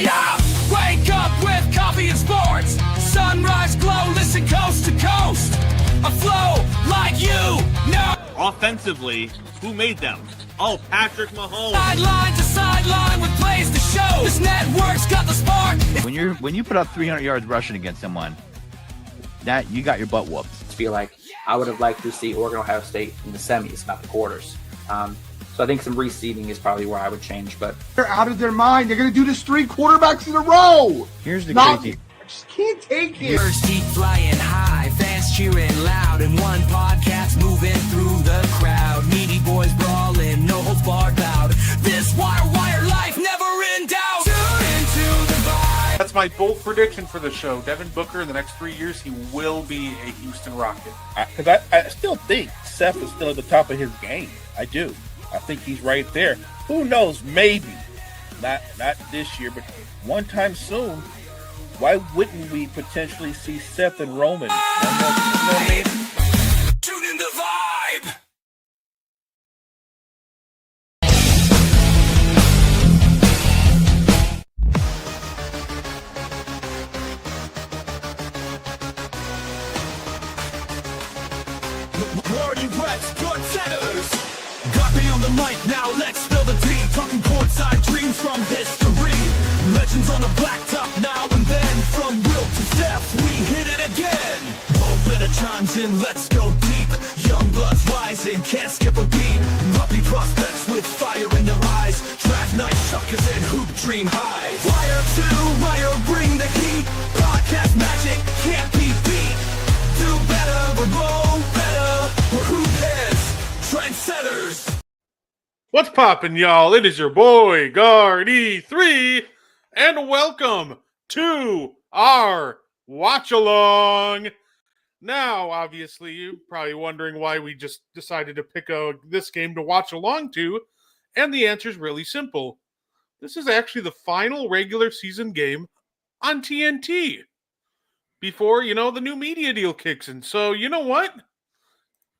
Yeah. Wake up with coffee and sports. Sunrise glow, listen coast to coast. A flow like you know. Offensively, who made them? Oh, Patrick Mahomes. Sideline to sideline with plays to show. This network's got the spark. When you put up 300 yards rushing against someone, that you got your butt whooped. I feel like I would have liked to see Oregon Ohio State in the semis, not the quarters. So I think some reseeding is probably where I would change. But they're out of their mind. They're going to do this 3 quarterbacks in a row. Here's the crazy. I just can't take it. First heat flying high, fans cheering loud, and one podcast moving through the crowd. Meaty boys brawling, no holds barred loud. This wire life never in doubt. Tune into the vibe. That's my bold prediction for the show. Devin Booker, in the next 3 years, he will be a Houston Rocket. Because I still think Seth is still at the top of his game. I do. I think he's right there. Who knows? Maybe. Not this year, but one time soon. Why wouldn't we potentially see Seth and Roman? You know what I mean? Tune in the vibe. Morning West, good centers. Got me on the mic, now let's spill the tea. Talking courtside dreams from history. Legends on the blacktop now and then. From Will to Steph, we hit it again. Open chimes in, let's go deep. Young bloods rising, can't skip a beat. Puppy prospects with fire in their eyes. Draft night suckers and hoop dream highs. Wire to wire, bring the heat. Podcast magic can't be beat. Do better, we're more better. We're who cares? Trendsetters. What's poppin', y'all? It is your boy, Guard E3, and welcome to our watch-along. Now, obviously, you're probably wondering why we just decided to pick this game to watch along to, and the answer is really simple. This is actually the final regular season game on TNT before, the new media deal kicks in. So, you know what?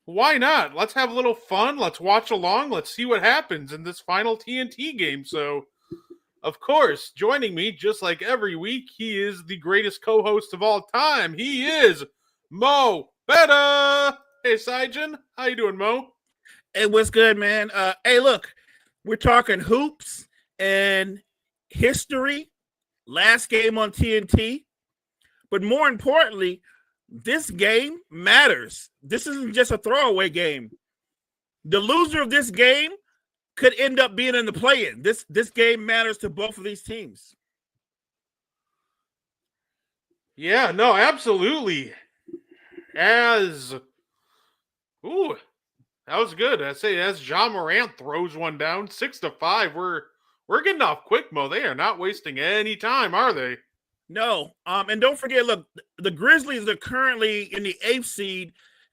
Why not? Let's have a little fun. Let's watch along. Let's see what happens in this final TNT game. So, of course, joining me, just like every week, he is the greatest co-host of all time. He is Mo Betta. Hey, Saijan. How you doing, Mo? Hey, what's good, man? Hey, look, we're talking hoops and history. Last game on TNT. But more importantly, this game matters. This isn't just a throwaway game. The loser of this game could end up being in the play-in. This game matters to both of these teams. Yeah, no, absolutely. That was good. I say as John Morant throws one down, 6-5. We're getting off quick, Mo. They are not wasting any time, are they? No. And don't forget, look, the Grizzlies are currently in the 8th seed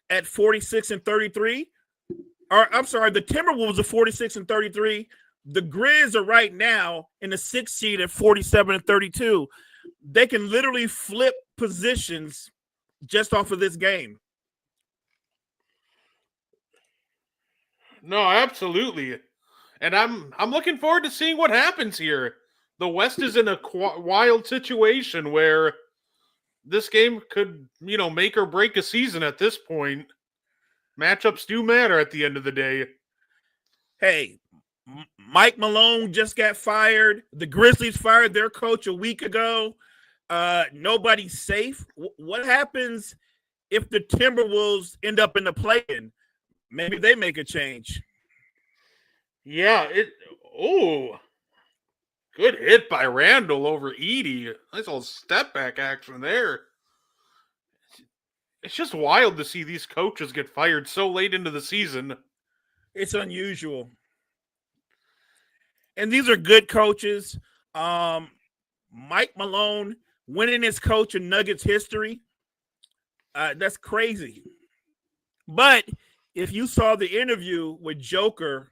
at 46-33. Or I'm sorry, the Timberwolves are 46-33. The Grizz are right now in the 6th seed at 47-32. They can literally flip positions just off of this game. No, absolutely. And I'm looking forward to seeing what happens here. The West is in a wild situation where this game could, make or break a season at this point. Matchups do matter at the end of the day. Hey, Mike Malone just got fired. The Grizzlies fired their coach a week ago. Nobody's safe. What happens if the Timberwolves end up in the play-in? Maybe they make a change. Yeah, good hit by Randall over Edey. Nice little step back action there. It's just wild to see these coaches get fired so late into the season. It's unusual. And these are good coaches. Mike Malone winning his coach in Nuggets history. That's crazy. But if you saw the interview with Joker,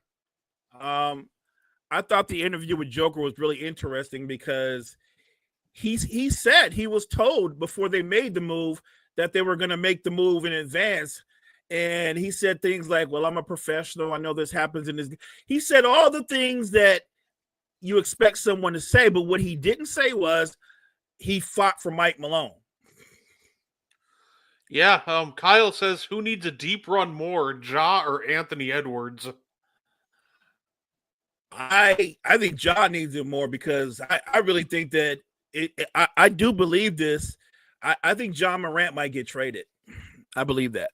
I thought the interview with Joker was really interesting because he said he was told before they made the move that they were going to make the move in advance. And he said things like, well, I'm a professional. I know this happens in this. He said all the things that you expect someone to say, but what he didn't say was he fought for Mike Malone. Yeah, Kyle says, who needs a deep run more, Ja or Anthony Edwards? I think Ja needs it more because I really think that I do believe this. I think John Morant might get traded. I believe that.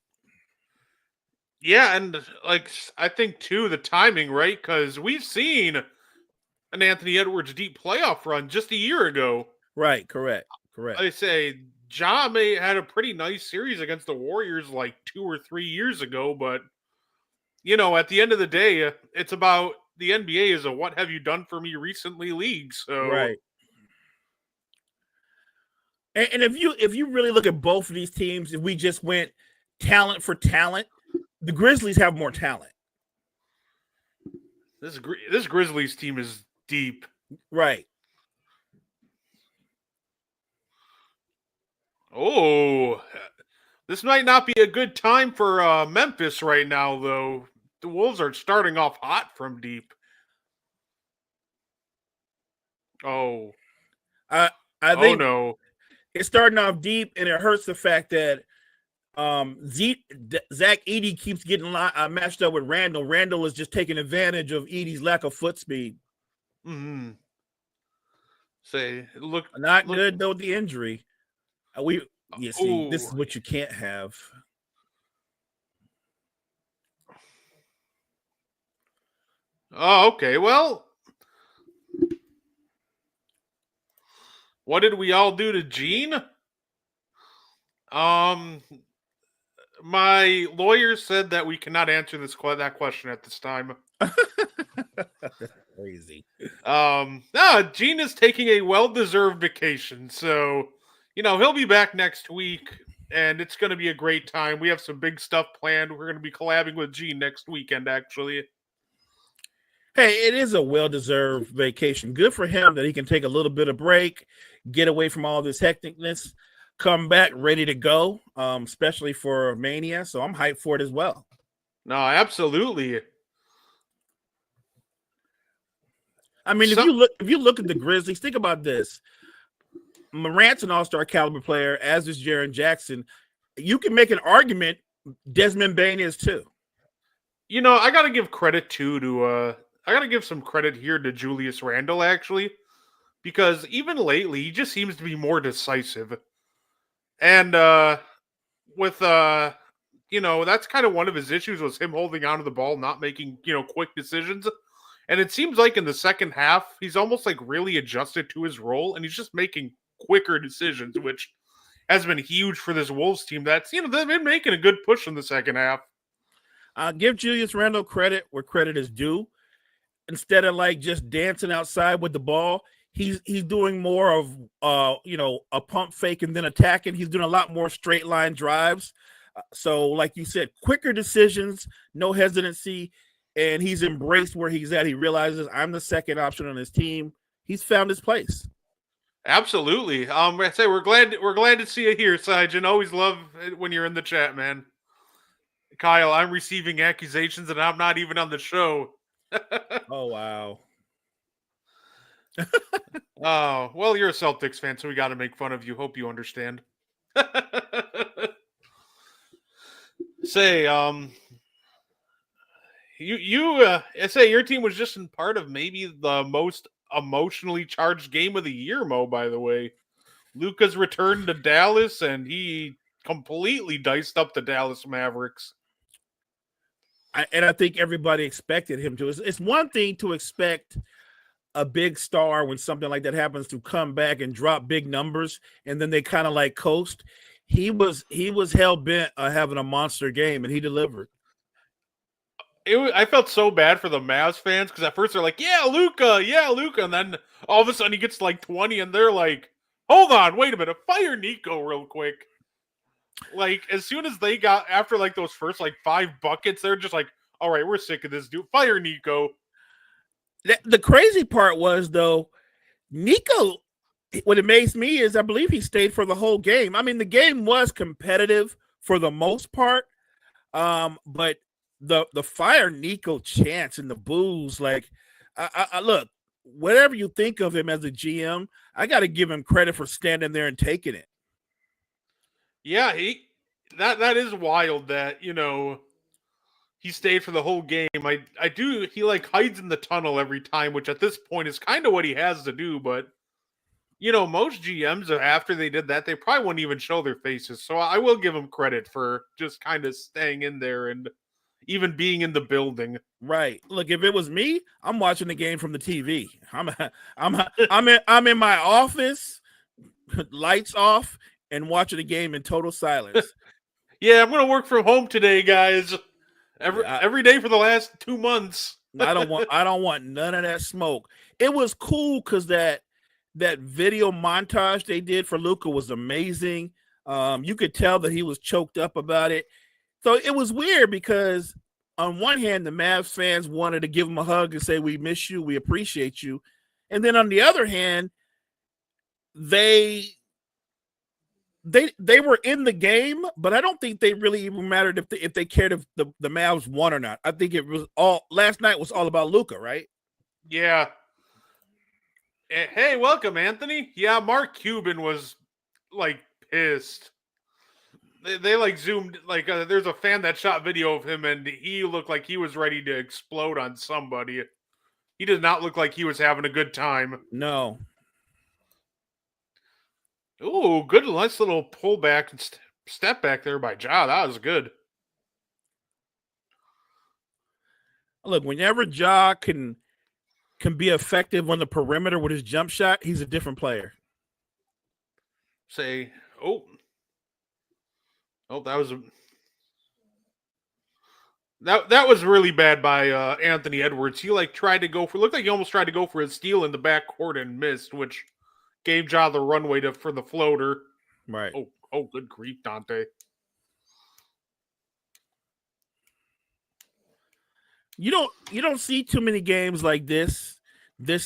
Yeah, and like I think too the timing, right? Because we've seen an Anthony Edwards deep playoff run just a year ago. Right, correct. I say Ja may had a pretty nice series against the Warriors like 2 or 3 years ago, but at the end of the day, it's about the NBA is a what have you done for me recently league. So right. And if you really look at both of these teams, if we just went talent for talent, the Grizzlies have more talent. This Grizzlies team is deep. Right. Oh, this might not be a good time for Memphis right now, though. The Wolves are starting off hot from deep. Oh. I think no. It's starting off deep, and it hurts the fact that Zach Edey keeps getting matched up with Randall. Randall is just taking advantage of Edey's lack of foot speed. Mm-hmm. Look good though. The injury. This is what you can't have. Oh, okay. Well, what did we all do to Gene? My lawyer said that we cannot answer that question at this time. That's crazy. Gene is taking a well-deserved vacation, so he'll be back next week, and it's going to be a great time. We have some big stuff planned. We're going to be collabing with Gene next weekend, actually. Hey, it is a well-deserved vacation. Good for him that he can take a little bit of break, get away from all this hecticness, come back ready to go, especially for Mania. So I'm hyped for it as well. No, absolutely. I mean, if you look at the Grizzlies, think about this. Morant's an all-star caliber player, as is Jaren Jackson. You can make an argument Desmond Bane is too. I got to give credit I got to give some credit here to Julius Randle, actually, because even lately, he just seems to be more decisive. And that's kind of one of his issues was him holding onto the ball, not making, quick decisions. And it seems like in the second half, he's almost like really adjusted to his role, and he's just making quicker decisions, which has been huge for this Wolves team. That's, they've been making a good push in the second half. Give Julius Randle credit where credit is due. Instead of like just dancing outside with the ball, he's doing more of a pump fake and then attacking. He's doing a lot more straight line drives. So like you said, quicker decisions, no hesitancy, and he's embraced where he's at. He realizes I'm the second option on his team. He's found his place. Absolutely. I say we're glad to see you here, Sajin. Always love it when you're in the chat, man. Kyle, I'm receiving accusations and I'm not even on the show. Oh, wow. Oh, well, you're a Celtics fan, so we got to make fun of you. Hope you understand. Say, I say your team was just in part of maybe the most emotionally charged game of the year, Mo, by the way. Luka's returned to Dallas, and he completely diced up the Dallas Mavericks. I think everybody expected him to. It's one thing to expect a big star when something like that happens to come back and drop big numbers, and then they kind of like coast. He was hell bent on having a monster game, and he delivered. I felt so bad for the Mavs fans because at first they're like, yeah, Luka, and then all of a sudden he gets like 20, and they're like, hold on, wait a minute, fire Nico real quick. Like, as soon as they got, after like those first like 5 buckets, they're just like, all right, we're sick of this dude. Fire Nico. The crazy part was, though, Nico what amazed me is I believe he stayed for the whole game. I mean, the game was competitive for the most part, but the fire Nico chants and the boos, like, I look, whatever you think of him as a GM, I got to give him credit for standing there and taking it. Yeah, that is wild that, he stayed for the whole game. I do, he like hides in the tunnel every time, which at this point is kind of what he has to do, but most GMs after they did that, they probably wouldn't even show their faces. So I will give him credit for just kind of staying in there and even being in the building. Right. Look, if it was me, I'm watching the game from the TV. I'm in my office, lights off, and watching the game in total silence. Yeah, I'm gonna work from home today, guys. Every day for the last 2 months. I don't want none of that smoke. It was cool because that video montage they did for Luka was amazing. You could tell that he was choked up about it. So it was weird because on one hand, the Mavs fans wanted to give him a hug and say, "We miss you, we appreciate you," and then on the other hand, they were in the game, but I don't think they really even mattered if they cared if the Mavs won or not. I think it was last night was all about Luka, right? Yeah. Hey, welcome, Anthony. Yeah, Mark Cuban was like pissed. They like zoomed, like there's a fan that shot video of him and he looked like he was ready to explode on somebody. He did not look like he was having a good time. No. Ooh, good, nice little pullback and step back there by Ja. That was good. Look, whenever Ja can be effective on the perimeter with his jump shot, he's a different player. That was really bad by Anthony Edwards. He looked like he almost tried to go for his steal in the backcourt and missed, which gave Ja the runway for the floater. Right. Oh, good grief, Dante. You don't see too many games like this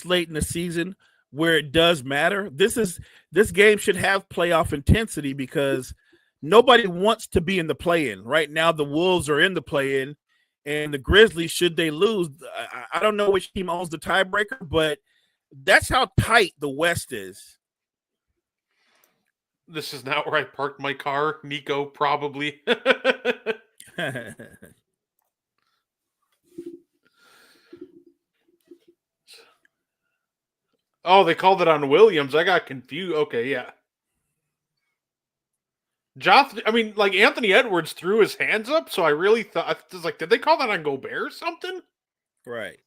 late in the season where it does matter. This game should have playoff intensity because nobody wants to be in the play-in. Right now, the Wolves are in the play-in, and the Grizzlies, should they lose, I don't know which team owns the tiebreaker, but that's how tight the West is. This is not where I parked my car, Nico, probably. Oh, they called it on Williams. I got confused. Okay, yeah. Anthony Edwards threw his hands up, so I really thought, I was like, did they call that on Gobert or something? Right.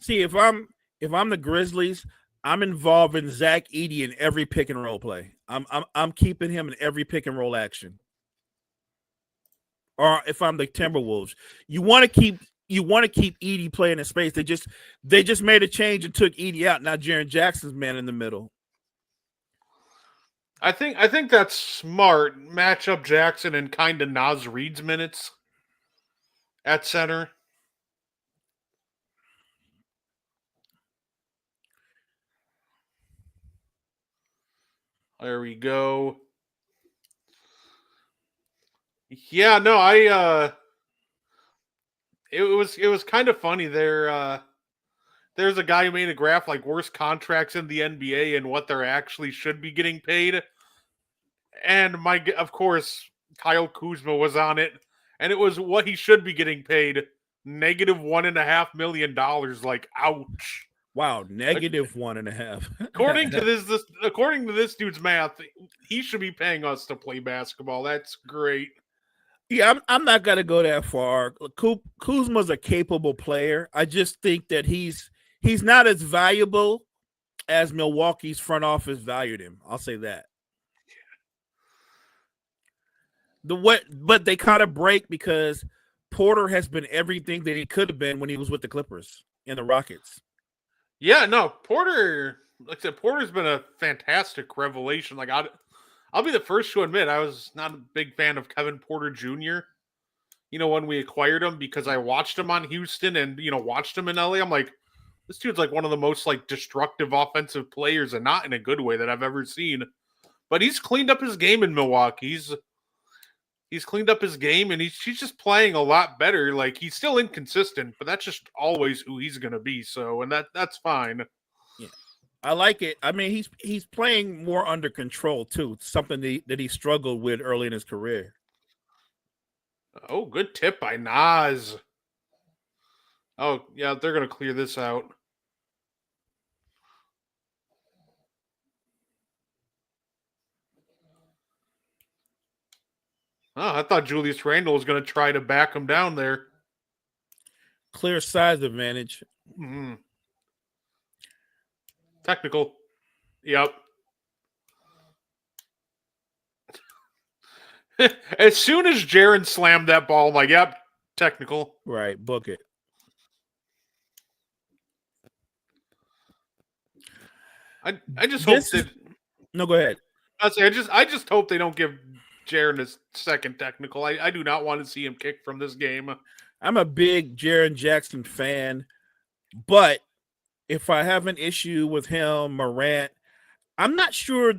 See, if I'm the Grizzlies, I'm involving Zach Edey in every pick and roll play. I'm keeping him in every pick and roll action. Or if I'm the Timberwolves, you want to keep Edey playing in space. They just made a change and took Edey out. Now Jaren Jackson's man in the middle. I think that's smart. Match up Jackson and kind of Naz Reid's minutes at center. There we go. Yeah, no, it was kind of funny there. There's a guy who made a graph like worst contracts in the NBA and what they're actually should be getting paid. And of course, Kyle Kuzma was on it, and it was what he should be getting paid, -$1.5 million. Like, ouch. Wow, -1.5. According to this dude's math, he should be paying us to play basketball. That's great. Yeah, I'm not gonna go that far. Kuzma's a capable player. I just think that he's not as valuable as Milwaukee's front office valued him. I'll say that. But they kind of break because Porter has been everything that he could have been when he was with the Clippers and the Rockets. Yeah, no, Porter. Like I said, Porter's been a fantastic revelation. Like, I'll be the first to admit I was not a big fan of Kevin Porter Jr. when we acquired him, because I watched him on Houston and, watched him in LA. I'm like, this dude's like one of the most like destructive offensive players, and not in a good way, that I've ever seen. But he's cleaned up his game in Milwaukee. He's cleaned up his game, and he's just playing a lot better. Like, he's still inconsistent, but that's just always who he's going to be. So, and that's fine. Yeah, I like it. I mean, he's playing more under control too. Something that he struggled with early in his career. Oh, good tip by Nas. Oh, yeah, they're going to clear this out. Oh, I thought Julius Randle was going to try to back him down there. Clear size advantage. Mm-hmm. Technical. Yep. As soon as Jaren slammed that ball, I'm like, yep, technical. Right, book it. I just hope that. No, go ahead. I just hope they don't give Jaren a second technical. I do not want to see him kick from this game. I'm a big Jaren Jackson fan, but if I have an issue with him, Morant, I'm not sure.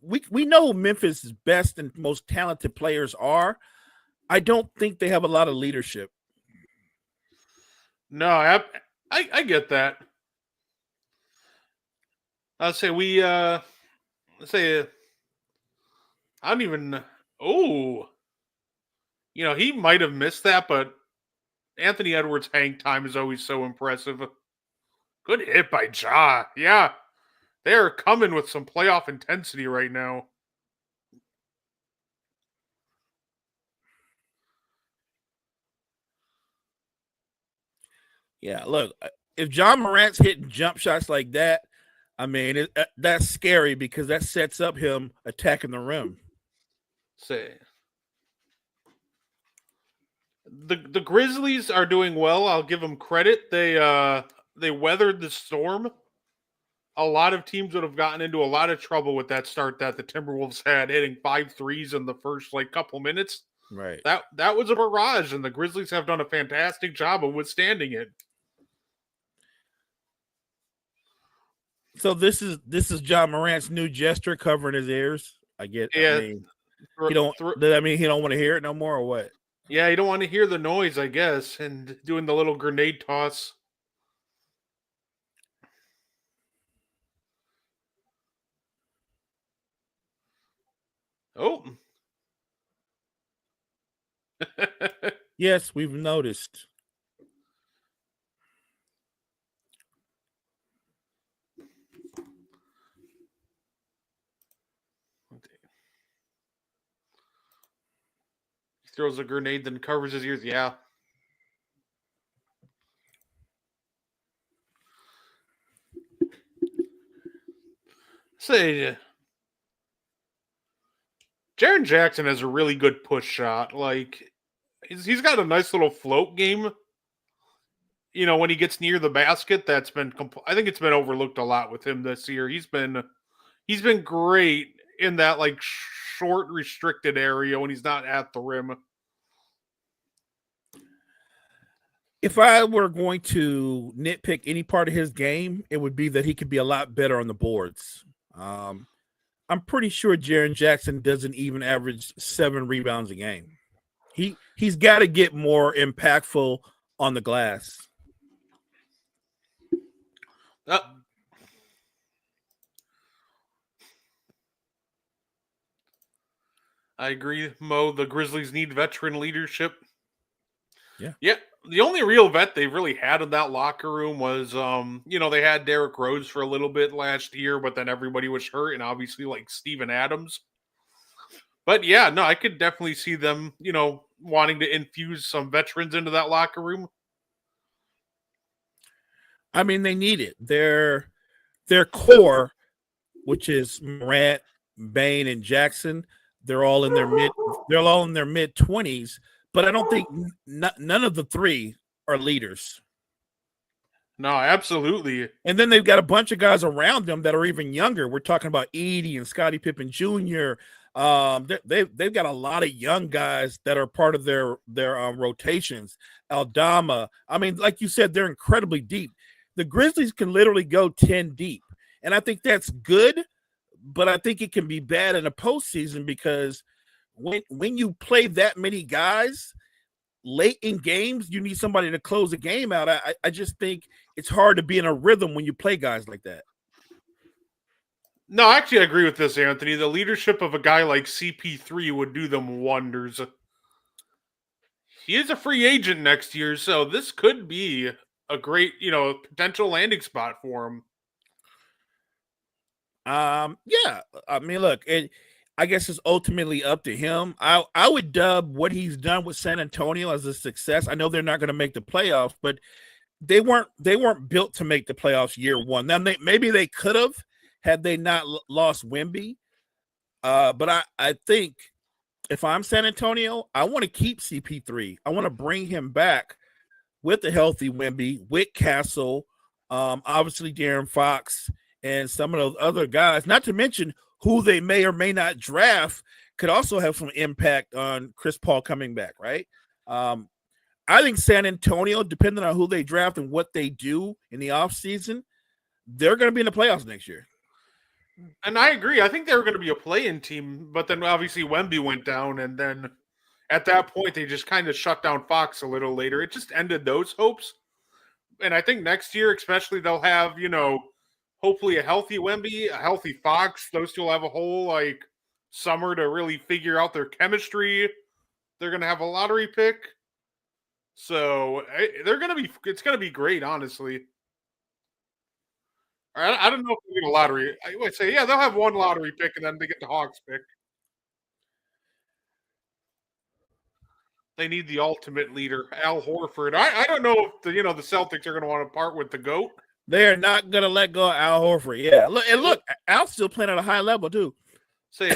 We know who Memphis' best and most talented players are. I don't think they have a lot of leadership. No, I get that. I'll say I don't even. Oh, he might have missed that, but Anthony Edwards' hang time is always so impressive. Good hit by Ja. Yeah, they're coming with some playoff intensity right now. Yeah, look, if John Morant's hitting jump shots like that, I mean, that's scary because that sets up him attacking the rim. Say, the Grizzlies are doing well. I'll give them credit. They weathered the storm. A lot of teams would have gotten into a lot of trouble with that start that the Timberwolves had, hitting 5 threes in the first couple minutes. Right. That was a barrage, and the Grizzlies have done a fantastic job of withstanding it. So this is John Morant's new gesture, covering his ears. I get. Yeah. I mean, does that mean he don't want to hear it no more, or what? Yeah, you don't want to hear the noise, I guess, and doing the little grenade toss. Oh. Yes, we've noticed. He throws a grenade, then covers his ears. Yeah. Say, Jaren Jackson has a really good push shot. Like, he's got a nice little float game. When he gets near the basket, that's been. I think it's been overlooked a lot with him this year. He's been great in that short restricted area when he's not at the rim. If I were going to nitpick any part of his game, it would be that he could be a lot better on the boards. I'm pretty sure Jaren Jackson doesn't even average 7 rebounds a game. He's got to get more impactful on the glass. I agree, Mo. The Grizzlies need veteran leadership. Yeah. The only real vet they really had in that locker room was, they had Derrick Rose for a little bit last year, but then everybody was hurt, and obviously Steven Adams. But yeah, no, I could definitely see them, wanting to infuse some veterans into that locker room. I mean, they need it. Their core, which is Morant, Bane, and Jackson, they're all in their mid 20s, but I don't think none of the 3 are leaders. No, absolutely. And then they've got a bunch of guys around them that are even younger. We're talking about Edie and Scottie Pippen Jr., They've got a lot of young guys that are part of their rotations. Aldama, I mean, like you said, they're incredibly deep. The Grizzlies can literally go 10 deep, and I think that's good. But I think it can be bad in the postseason because when you play that many guys late in games, you need somebody to close the game out. I just think it's hard to be in a rhythm when you play guys like that. No, actually, I agree with this, Anthony. The leadership of a guy like CP3 would do them wonders. He is a free agent next year, so this could be a great, potential landing spot for him. Yeah. I mean, look, I guess it's ultimately up to him. I would dub what he's done with San Antonio as a success. I know they're not going to make the playoffs, but they weren't built to make the playoffs year one. Now maybe they could have had they not lost Wemby. But I think if I'm San Antonio, I want to keep CP3. I want to bring him back with the healthy Wemby, with Castle, obviously De'Aaron Fox, and some of those other guys, not to mention who they may or may not draft, could also have some impact on Chris Paul coming back, right? I think San Antonio, depending on who they draft and what they do in the offseason, they're going to be in the playoffs next year. And I agree. I think they were going to be a play-in team, but then obviously Wemby went down, and then at that point they just kind of shut down Fox a little later. It just ended those hopes. And I think next year, especially, they'll have, hopefully a healthy Wemby, a healthy Fox. Those two will have a whole summer to really figure out their chemistry. They're going to have a lottery pick. So it's going to be great, honestly. I don't know if they get a lottery. I would say, yeah, they'll have one lottery pick, and then they get the Hawks pick. They need the ultimate leader, Al Horford. I don't know if the Celtics are going to want to part with the GOAT. They are not going to let go of Al Horford. Yeah, look, Al's still playing at a high level too. Say,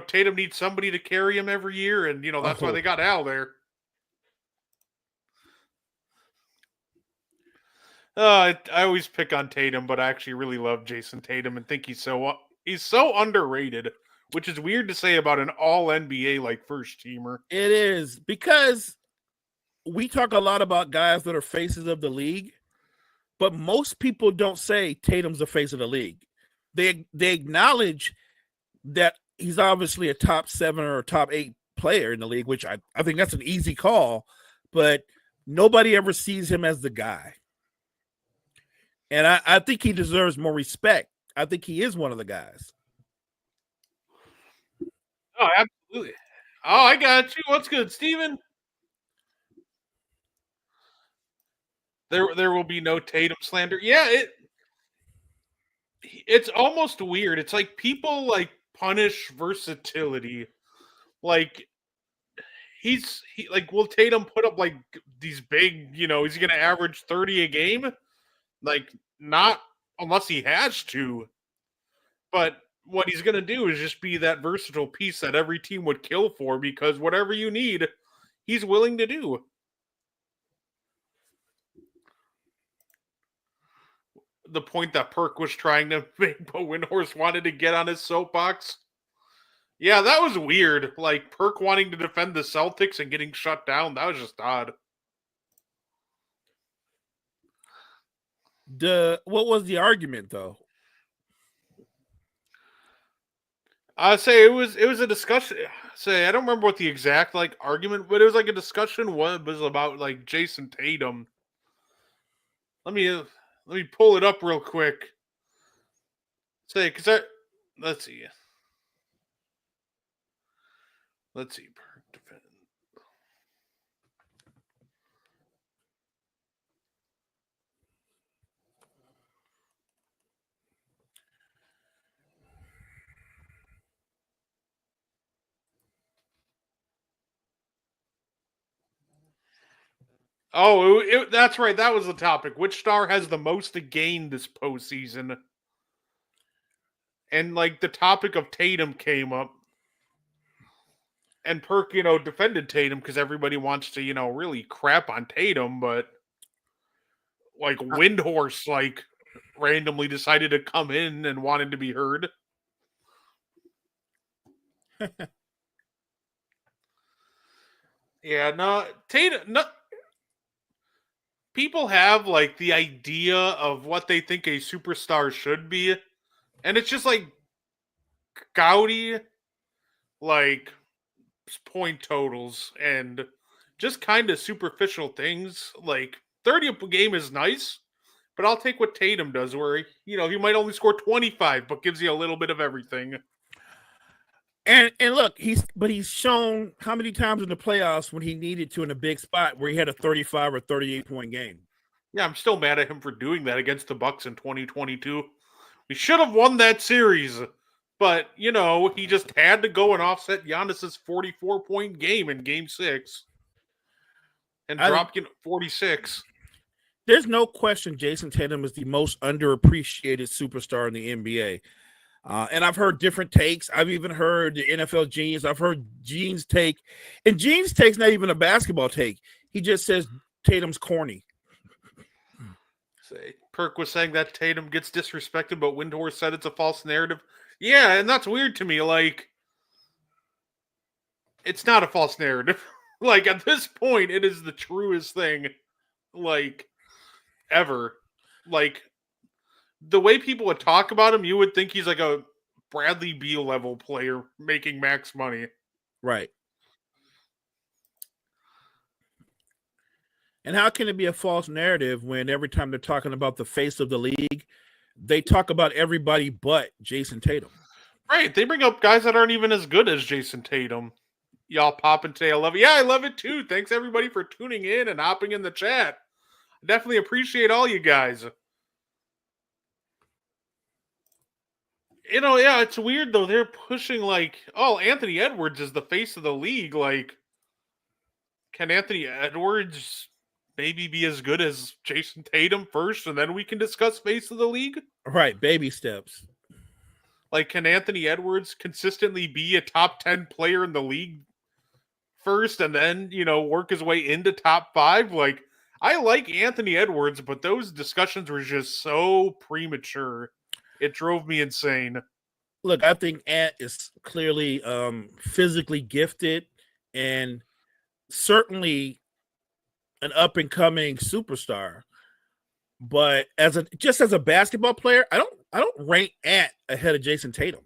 Tatum needs somebody to carry him every year, and that's why they got Al there. I always pick on Tatum, but I actually really love Jason Tatum and think he's so underrated, which is weird to say about an all NBA first teamer. It is, because we talk a lot about guys that are faces of the league, but most people don't say Tatum's the face of the league. They acknowledge that he's obviously a top 7 or top 8 player in the league, which I think that's an easy call, but nobody ever sees him as the guy. And I think he deserves more respect. I think he is one of the guys. Oh, absolutely. Oh, I got you. What's good, Steven? There will be no Tatum slander. Yeah, it's almost weird. It's like people punish versatility. Will Tatum put up these big, he's going to average 30 a game? Not unless he has to. But what he's going to do is just be that versatile piece that every team would kill for, because whatever you need, he's willing to do. The point that Perk was trying to make, but Windhorse wanted to get on his soapbox. Yeah, that was weird. Perk wanting to defend the Celtics and getting shut down. That was just odd. What was the argument though? I say it was a discussion. I don't remember what the exact argument, but it was a discussion. What was about Jason Tatum. Let me pull it up real quick. Let's see. Perk defend. Oh, that's right. That was the topic. Which star has the most to gain this postseason? And the topic of Tatum came up. And Perk, defended Tatum because everybody wants to, really crap on Tatum, but Windhorse, randomly decided to come in and wanted to be heard. Yeah, no, Tatum. No, people have like the idea of what they think a superstar should be, and it's just like gaudy, like point totals and just kind of superficial things. Like 30 a game is nice, but I'll take what Tatum does, where he might only score 25, but gives you a little bit of everything. And look, he's shown how many times in the playoffs when he needed to in a big spot where he had a 35 or 38-point game. Yeah, I'm still mad at him for doing that against the Bucks in 2022. We should have won that series, but he just had to go and offset Giannis's 44-point game in Game 6 and drop 46. There's no question Jason Tatum is the most underappreciated superstar in the NBA. And I've heard different takes. I've even heard the NFL Genius. I've heard Gene's take. And Gene's take's not even a basketball take. He just says Tatum's corny. Perk was saying that Tatum gets disrespected, but Windhorst said it's a false narrative. Yeah, and that's weird to me. Like, it's not a false narrative. Like, at this point, it is the truest thing, like, ever. Like, the way people would talk about him, you would think he's like a Bradley Beal level player making max money. Right. And how can it be a false narrative when every time they're talking about the face of the league, they talk about everybody but Jason Tatum? Right. They bring up guys that aren't even as good as Jason Tatum. Y'all pop and say, I love it. Yeah, I love it too. Thanks everybody for tuning in and hopping in the chat. I definitely appreciate all you guys. Yeah, it's weird though. They're pushing like, oh, Anthony Edwards is the face of the league. Like, can Anthony Edwards maybe be as good as Jason Tatum first, and then we can discuss face of the league? Right, baby steps. Like, can Anthony Edwards consistently be a top 10 player in the league first, and then, work his way into top 5? Like, I like Anthony Edwards, but those discussions were just so premature. It drove me insane. Look, I think Ant is clearly physically gifted and certainly an up-and-coming superstar. But as a basketball player, I don't rank Ant ahead of Jason Tatum.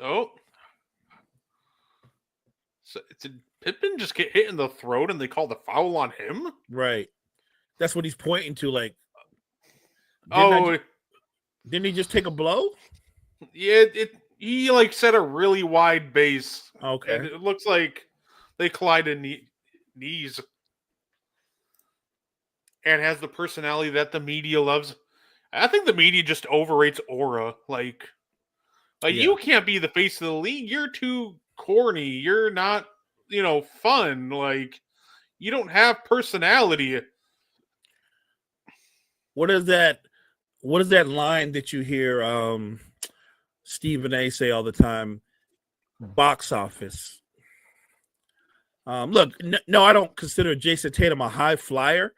Oh. So did Pippen just get hit in the throat and they called the foul on him? Right. That's what he's pointing to. Like, didn't he just take a blow? Yeah, he like set a really wide base. Okay. And it looks like they collided knees. And has the personality that the media loves. I think the media just overrates aura. Like yeah. You can't be the face of the league. You're too corny. You're not, fun. Like, you don't have personality. What is that line that you hear Stephen A say all the time? Box office. Look, no, I don't consider Jason Tatum a high flyer,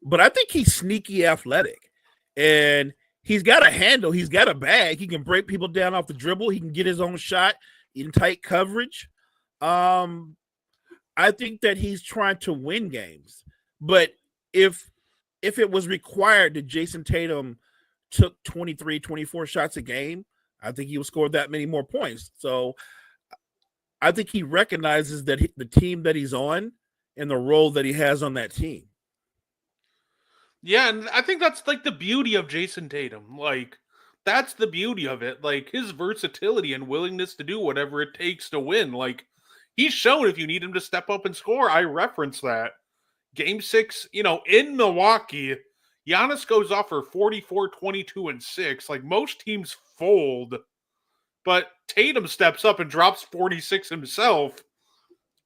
but I think he's sneaky athletic. And he's got a handle. He's got a bag. He can break people down off the dribble. He can get his own shot in tight coverage. I think that he's trying to win games. But if it was required that Jason Tatum took 23, 24 shots a game, I think he would score that many more points. So I think he recognizes that the team that he's on and the role that he has on that team. Yeah, and I think that's like the beauty of Jason Tatum. Like, that's the beauty of it. Like, his versatility and willingness to do whatever it takes to win. Like, he's shown if you need him to step up and score. I reference that. Game 6, in Milwaukee, Giannis goes off for 44, 22, and 6. Like, most teams fold. But Tatum steps up and drops 46 himself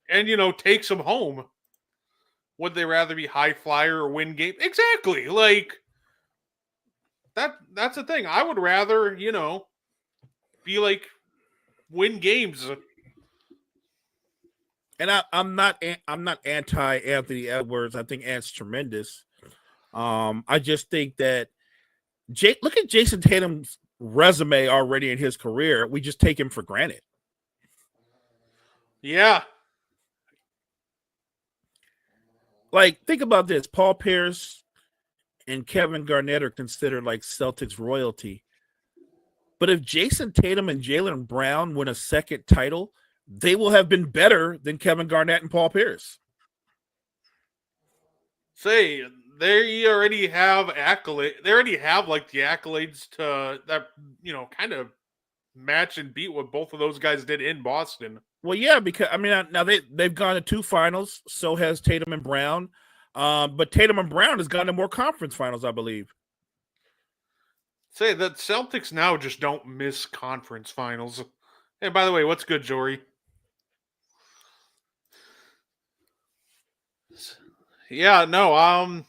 and, takes him home. Would they rather be high flyer or win game? Exactly. Like, that's the thing. I would rather, be like win games. And I'm not anti Anthony Edwards. I think Ant's tremendous. I just think that Look at Jason Tatum's resume already in his career. We just take him for granted. Yeah. Like, think about this. Paul Pierce and Kevin Garnett are considered like Celtics royalty. But if Jason Tatum and Jaylen Brown win a second title, they will have been better than Kevin Garnett and Paul Pierce. Say, they already have accolades. They already have like the accolades to that, kind of match and beat what both of those guys did in Boston. Well, yeah, because I mean, now they've gone to 2 finals. So has Tatum and Brown. But Tatum and Brown has gone to more conference finals, I believe. Say that Celtics now just don't miss conference finals. Hey, by the way, what's good, Jory? Yeah, no,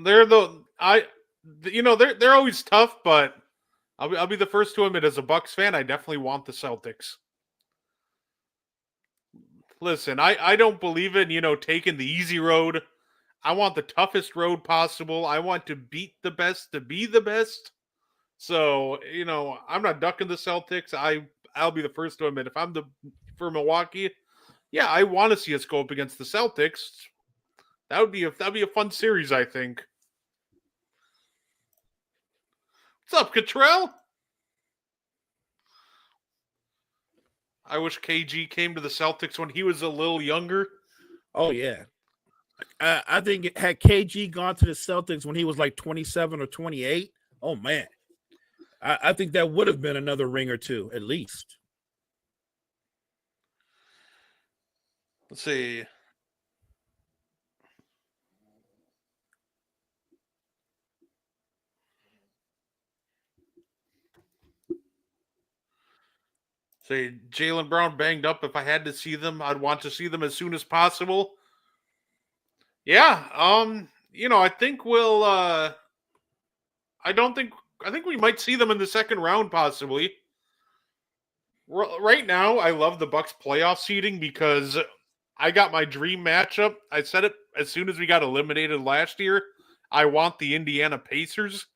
they're they're always tough, but I'll be the first to admit, as a Bucks fan, I definitely want the Celtics. Listen, I don't believe in, taking the easy road. I want the toughest road possible. I want to beat the best to be the best. So, I'm not ducking the Celtics. I'll be the first to admit, if I'm for Milwaukee, yeah, I want to see us go up against the Celtics. That'd be a fun series, I think. What's up, Cottrell? I wish KG came to the Celtics when he was a little younger. Oh, yeah. I think had KG gone to the Celtics when he was like 27 or 28, oh, man. I think that would have been another ring or two, at least. Let's see. Say Jaylen Brown banged up. If I had to see them, I'd want to see them as soon as possible. Yeah, I think we'll I think we might see them in the second round possibly. Right now, I love the Bucks playoff seeding because I got my dream matchup. I said it as soon as we got eliminated last year. I want the Indiana Pacers.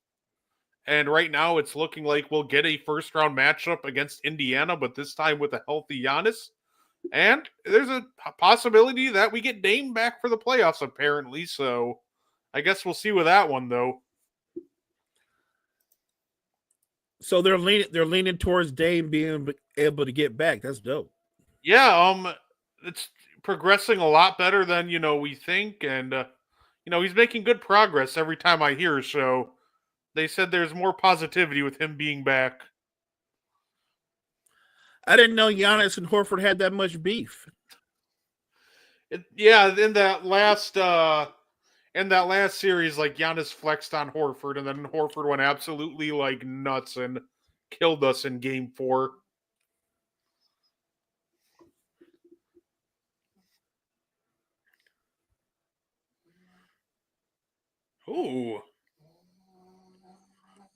And right now, it's looking like we'll get a first-round matchup against Indiana, but this time with a healthy Giannis. And there's a possibility that we get Dame back for the playoffs, apparently. So I guess we'll see with that one, though. So they're leaning towards Dame being able to get back. That's dope. Yeah, it's progressing a lot better than we think, and he's making good progress every time I hear. So they said there's more positivity with him being back. I didn't know Giannis and Horford had that much beef. In that last series, like Giannis flexed on Horford, and then Horford went absolutely like nuts and killed us in Game 4. Ooh.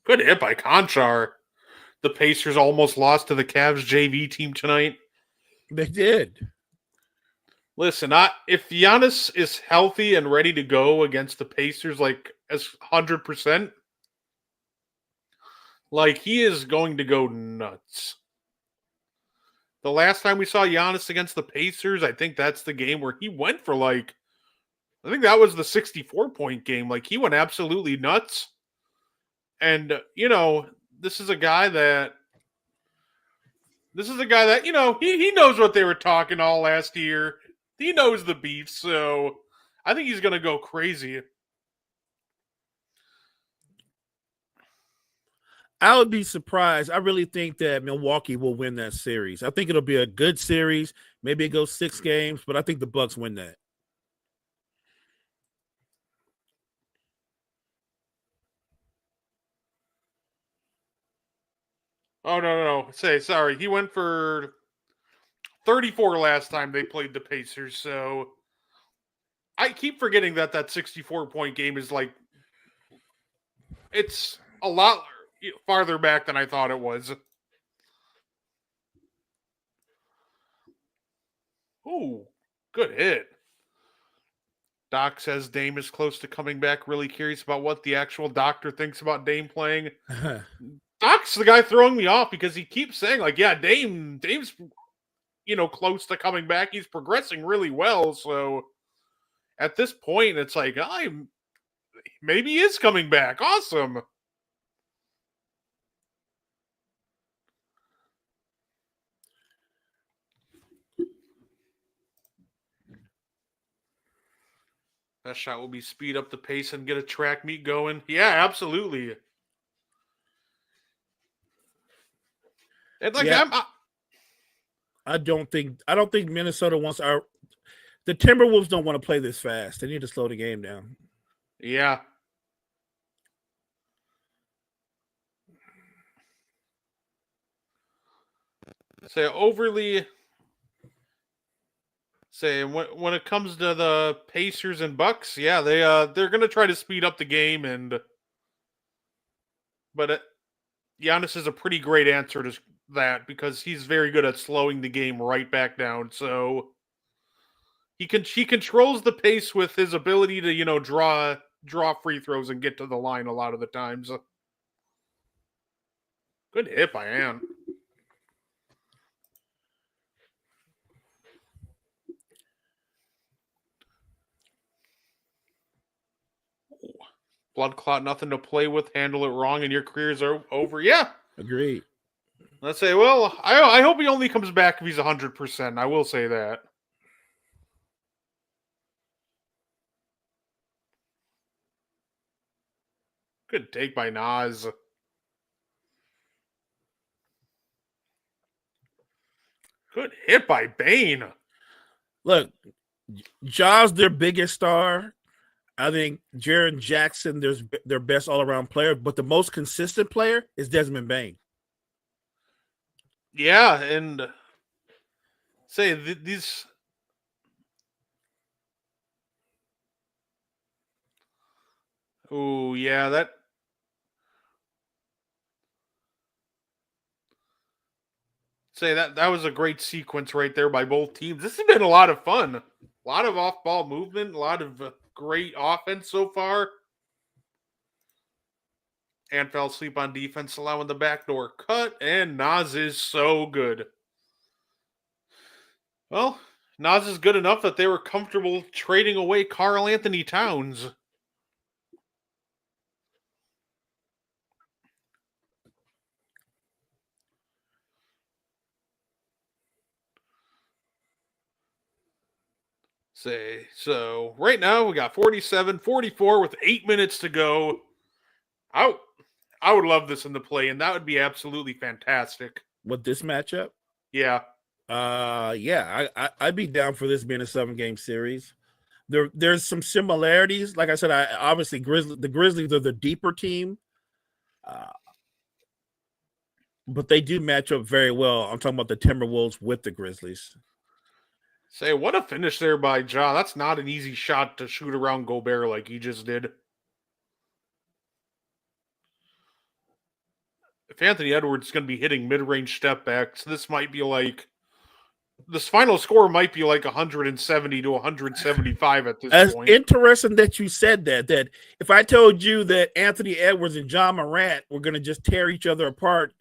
Good hit by Conchar. The Pacers almost lost to the Cavs JV team tonight. They did. Listen, if Giannis is healthy and ready to go against the Pacers, like as 100%, like he is going to go nuts. The last time we saw Giannis against the Pacers, I think that's the game where he went for I think that was the 64-point game. Like he went absolutely nuts. And, this is a guy that, he knows what they were talking all last year. He knows the beef, so I think he's going to go crazy. I would be surprised. I really think that Milwaukee will win that series. I think it'll be a good series. Maybe it goes 6 games, but I think the Bucks win that. Oh, no. Sorry. He went for 34 last time they played the Pacers, so I keep forgetting that 64-point game is it's a lot farther back than I thought it was. Ooh, good hit. Doc says Dame is close to coming back. Really curious about what the actual doctor thinks about Dame playing. Doc's the guy throwing me off because he keeps saying, like, yeah, Dame's, close to coming back. He's progressing really well. So at this point, it's like, maybe he is coming back. Awesome. That shot will be speed up the pace and get a track meet going. Yeah, absolutely. And I don't think Minnesota wants the Timberwolves don't want to play this fast. They need to slow the game down. Yeah. When it comes to the Pacers and Bucks, yeah, they're gonna try to speed up the game, but Giannis is a pretty great answer to that because he's very good at slowing the game right back down. So he controls the pace with his ability to draw free throws and get to the line a lot of the times. Good hit by Ant. Blood clot, nothing to play with. Handle it wrong, and your careers are over. Yeah, agreed. Let's say, well, I hope he only comes back if he's 100%. I will say that. Good take by Nas. Good hit by Bane. Look, Ja's their biggest star. I think Jaren Jackson, their best all-around player, but the most consistent player is Desmond Bane. Yeah, and say these. Oh yeah, that. Say that was a great sequence right there by both teams. This has been a lot of fun. A lot of off-ball movement, a lot of great offense so far. And fell asleep on defense, allowing the backdoor cut, and Nas is so good. Well, Nas is good enough that they were comfortable trading away Karl Anthony Towns. So right now we got 47-44 with 8 minutes to go. I would love this in the play, and that would be absolutely fantastic. With this matchup? Yeah. I'd be down for this being a 7-game series. There's some similarities. Like I said, obviously the Grizzlies are the deeper team. But they do match up very well. I'm talking about the Timberwolves with the Grizzlies. Say, what a finish there by Ja. That's not an easy shot to shoot around Gobert like he just did. If Anthony Edwards is going to be hitting mid-range step backs, this final score might be like 170 to 175 at this point. It's interesting that you said that if I told you that Anthony Edwards and John Morant were going to just tear each other apart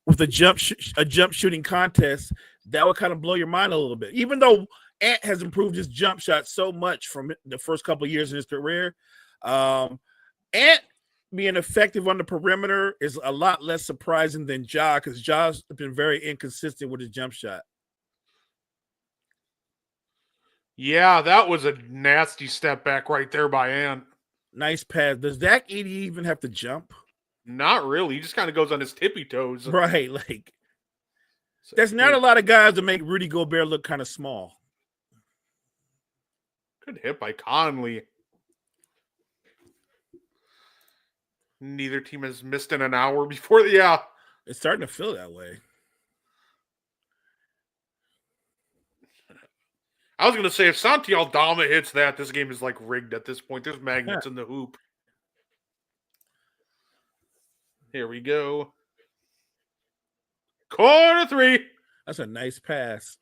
with a jump shooting contest, that would kind of blow your mind a little bit. Even though Ant has improved his jump shot so much from the first couple of years in his career, Ant being effective on the perimeter is a lot less surprising than Ja, because Ja's been very inconsistent with his jump shot. Yeah, that was a nasty step back right there by Ant. Nice pass. Does Zach Edey even have to jump? Not really. He just kind of goes on his tippy toes. Right. Like, there's not a lot of guys that make Rudy Gobert look kind of small. Good hit by Conley. Neither team has missed in an hour before. Yeah. It's starting to feel that way. I was going to say, if Santi Aldama hits that, this game is like rigged at this point. There's magnets in the hoop. Here we go. Corner three. That's a nice pass.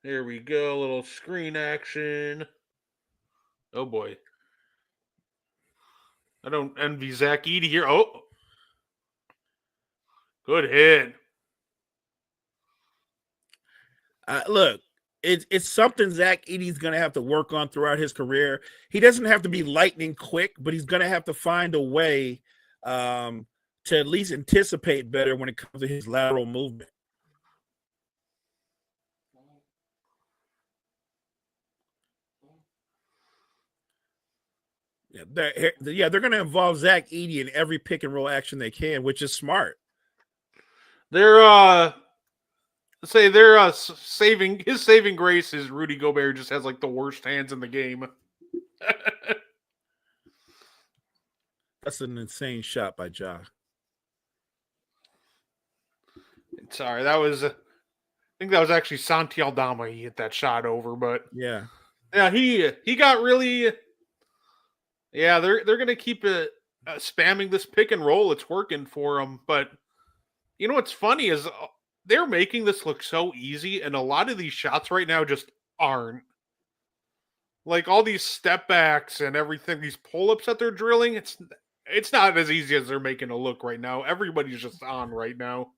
There we go. A little screen action. Oh boy. I don't envy Zach Edey here. Oh. Good hit. Look, it's something Zach Edey's going to have to work on throughout his career. He doesn't have to be lightning quick, but he's going to have to find a way to at least anticipate better when it comes to his lateral movement. They're going to involve Zach Edey in every pick and roll action they can, which is smart. They're saving grace is Rudy Gobert just has like the worst hands in the game. That's an insane shot by Ja. Sorry, I think that was actually Santi Aldama. He hit that shot over, but yeah, he got really. Yeah, they're gonna keep spamming this pick and roll. It's working for them, but you know what's funny is they're making this look so easy, and a lot of these shots right now just aren't. Like all these step backs and everything, these pull ups that they're drilling, it's not as easy as they're making it look right now. Everybody's just on right now.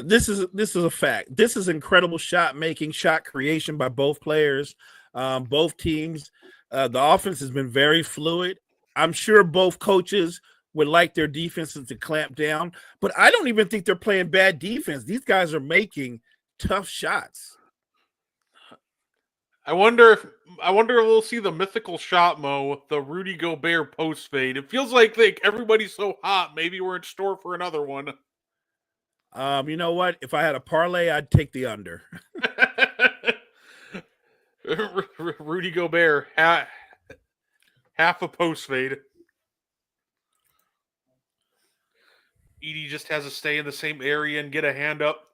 This is a fact. This is incredible shot making, shot creation by both players, both teams. The offense has been very fluid. I'm sure both coaches would like their defenses to clamp down, but I don't even think they're playing bad defense. These guys are making tough shots. I wonder if we'll see the mythical shot, Mo, the Rudy Gobert post fade. It feels like everybody's so hot. Maybe we're in store for another one. You know what? If I had a parlay, I'd take the under. Rudy Gobert, half a post fade. Edey just has to stay in the same area and get a hand up.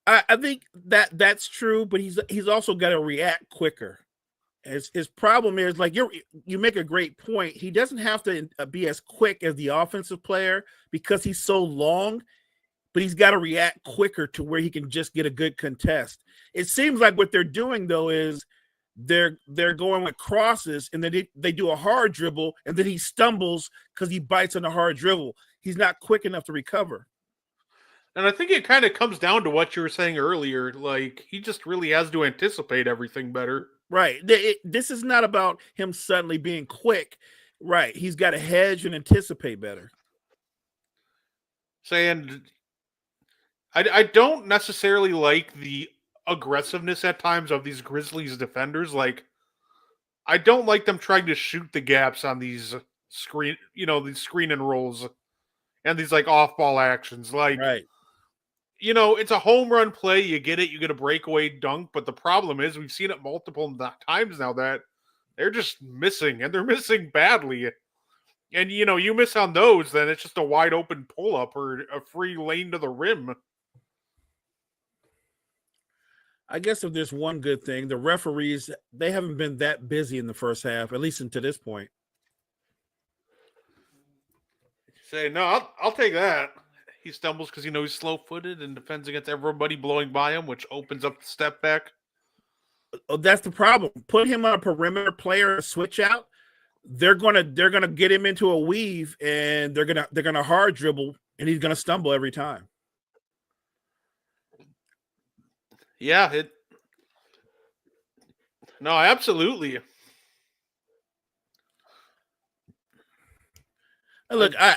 I think that's true, but he's also got to react quicker. His problem is, like, you make a great point. He doesn't have to be as quick as the offensive player because he's so long, but he's got to react quicker to where he can just get a good contest. It seems like what they're doing though is they're going with crosses, and then they do a hard dribble, and then he stumbles because he bites on a hard dribble. He's not quick enough to recover. And I think it kind of comes down to what you were saying earlier. Like, he just really has to anticipate everything better. Right. This is not about him suddenly being quick. Right. He's got to hedge and anticipate better. Saying, I don't necessarily like the aggressiveness at times of these Grizzlies defenders. Like, I don't like them trying to shoot the gaps on these screen and rolls and these like off-ball actions. Like, right. It's a home run play. You get it. You get a breakaway dunk. But the problem is we've seen it multiple times now that they're just missing, and they're missing badly. And, you miss on those, then it's just a wide open pull-up or a free lane to the rim. I guess if there's one good thing, the referees, they haven't been that busy in the first half, at least until this point. Say, no, I'll take that. He stumbles because he's slow-footed and defends against everybody blowing by him, which opens up the step back. Oh, that's the problem. Put him on a perimeter player, switch out. They're gonna get him into a weave, and they're gonna hard dribble, and he's gonna stumble every time. Yeah, no, absolutely. Look, I'd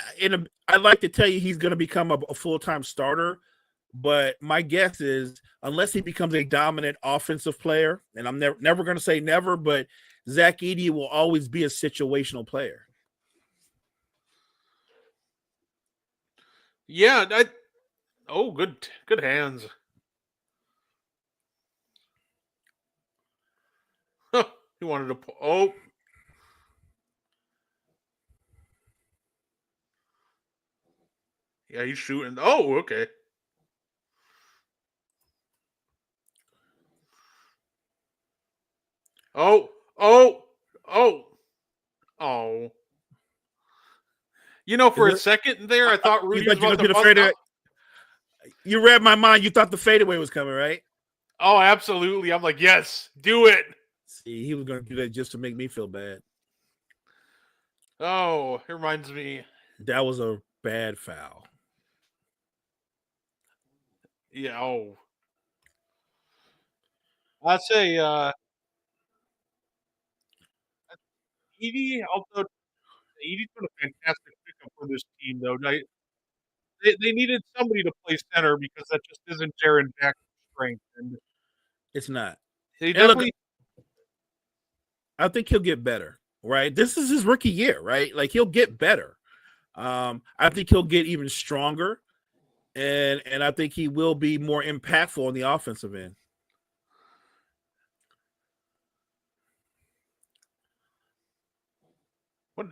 like to tell you he's going to become a full-time starter, but my guess is unless he becomes a dominant offensive player, and I'm never going to say never, but Zach Edey will always be a situational player. Yeah, good hands. He wanted to pull. Oh. Yeah, he's shooting. Oh, okay. Oh. For a second there, I thought Rudy was about to bust out. You read my mind. You thought the fadeaway was coming, right? Oh, absolutely. I'm like, yes, do it. See, he was going to do that just to make me feel bad. Oh, it reminds me. That was a bad foul. Yeah. Oh, I'd say Edie. Also, Edie's been a fantastic pickup for this team, though. They needed somebody to play center because that just isn't Jaren Jackson's strength, and It's not. they And look, definitely. I think he'll get better, right? This is his rookie year, right? Like he'll get better. I think he'll get even stronger, and I think he will be more impactful on the offensive end. What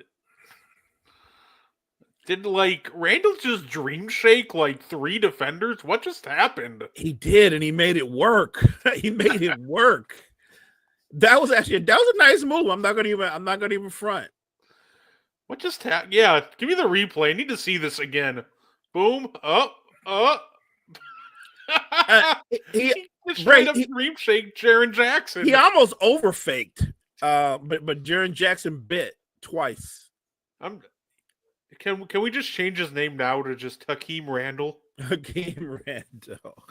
did like Randall just dream shake like 3 defenders? What just happened? He did, and he made it work. He made it work. That was a nice move. I'm not gonna even front. What just happened? Yeah, give me the replay. I need to see this again. Boom, up. He just right, straight up dream shake Jaren Jackson. he almost overfaked. But Jaren Jackson bit twice. Can we just change his name now to just Hakeem Randall? Hakeem Randall.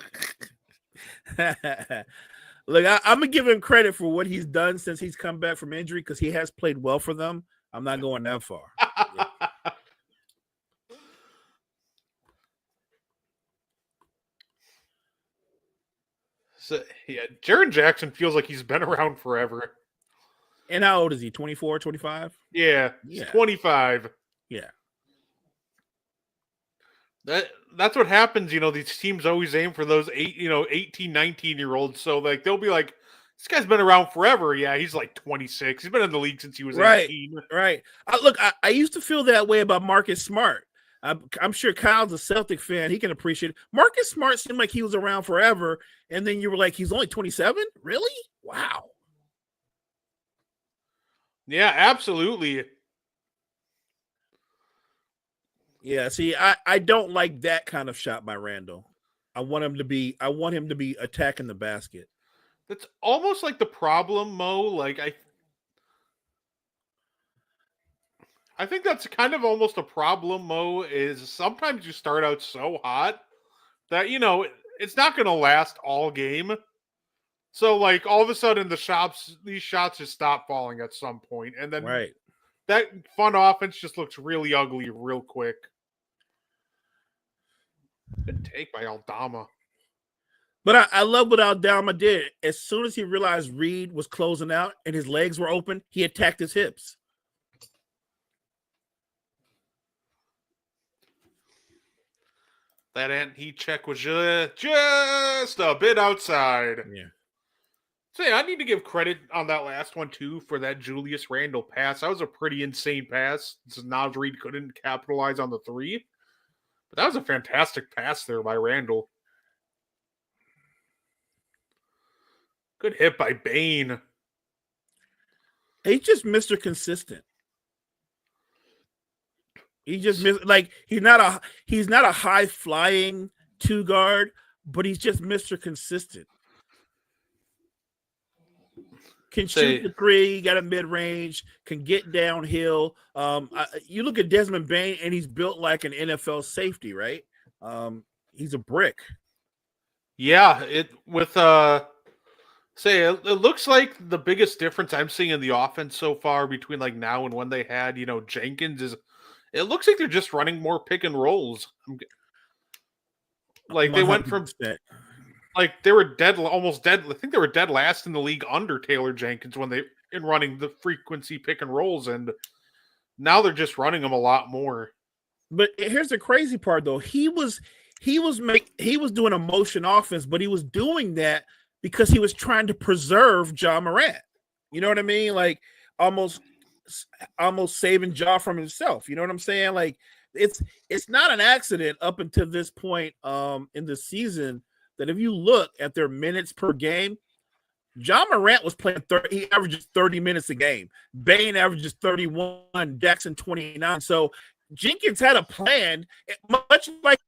Look, I'm gonna give him credit for what he's done since he's come back from injury because he has played well for them. I'm not going that far. Yeah. So, yeah, Jaren Jackson feels like he's been around forever. And how old is he? 24, 25? Yeah, he's 25. Yeah. That's what happens, these teams always aim for those 18, 19-year-olds. So like they'll be like, this guy's been around forever. Yeah, he's like 26. He's been in the league since he was 18. Right. I used to feel that way about Marcus Smart. I'm sure Kyle's a Celtic fan. He can appreciate it. Marcus Smart seemed like he was around forever. And then you were like, he's only 27? Really? Wow. Yeah, absolutely. Yeah, see, I don't like that kind of shot by Randall. I want him to be attacking the basket. That's almost like the problem, Mo. Like I think that's kind of almost a problem, Mo, is sometimes you start out so hot that it's not going to last all game. So like all of a sudden these shots just stop falling at some point, and then that fun offense just looks really ugly real quick. Good take by Aldama. But I love what Aldama did. As soon as he realized Reed was closing out and his legs were open, he attacked his hips. That anti check was just a bit outside. Yeah. Say, I need to give credit on that last one too for that Julius Randle pass. That was a pretty insane pass. Naz Reid couldn't capitalize on the 3. But that was a fantastic pass there by Randall. Good hit by Bane. He's just Mr. Consistent. He just he's not a high flying 2 guard, but he's just Mr. Consistent. Can shoot the 3, got a mid range, can get downhill. You look at Desmond Bane, and he's built like an NFL safety, right? He's a brick. Yeah, it looks like the biggest difference I'm seeing in the offense so far between like now and when they had Jenkins is it looks like they're just running more pick and rolls. Like they went from. Like they were almost dead. I think they were dead last in the league under Taylor Jenkins in running the frequency pick and rolls, and now they're just running them a lot more. But here's the crazy part, though. He was doing a motion offense, but he was doing that because he was trying to preserve Ja Morant. You know what I mean? Like almost saving Ja from himself. You know what I'm saying? Like it's not an accident up until this point in the season. That if you look at their minutes per game, Ja Morant was playing 30. He averages 30 minutes a game. Bane averages 31. Jackson 29. So Jenkins had a plan, much like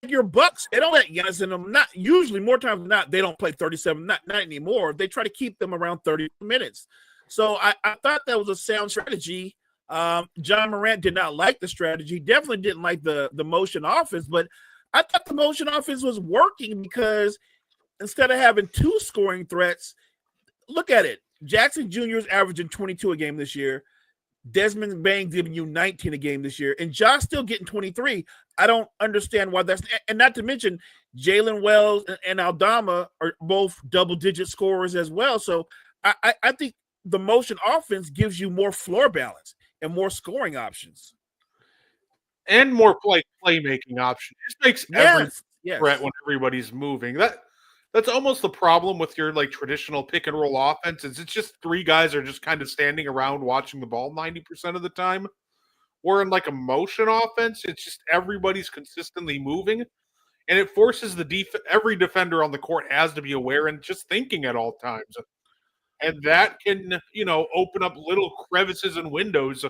your Bucks, they don't let Giannis in them. Not usually, more times than not, they don't play 37, not anymore. They try to keep them around 30 minutes. So I thought that was a sound strategy. John Morant did not like the strategy. Definitely didn't like the motion offense, but I thought the motion offense was working because instead of having two scoring threats, look at it. Jackson Jr. is averaging 22 a game this year. Desmond Bain giving you 19 a game this year, and Josh still getting 23. I don't understand why that's, and not to mention Jalen Wells and Aldama are both double-digit scorers as well. So I think the motion offense gives you more floor balance and more scoring options. And more playmaking options. It just makes every Yes. threat when everybody's moving. That's almost the problem with your like traditional pick and roll offense. Is it's just three guys are just kind of standing around watching the ball 90% of the time. Or in like a motion offense, it's just everybody's consistently moving, and it forces every defender on the court has to be aware and just thinking at all times. And that can, open up little crevices and windows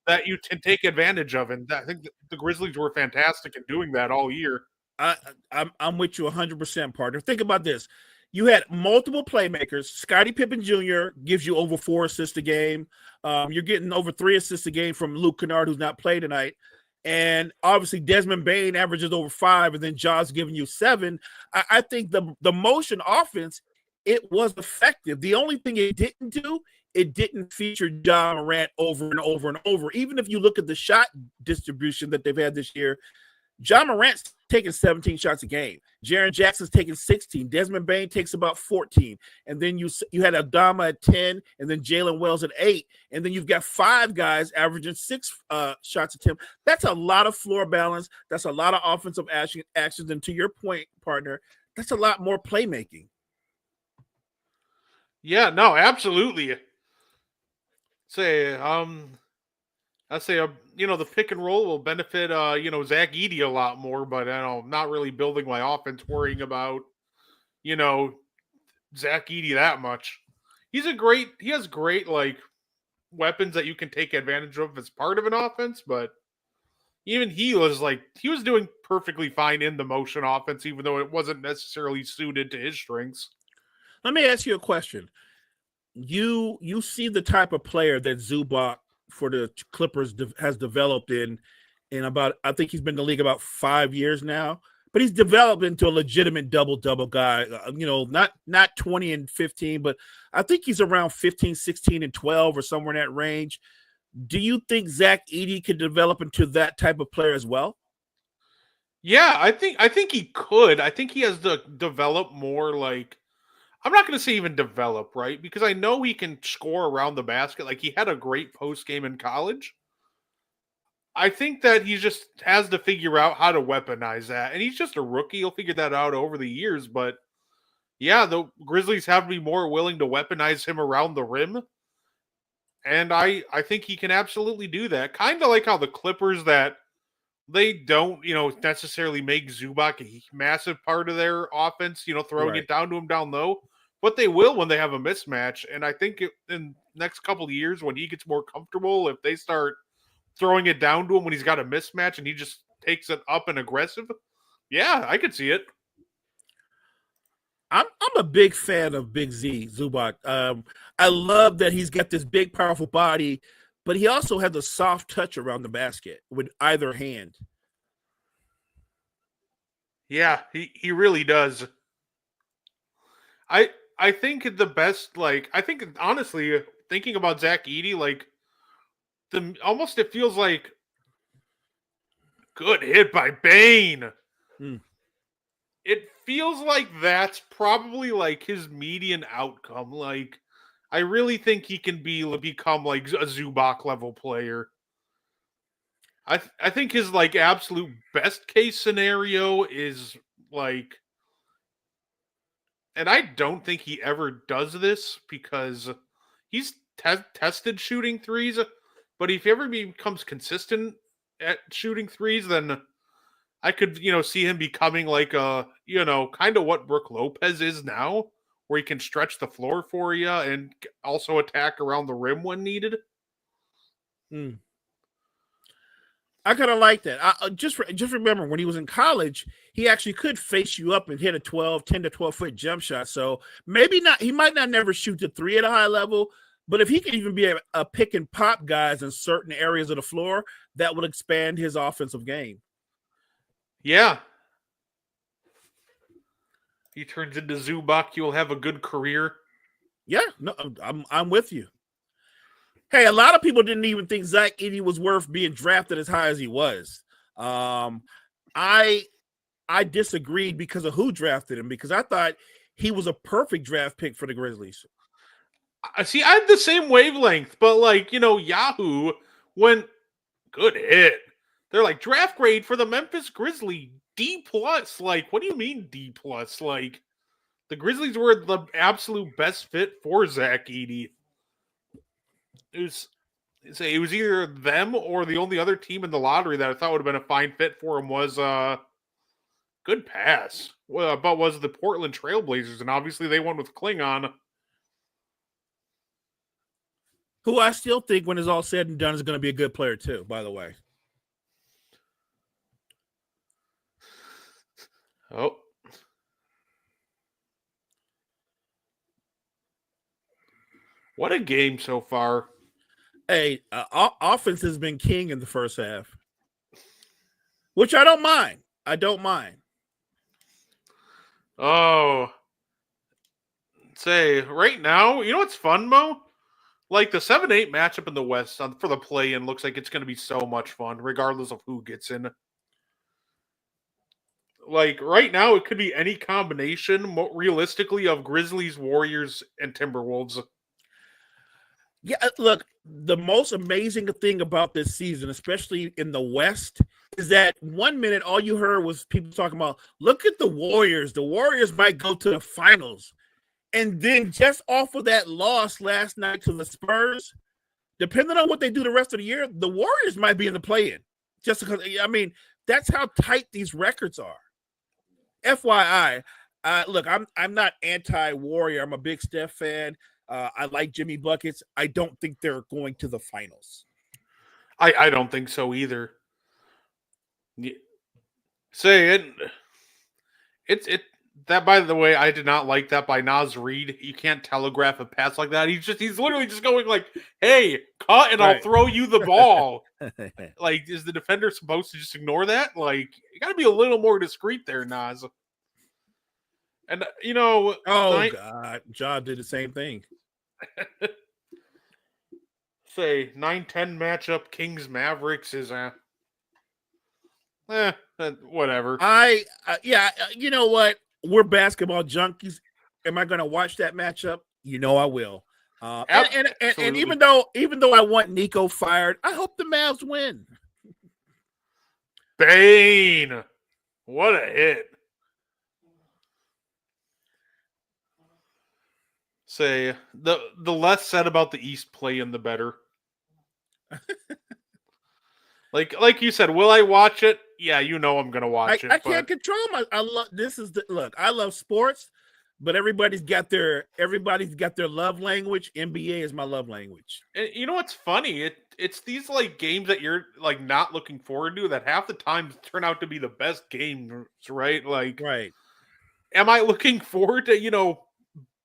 that you can take advantage of. And I think the Grizzlies were fantastic in doing that all year. I'm with you 100%, partner. Think about this. You had multiple playmakers. Scottie Pippen Jr. gives you over 4 assists a game. You're getting over 3 assists a game from Luke Kennard, who's not played tonight. And obviously Desmond Bain averages over 5, and then Jaws giving you 7. I think the motion offense, it was effective. The only thing it didn't do, it didn't feature John Morant over and over and over. Even if you look at the shot distribution that they've had this year, John Morant's taking 17 shots a game. Jaren Jackson's taking 16. Desmond Bain takes about 14. And then you had Adama at 10, and then Jalen Wells at 8. And then you've got 5 guys averaging 6 shots attempt. That's a lot of floor balance. That's a lot of offensive actions. And to your point, partner, that's a lot more playmaking. Yeah, no, absolutely. I say, the pick and roll will benefit, Zach Edey a lot more, but not really building my offense, worrying about, Zach Edey that much. He has great, like, weapons that you can take advantage of as part of an offense, but even he was doing perfectly fine in the motion offense, even though it wasn't necessarily suited to his strengths. Let me ask you a question. You see the type of player that Zubac for the Clippers has developed in about, I think he's been in the league about 5 years now, but he's developed into a legitimate double-double guy, not 20 and 15, but I think he's around 15, 16 and 12 or somewhere in that range. Do you think Zach Edey could develop into that type of player as well? Yeah, I think he could. I think he has to develop more, like, I'm not going to say even develop, right? Because I know he can score around the basket. Like, he had a great post game in college. I think that he just has to figure out how to weaponize that. And he's just a rookie. He'll figure that out over the years. But yeah, the Grizzlies have to be more willing to weaponize him around the rim. And I think he can absolutely do that. Kind of like how the Clippers, that they don't, necessarily make Zubac a massive part of their offense, throwing Right. it down to him down low. But they will when they have a mismatch. And I think in the next couple of years, when he gets more comfortable, if they start throwing it down to him when he's got a mismatch and he just takes it up and aggressive, yeah, I could see it. I'm a big fan of Big Z, Zubac. I love that he's got this big, powerful body, but he also has a soft touch around the basket with either hand. Yeah, he really does. I think the best, I think honestly, thinking about Zach Edey, it feels like good hit by Bane. It feels like that's probably like his median outcome. Like, I really think he can become like a Zubac level player. I think his absolute best case scenario is and I don't think he ever does this because he's tested shooting threes, but if he ever becomes consistent at shooting threes, then I could, see him becoming like kind of what Brook Lopez is now, where he can stretch the floor for you and also attack around the rim when needed. I kind of like that. Just remember when he was in college, he actually could face you up and hit a 10 to 12 foot jump shot. So maybe not. He might not never shoot the three at a high level, but if he could even be a pick and pop guys in certain areas of the floor, that would expand his offensive game. Yeah. He turns into Zubac, you'll have a good career. Yeah, no, I'm with you. Hey, a lot of people didn't even think Zach Edey was worth being drafted as high as he was. I disagreed because of who drafted him, because I thought he was a perfect draft pick for the Grizzlies. See, I had the same wavelength, but like, Yahoo went good hit. They're like, draft grade for the Memphis Grizzlies, D+. Like, what do you mean D+? Like, the Grizzlies were the absolute best fit for Zach Edey. It was either them or the only other team in the lottery that I thought would have been a fine fit for him was good pass. But was the Portland Trailblazers, and obviously they went with Klingon. Who I still think, when it's all said and done, is going to be a good player too, by the way. Oh. What a game so far. Hey, offense has been king in the first half, which I don't mind. Oh. Say, right now, you know what's fun, Mo? Like, the 7-8 matchup in the West for the play-in looks like it's going to be so much fun, regardless of who gets in. Like, right now, it could be any combination, realistically, of Grizzlies, Warriors, and Timberwolves. Yeah, look, the most amazing thing about this season, especially in the West, is that 1 minute all you heard was people talking about, look at the Warriors. The Warriors might go to the finals. And then just off of that loss last night to the Spurs, depending on what they do the rest of the year, the Warriors might be in the play-in. Just because, I mean, that's how tight these records are. FYI, look, I'm not anti-Warrior. I'm a big Steph fan. I like Jimmy Buckets. I don't think they're going to the finals. I don't think so either. Say it. That, by the way, I did not like that by Naz Reid. You can't telegraph a pass like that. He's literally just going like, "Hey, cut, and I'll throw you the ball." Like, is the defender supposed to just ignore that? Like, you got to be a little more discreet there, Naz. And God, Ja did the same thing. Say 9-10 matchup, Kings Mavericks is whatever. You know what? We're basketball junkies. Am I going to watch that matchup? You know I will. And even though I want Nico fired, I hope the Mavs win. Bane, what a hit! Say the less said about the East play-in, the better. like you said, will I watch it? Yeah, I'm gonna watch it. I can't control my. I love this. I love sports, but everybody's got their love language. NBA is my love language. And you know what's funny? It's these like games that you're like not looking forward to that half the time turn out to be the best games, right? Like, right. Am I looking forward to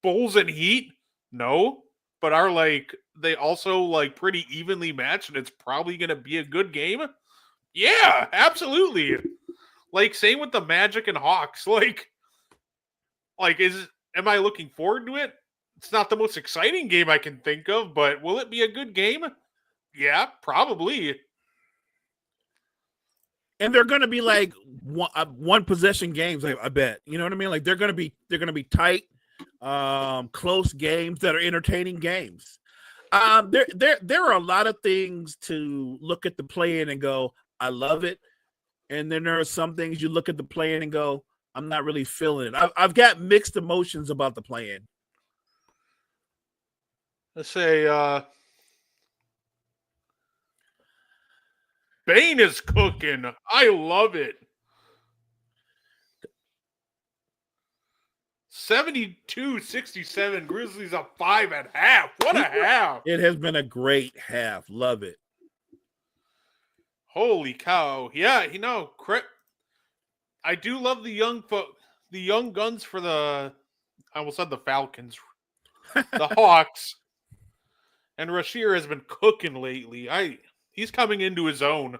Bulls and Heat? No, but are like they also like pretty evenly matched, and it's probably gonna be a good game. Yeah, absolutely. Like, same with the Magic and Hawks. Like am I looking forward to it? It's not the most exciting game I can think of, but will it be a good game? Yeah, probably. And they're going to be like one possession games, I bet. You know what I mean? Like they're going to be tight, close games that are entertaining games. There are a lot of things to look at the play-in and go, I love it. And then there are some things you look at the play-in and go, I'm not really feeling it. I've got mixed emotions about the play-in. Let's say Bane is cooking. I love it. 72-67. Grizzlies up 5 at half. What a half. It has been a great half. Love it. Holy cow! Yeah, I do love the young guns for the. I almost said the Falcons, the Hawks, and Rasheer has been cooking lately. He's coming into his own.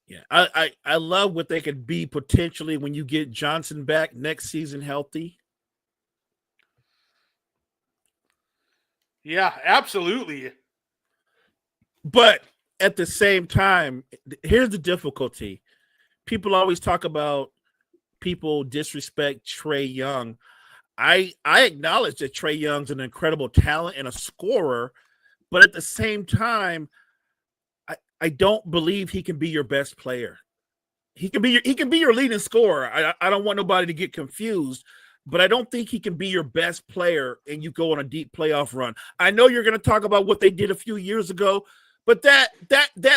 Yeah, I love what they could be potentially when you get Johnson back next season healthy. Yeah, absolutely. But at the same time, here's the difficulty. People always talk about people disrespect Trae Young. I acknowledge that Trae Young's an incredible talent and a scorer, but at the same time, I don't believe he can be your best player. He can be your leading scorer. I don't want nobody to get confused, but I don't think he can be your best player and you go on a deep playoff run. I know you're going to talk about what they did a few years ago, but that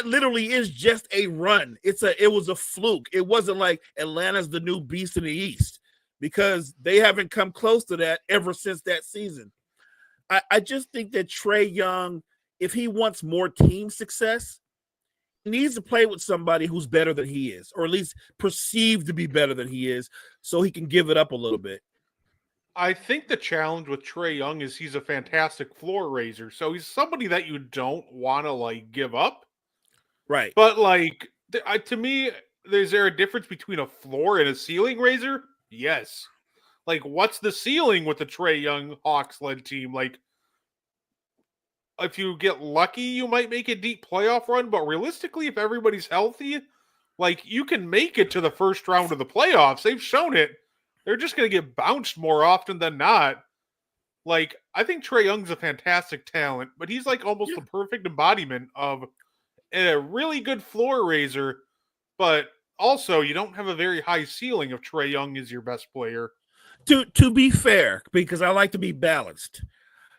literally is just a run. It was a fluke. It wasn't like Atlanta's the new beast in the East, because they haven't come close to that ever since that season. I just think that Trae Young, if he wants more team success, he needs to play with somebody who's better than he is, or at least perceived to be better than he is, so he can give it up a little bit. I think the challenge with Trae Young is he's a fantastic floor raiser. So he's somebody that you don't want to give up. Right. But to me, is there a difference between a floor and a ceiling raiser? Yes. What's the ceiling with the Trae Young Hawks-led team? If you get lucky, you might make a deep playoff run, but realistically, if everybody's healthy, you can make it to the first round of the playoffs. They've shown it. They're just going to get bounced more often than not. I think Trae Young's a fantastic talent, but he's almost the perfect embodiment of a really good floor raiser, but also you don't have a very high ceiling if Trae Young is your best player. To be fair, because I like to be balanced,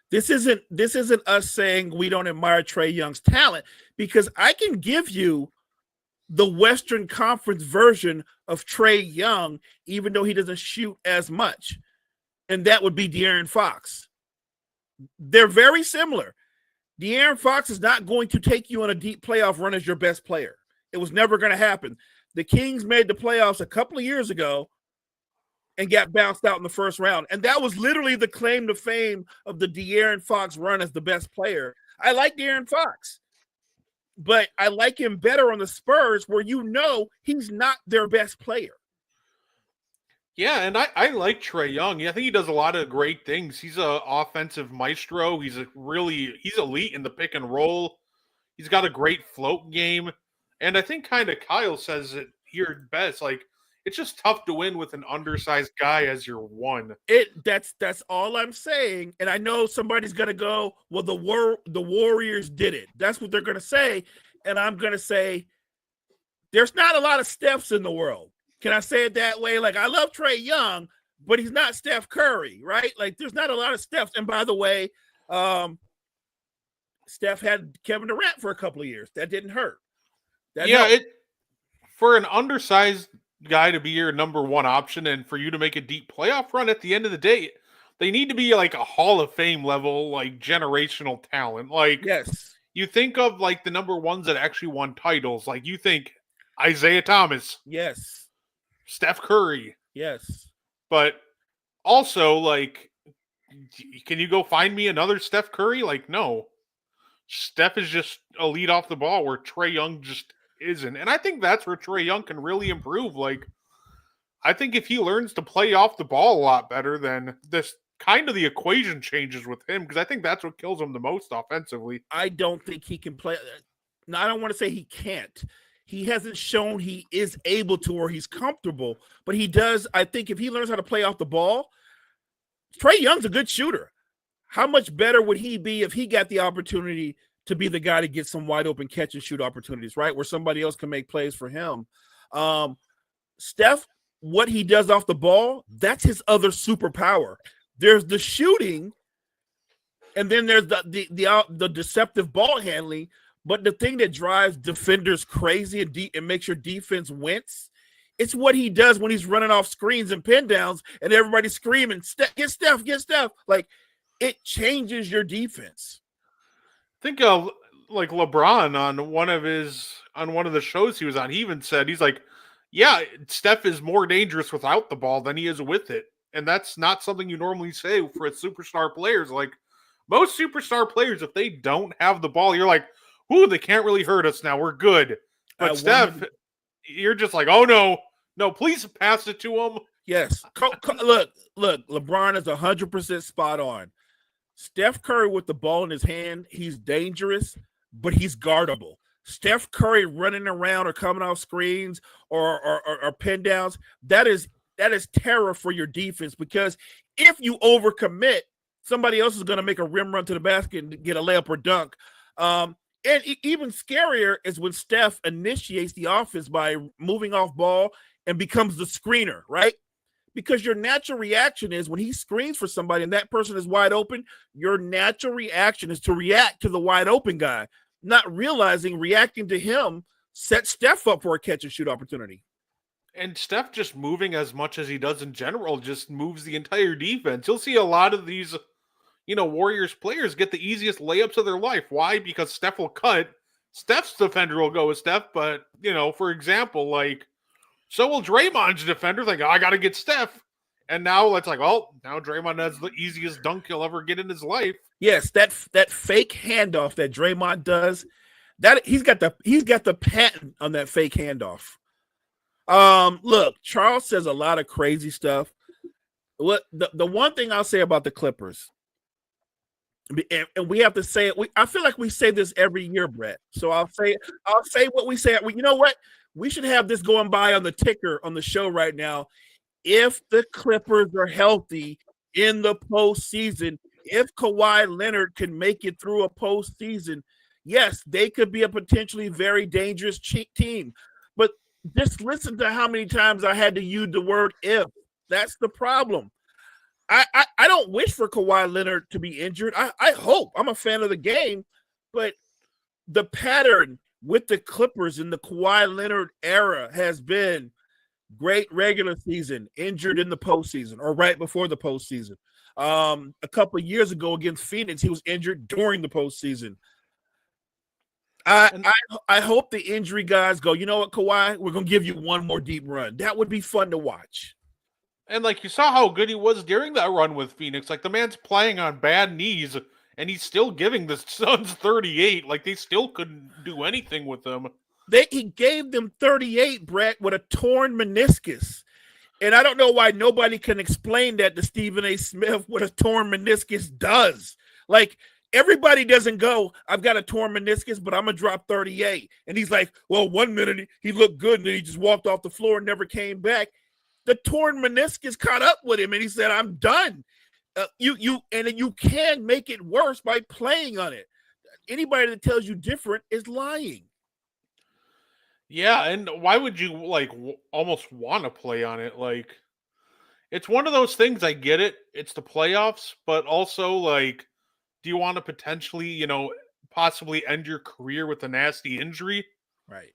this isn't us saying we don't admire Trae Young's talent, because I can give you the Western Conference version of Trae Young, even though he doesn't shoot as much, and that would be De'Aaron Fox. They're very similar. De'Aaron Fox is not going to take you on a deep playoff run as your best player. It was never going to happen. The Kings made the playoffs a couple of years ago and got bounced out in the first round. And that was literally the claim to fame of the De'Aaron Fox run as the best player. I like De'Aaron Fox, but I like him better on the Spurs, where he's not their best player. Yeah, and I like Trae Young. I think he does a lot of great things. He's an offensive maestro. He's elite in the pick and roll. He's got a great float game. And I think kind of Kyle says it here best. It's just tough to win with an undersized guy as your one. That's all I'm saying. And I know somebody's gonna go, well, the Warriors did it. That's what they're gonna say. And I'm gonna say there's not a lot of Stephs in the world. Can I say it that way? I love Trae Young, but he's not Steph Curry, right? There's not a lot of Stephs. And by the way, Steph had Kevin Durant for a couple of years. That didn't hurt. For an undersized guy to be your number one option and for you to make a deep playoff run, at the end of the day, they need to be a Hall of Fame level, generational talent. Yes. You think of the number ones that actually won titles. You think Isaiah Thomas. Yes. Steph Curry. Yes. But also, can you go find me another Steph Curry? No. Steph is just elite off the ball, where Trae Young just isn't. And I think that's where Trae Young can really improve. I think if he learns to play off the ball a lot better, then this kind of the equation changes with him, because I think that's what kills him the most offensively. I don't think he can play. No, I don't want to say he can't. He hasn't shown he is able to, or he's comfortable, but he does. I think if he learns how to play off the ball, Trae Young's a good shooter. How much better would he be if he got the opportunity to be the guy to get some wide open catch and shoot opportunities, right? Where somebody else can make plays for him. Steph, what he does off the ball, that's his other superpower. There's the shooting, and then there's the deceptive ball handling. But the thing that drives defenders crazy and makes your defense wince, it's what he does when he's running off screens and pin downs and everybody's screaming, get Steph, get Steph. It changes your defense. Think of like LeBron on one of the shows he was on, he even said, he's like, yeah, Steph is more dangerous without the ball than he is with it. And that's not something you normally say for a superstar players. Like most superstar players, if they don't have the ball, you're like, ooh, they can't really hurt us now. We're good. But Steph, you're just like, oh no, please pass it to him. Yes. Look, LeBron is 100% spot on. Steph Curry with the ball in his hand, he's dangerous, but he's guardable. Steph Curry running around or coming off screens or pin downs, that is terror for your defense, because if you overcommit, somebody else is going to make a rim run to the basket and get a layup or dunk. And even scarier is when Steph initiates the offense by moving off ball and becomes the screener, right? Because your natural reaction is when he screens for somebody and that person is wide open, your natural reaction is to react to the wide open guy, not realizing reacting to him sets Steph up for a catch and shoot opportunity. And Steph just moving as much as he does in general just moves the entire defense. You'll see a lot of these, Warriors players get the easiest layups of their life. Why? Because Steph will cut. Steph's defender will go with Steph, but, for example, like, so will Draymond's defender think, I got to get Steph. And now it's like, now Draymond has the easiest dunk he'll ever get in his life. Yes, that fake handoff that Draymond does, that he's got the patent on that fake handoff. Look, Charles says a lot of crazy stuff. What the one thing I'll say about the Clippers, and we have to say it. I feel like we say this every year, Brett. So I'll say what we say. You know what? We should have this going by on the ticker on the show right now. If the Clippers are healthy in the postseason, if Kawhi Leonard can make it through a postseason, yes, they could be a potentially very dangerous team. But just listen to how many times I had to use the word if. That's the problem. I don't wish for Kawhi Leonard to be injured. I hope. I'm a fan of the game. But the pattern with the Clippers in the Kawhi Leonard era has been great regular season, injured in the postseason or right before the postseason. A couple of years ago against Phoenix, he was injured during the postseason. I hope the injury guys go, you know what, Kawhi, we're going to give you one more deep run. That would be fun to watch. And, like, you saw how good he was during that run with Phoenix. Like, the man's playing on bad knees, and he's still giving the Suns 38. Like, they still couldn't do anything with him. He gave them 38, Brett, with a torn meniscus. And I don't know why nobody can explain that to Stephen A. Smith what a torn meniscus does. Like, everybody doesn't go, I've got a torn meniscus, but I'm going to drop 38. And he's like, well, 1 minute he looked good, and then he just walked off the floor and never came back. The torn meniscus caught up with him, and he said, I'm done. You can make it worse by playing on it. Anybody that tells you different is lying. Yeah, and why would you, like, almost want to play on it? Like, it's one of those things, I get it. It's the playoffs, but also, like, do you want to potentially, possibly end your career with a nasty injury? Right.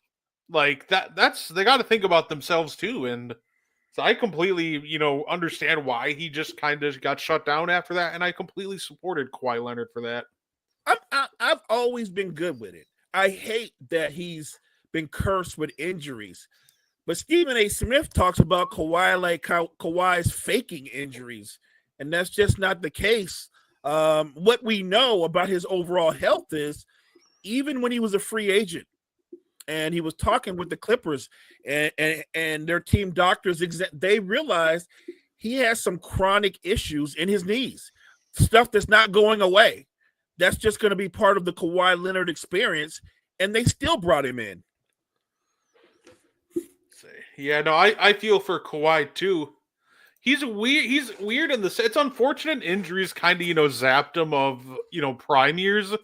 Like, that's they got to think about themselves, too, and so I completely, understand why he just kind of got shut down after that, and I completely supported Kawhi Leonard for that. I've always been good with it. I hate that he's been cursed with injuries, but Stephen A. Smith talks about Kawhi like how Kawhi's faking injuries, and that's just not the case. What we know about his overall health is, even when he was a free agent, and he was talking with the Clippers and their team doctors, they realized he has some chronic issues in his knees, stuff that's not going away. That's just going to be part of the Kawhi Leonard experience, and they still brought him in. Yeah, no, I feel for Kawhi too. He's weird in the. It's unfortunate injuries kind of zapped him of prime years,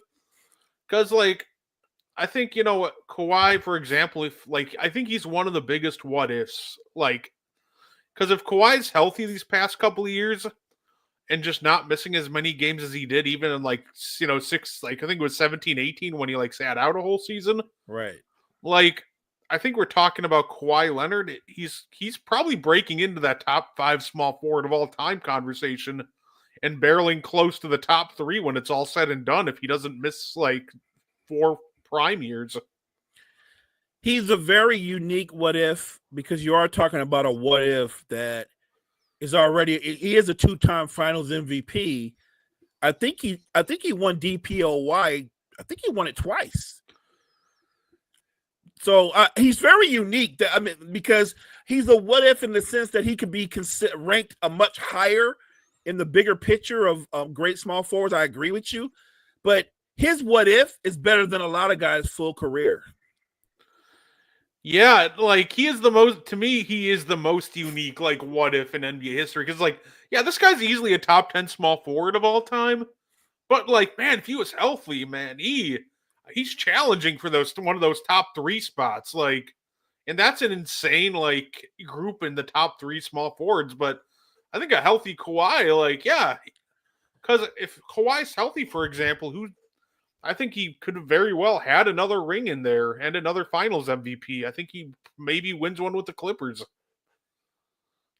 because like. I think, Kawhi, for example, I think he's one of the biggest what ifs. Like, because if Kawhi's healthy these past couple of years and just not missing as many games as he did, even in six, I think it was 17, 18 when he sat out a whole season. Right. Like, I think we're talking about Kawhi Leonard. He's probably breaking into that top 5 small forward of all time conversation and barreling close to the top 3 when it's all said and done. If he doesn't miss 4 prime years. He's a very unique what if, because you are talking about a what if that is already. He is a 2-time Finals MVP. I think he won DPOY. I think he won it twice. So he's very unique. Because he's a what if in the sense that he could be ranked a much higher in the bigger picture of great small forwards. I agree with you, but his what if is better than a lot of guys' full career. Yeah, like he is the most, to me, he is the most unique, like, what if in NBA history. Because, like, yeah, this guy's easily a top 10 small forward of all time. But, like, man, if he was healthy, man, he's challenging for one of those top 3 spots. Like, and that's an insane, like, group in the top 3 small forwards. But I think a healthy Kawhi, like, yeah, because if Kawhi's healthy, for example, I think he could have very well had another ring in there and another Finals MVP. I think he maybe wins one with the Clippers.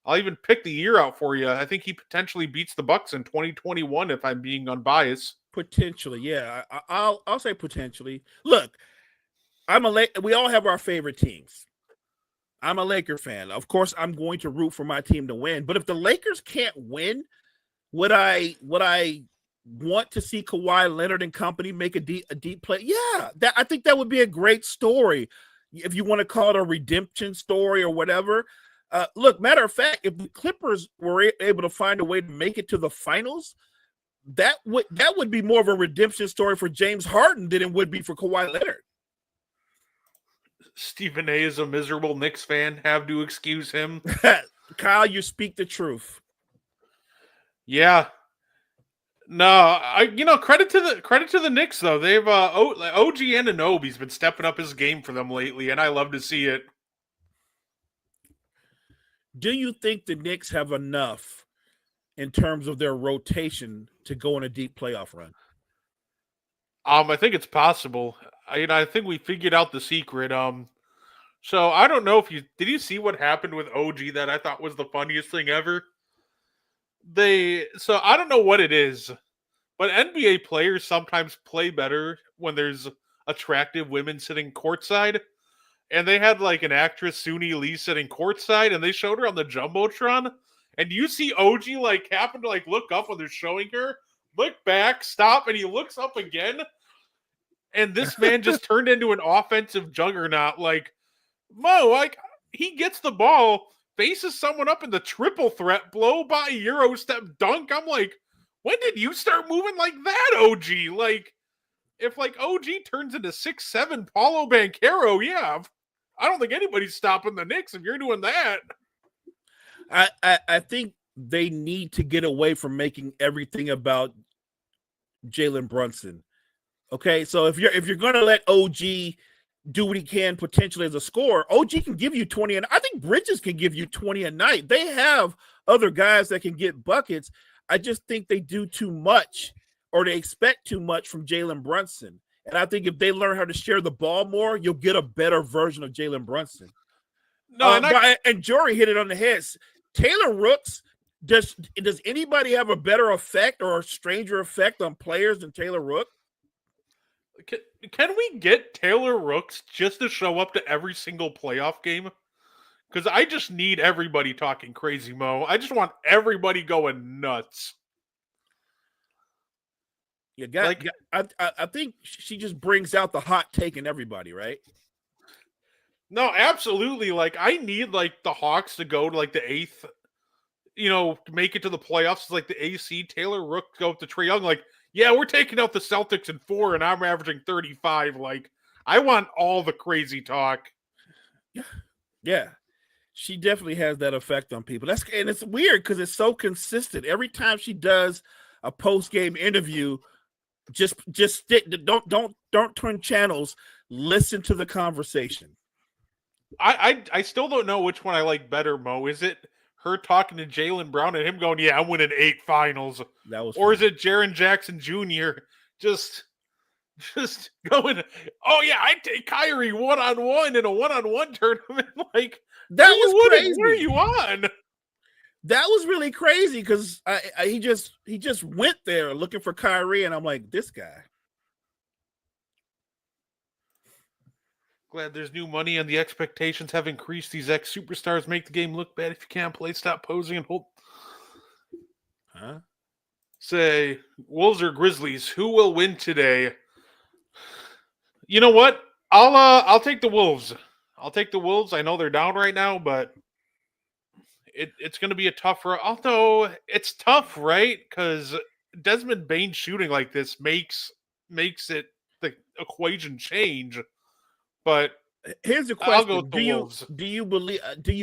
I'll even pick the year out for you. I think he potentially beats the Bucks in 2021 if I'm being unbiased. Potentially, yeah. I'll say potentially. Look, we all have our favorite teams. I'm a Laker fan. Of course, I'm going to root for my team to win. But if the Lakers can't win, would I want to see Kawhi Leonard and company make a deep play? Yeah, I think that would be a great story. If you want to call it a redemption story or whatever. Look, matter of fact, if the Clippers were able to find a way to make it to the finals, that would be more of a redemption story for James Harden than it would be for Kawhi Leonard. Stephen A is a miserable Knicks fan. Have to excuse him. Kyle, you speak the truth. Yeah. No, credit to the Knicks though. They've OG Anunoby's been stepping up his game for them lately, and I love to see it. Do you think the Knicks have enough in terms of their rotation to go on a deep playoff run? I think it's possible. I think we figured out the secret. So I don't know if did you see what happened with OG that I thought was the funniest thing ever? So I don't know what it is, but NBA players sometimes play better when there's attractive women sitting courtside. And they had like an actress, Suni Lee, sitting courtside, and they showed her on the Jumbotron. And you see OG like happen to like look up when they're showing her, look back, stop, and he looks up again. And this man just turned into an offensive juggernaut. Like, Mo, like, he gets the ball, faces someone up in the triple threat, blow by Euro step dunk. I'm like, when did you start moving like that, OG? Like, if like OG turns into 6'7" Paulo Banchero, yeah, I don't think anybody's stopping the Knicks if you're doing that. I think they need to get away from making everything about Jalen Brunson. Okay, so if you're going to let OG do what he can potentially as a scorer, OG can give you 20, and I think Bridges can give you 20 a night. They have other guys that can get buckets. I just think they do too much, or they expect too much from Jalen Brunson. And I think if they learn how to share the ball more, you'll get a better version of Jalen Brunson. No, and Jory hit it on the head. Taylor Rooks, does anybody have a better effect or a stranger effect on players than Taylor Rook? Can we get Taylor Rooks just to show up to every single playoff game? Because I just need everybody talking crazy, Mo. I just want everybody going nuts. I think she just brings out the hot take in everybody, right? No, absolutely. Like, I need like the Hawks to go to like the 8th, make it to the playoffs. Like the AC, Taylor Rook go up to Trae Young. Like, yeah, we're taking out the Celtics in 4, and I'm averaging 35. Like, I want all the crazy talk. Yeah. She definitely has that effect on people. And it's weird because it's so consistent. Every time she does a post-game interview, just stick. Don't turn channels. Listen to the conversation. I still don't know which one I like better, Mo. Is it her talking to Jaylen Brown and him going, "Yeah, I'm winning 8 finals," or is it Jaren Jackson Jr. just going, "Oh yeah, I take Kyrie 1-on-1 in a 1-on-1 tournament"? Like, that was crazy. What are you on? That was really crazy because he just went there looking for Kyrie, and I'm like, this guy. Glad there's new money and the expectations have increased. These ex-superstars make the game look bad. If you can't play, stop posing and hold. Huh? Say, Wolves or Grizzlies, who will win today? You know what? I'll take the Wolves. I'll take the Wolves. I know they're down right now, but it's going to be a tough run. Although it's tough, right? Because Desmond Bain shooting like this makes it the equation change. But Here's the I'll question: go with the Wolves. Do you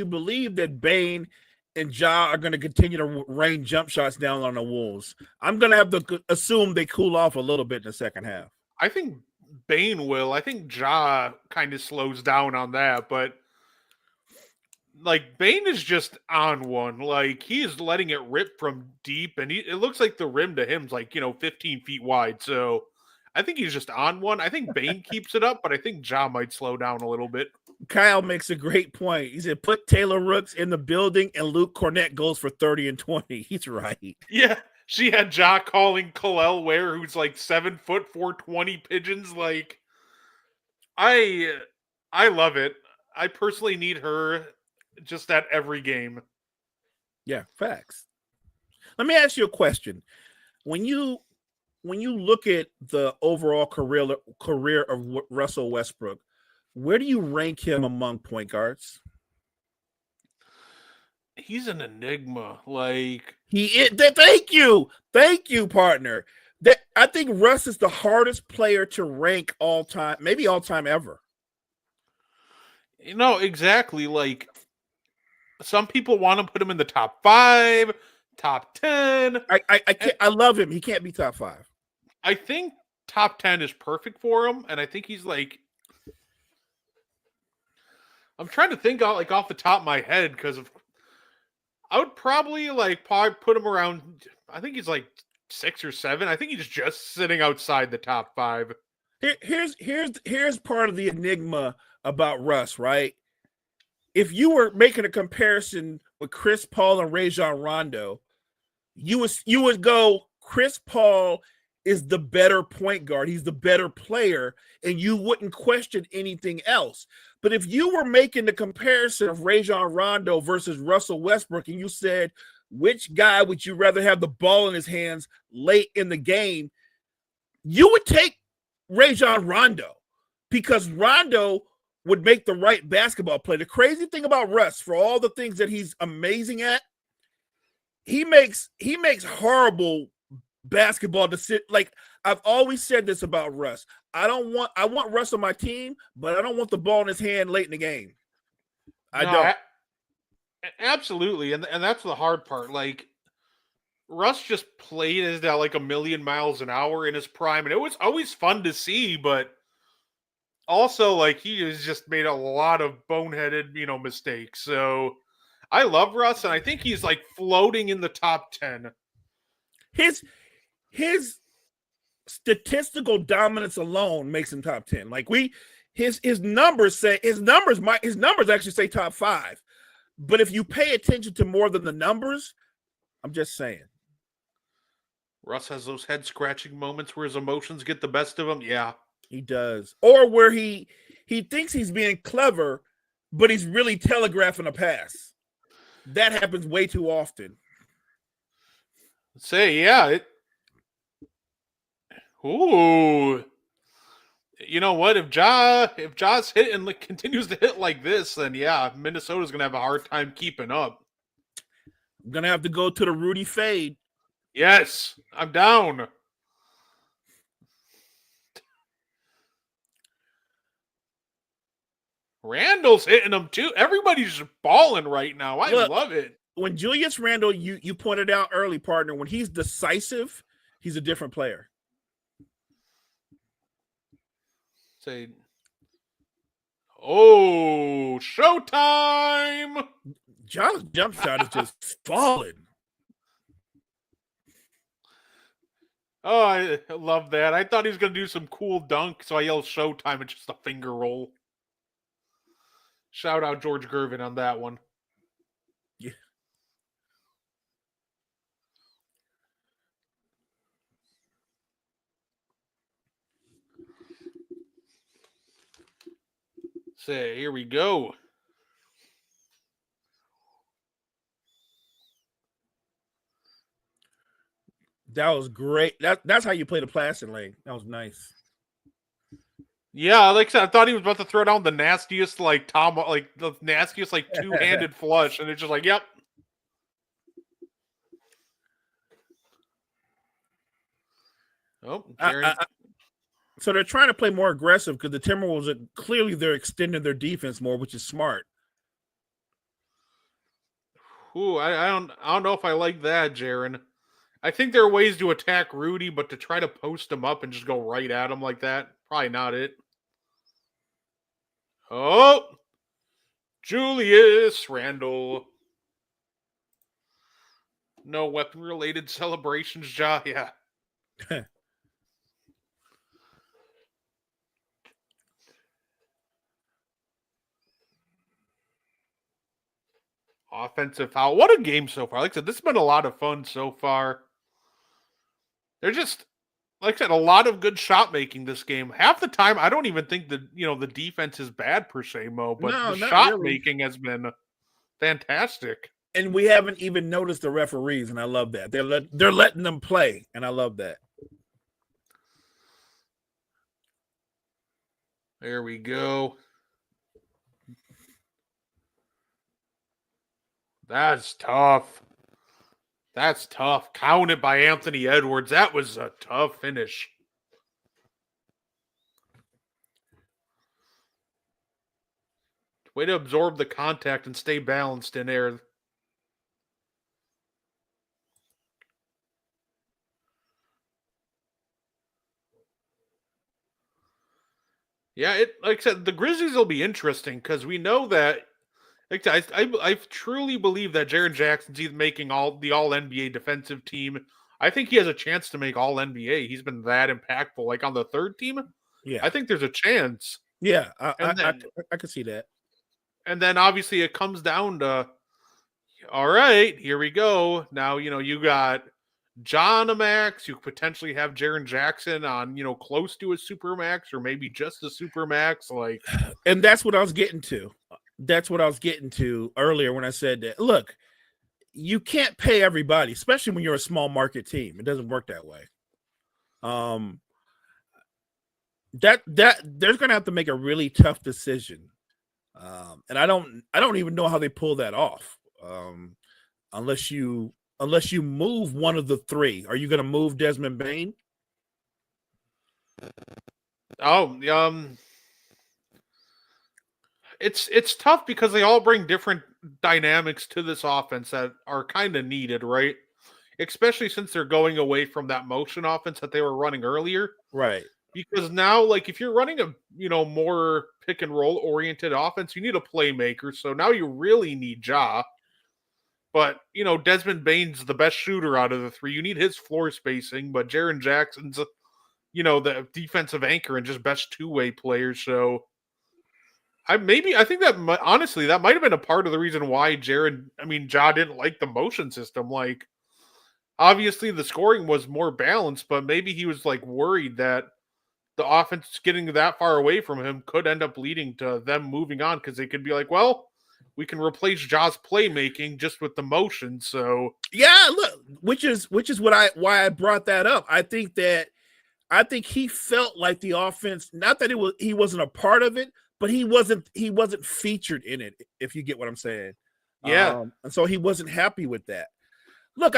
believe that Bain and Ja are going to continue to rain jump shots down on the Wolves? I'm going to have to assume they cool off a little bit in the second half. I think Bain will. I think Ja kind of slows down on that, but like Bain is just on one. Like he is letting it rip from deep, and it looks like the rim to him's like 15 feet wide. So I think he's just on one. I think Bain keeps it up, but I think Ja might slow down a little bit. Kyle makes a great point. He said, "Put Taylor Rooks in the building, and Luke Cornett goes for 30 and 20." He's right. Yeah, she had Ja calling Kalel Ware, who's like 7 foot 420 pigeons. Like, I love it. I personally need her just at every game. Yeah, facts. Let me ask you a question. When you look at the overall career of Russell Westbrook, where do you rank him among point guards? He's an enigma. Like He is. Thank you, partner. I think Russ is the hardest player to rank all time, maybe all time ever. Exactly. Like some people want to put him in the top 5, top 10. I can't. I love him. He can't be top 5. I think top 10 is perfect for him, and I think he's like. I'm trying to think off the top of my head because I would probably put him around. I think he's like 6 or 7. I think he's just sitting outside the top 5. Here's part of the enigma about Russ, right? If you were making a comparison with Chris Paul and Rajon Rondo, you would go Chris Paul is the better point guard. He's the better player, and you wouldn't question anything else. But if you were making the comparison of Rajon Rondo versus Russell Westbrook, and you said, which guy would you rather have the ball in his hands late in the game, you would take Rajon Rondo because Rondo would make the right basketball play. The crazy thing about Russ, for all the things that he's amazing at, he makes horrible basketball decisions. Like I've always said this about Russ. I want Russ on my team, but I don't want the ball in his hand late in the game. I don't. Absolutely, and that's the hard part. Like Russ just played as that like a million miles an hour in his prime, and it was always fun to see, but also like he has just made a lot of boneheaded, mistakes. So I love Russ, and I think he's like floating in the top 10. His statistical dominance alone makes him top 10. Like his numbers actually say top 5. But if you pay attention to more than the numbers, I'm just saying. Russ has those head scratching moments where his emotions get the best of him. Yeah, he does. Or where he thinks he's being clever, but he's really telegraphing a pass. That happens way too often. Ooh. You know what? If Ja's hit and continues to hit like this, then yeah, Minnesota's gonna have a hard time keeping up. I'm gonna have to go to the Rudy fade. Yes, I'm down. Randall's hitting them too. Everybody's just balling right now. I love it. When Julius Randle, you pointed out early, partner, when he's decisive, he's a different player. Say, oh, showtime! John's jump shot is just falling. Oh, I love that. I thought he was going to do some cool dunk, so I yelled showtime and just a finger roll. Shout out George Gervin on that one. Yeah. So here we go. That was great. That's how you play the plastic lane. That was nice. Yeah, like I said, I thought he was about to throw down the nastiest, like the nastiest, like two-handed flush, and it's just like, yep. Oh, Jaron. So they're trying to play more aggressive because the Timberwolves are clearly they're extending their defense more, which is smart. Ooh, I don't know if I like that, Jaron. I think there are ways to attack Rudy, but to try to post him up and just go right at him like that, probably not it. Oh, Julius Randle. No weapon-related celebrations, Ja. Yeah. Offensive foul. What a game so far. Like I said, this has been a lot of fun so far. They're just, like I said, a lot of good shot making this game. Half the time, I don't even think the defense is bad per se, Mo, but No, the not shot really. making has been fantastic. And we haven't even noticed the referees, and I love that. They're letting them play, and I love that. There we go. That's tough. That's tough. Counted by Anthony Edwards. That was a tough finish. Way to absorb the contact and stay balanced in air. Yeah, like I said, the Grizzlies will be interesting because we know that. Like I truly believe that Jaren Jackson's either making the All NBA defensive team. I think he has a chance to make All NBA. He's been that impactful. Like on the third team, Yeah, I think there's a chance. yeah, I can see that. And then obviously it comes down to, all right, here we go. Now you got John a max. You potentially have Jaren Jackson on close to a super max or maybe just a super max. Like, and that's what I was getting to. That's what I was getting to earlier when I said that. Look, you can't pay everybody, especially when you're a small market team. It doesn't work that way. That they're going to have to make a really tough decision, and I don't even know how they pull that off. Unless you move one of the three, are you going to move Desmond Bane? Oh, It's tough because they all bring different dynamics to this offense that are kind of needed, right? Especially since they're going away from that motion offense that they were running earlier. Right. Because now, like, if you're running a more pick and roll oriented offense, you need a playmaker. So now you really need Ja. But Desmond Bane's the best shooter out of the three. You need his floor spacing, but Jaren Jackson's the defensive anchor and just best two-way player. So I think that honestly that might have been a part of the reason why Ja didn't like the motion system. Like, obviously the scoring was more balanced, but maybe he was like worried that the offense getting that far away from him could end up leading to them moving on because they could be like, well, we can replace Ja's playmaking just with the motion. So yeah, look, which is why I brought that up. I think he felt like the offense, not that he wasn't a part of it, but he wasn't featured in it, if you get what I'm saying. Yeah. And so he wasn't happy with that. Look,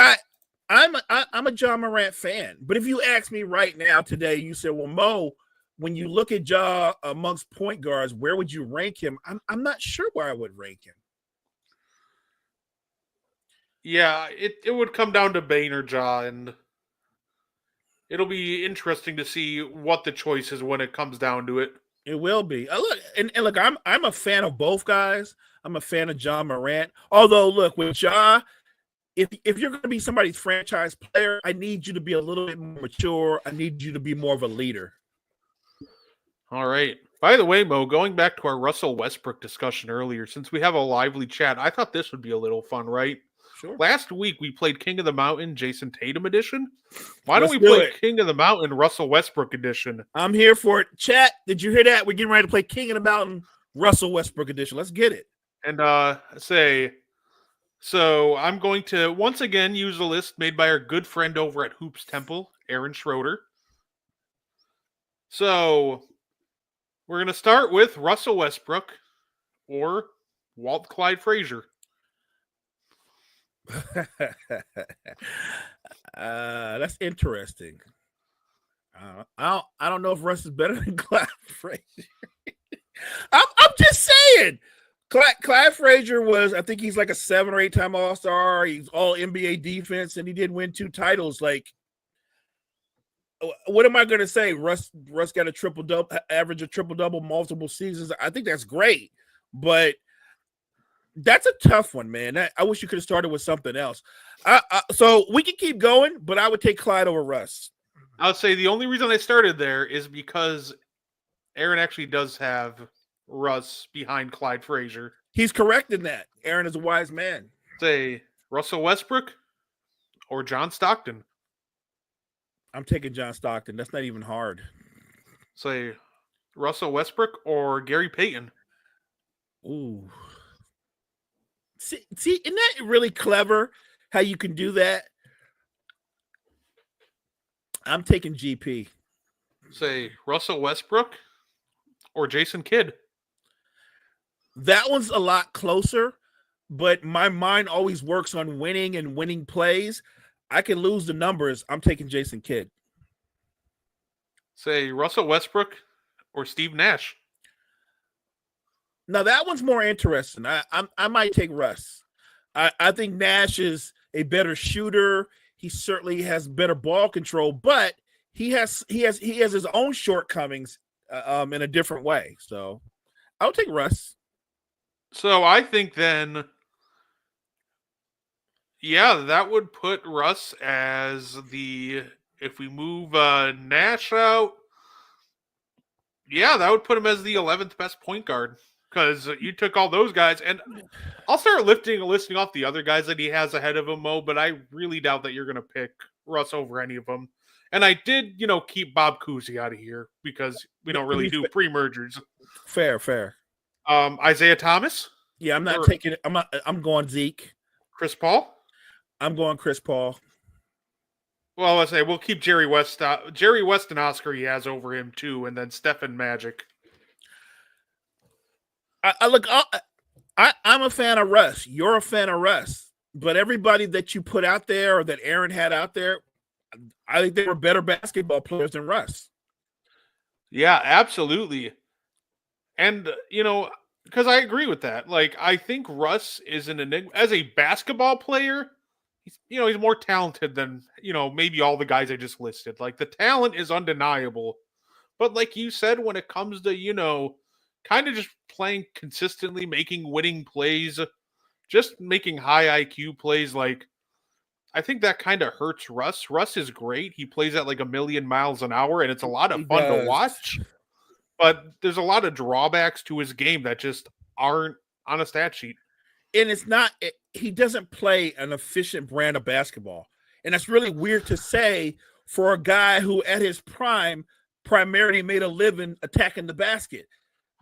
I'm a John Morant fan, but if you ask me right now today, you said, well, Mo, when you look at Ja amongst point guards, where would you rank him? I'm not sure where I would rank him. Yeah, it would come down to Bane or Ja, and it'll be interesting to see what the choice is when it comes down to it. It will be. Look, I'm a fan of both guys. I'm a fan of John Morant. Although, look, with Ja, if you're going to be somebody's franchise player, I need you to be a little bit more mature. I need you to be more of a leader. All right. By the way, Mo, going back to our Russell Westbrook discussion earlier, since we have a lively chat, I thought this would be a little fun, right? Sure. Last week, we played King of the Mountain, Jason Tatum edition. Why don't Let's we do play it. King of the Mountain, Russell Westbrook edition? I'm here for it. Chat, did you hear that? We're getting ready to play King of the Mountain, Russell Westbrook edition. Let's get it. And so I'm going to once again use a list made by our good friend over at Hoops Temple, Aaron Schroeder. So we're going to start with Russell Westbrook or Walt Clyde Frazier. That's interesting. I don't know if Russ is better than Clyde Frazier. I'm just saying. Clyde Frazier was, I think he's like a 7 or 8 time All-Star. He's all NBA defense, and he did win 2 titles. Like, what am I going to say? Russ got a triple-double, average a triple-double multiple seasons. I think that's great, but that's a tough one, man. I wish you could have started with something else. So we can keep going, but I would take Clyde over Russ. I would say the only reason I started there is because Aaron actually does have Russ behind Clyde Frazier. He's correct in that. Aaron is a wise man. Say Russell Westbrook or John Stockton. I'm taking John Stockton. That's not even hard. Say Russell Westbrook or Gary Payton. Ooh. See, isn't that really clever how you can do that? I'm taking GP. Say Russell Westbrook or Jason Kidd. That one's a lot closer, but my mind always works on winning and winning plays. I can lose the numbers. I'm taking Jason Kidd. Say Russell Westbrook or Steve Nash. Now that one's more interesting. I might take Russ. I think Nash is a better shooter. He certainly has better ball control, but he has his own shortcomings in a different way. So I'll take Russ. So I think then, yeah, that would put Russ as if we move Nash out, yeah, that would put him as the 11th best point guard because you took all those guys. And I'll start listing off the other guys that he has ahead of him, Mo, but I really doubt that you're going to pick Russ over any of them. And I did, keep Bob Cousy out of here because we don't really do pre-mergers. Fair. Isaiah Thomas? Yeah, I'm going Zeke. Chris Paul? I'm going Chris Paul. Well, let's say we'll keep Jerry West and Oscar he has over him too, and then Stephen Magic. I'm a fan of Russ. You're a fan of Russ. But everybody that you put out there or that Aaron had out there, I think they were better basketball players than Russ. Yeah, absolutely. And, because I agree with that. Like, I think Russ is an enigma. As a basketball player, he's more talented than, maybe all the guys I just listed. Like, the talent is undeniable. But like you said, when it comes to, kind of just playing consistently, making winning plays, just making high IQ plays, like, I think that kind of hurts Russ. Russ is great. He plays at like 1,000,000 miles an hour, and it's a lot of fun to watch. But there's a lot of drawbacks to his game that just aren't on a stat sheet. And he doesn't play an efficient brand of basketball. And that's really weird to say for a guy who at his prime primarily made a living attacking the basket.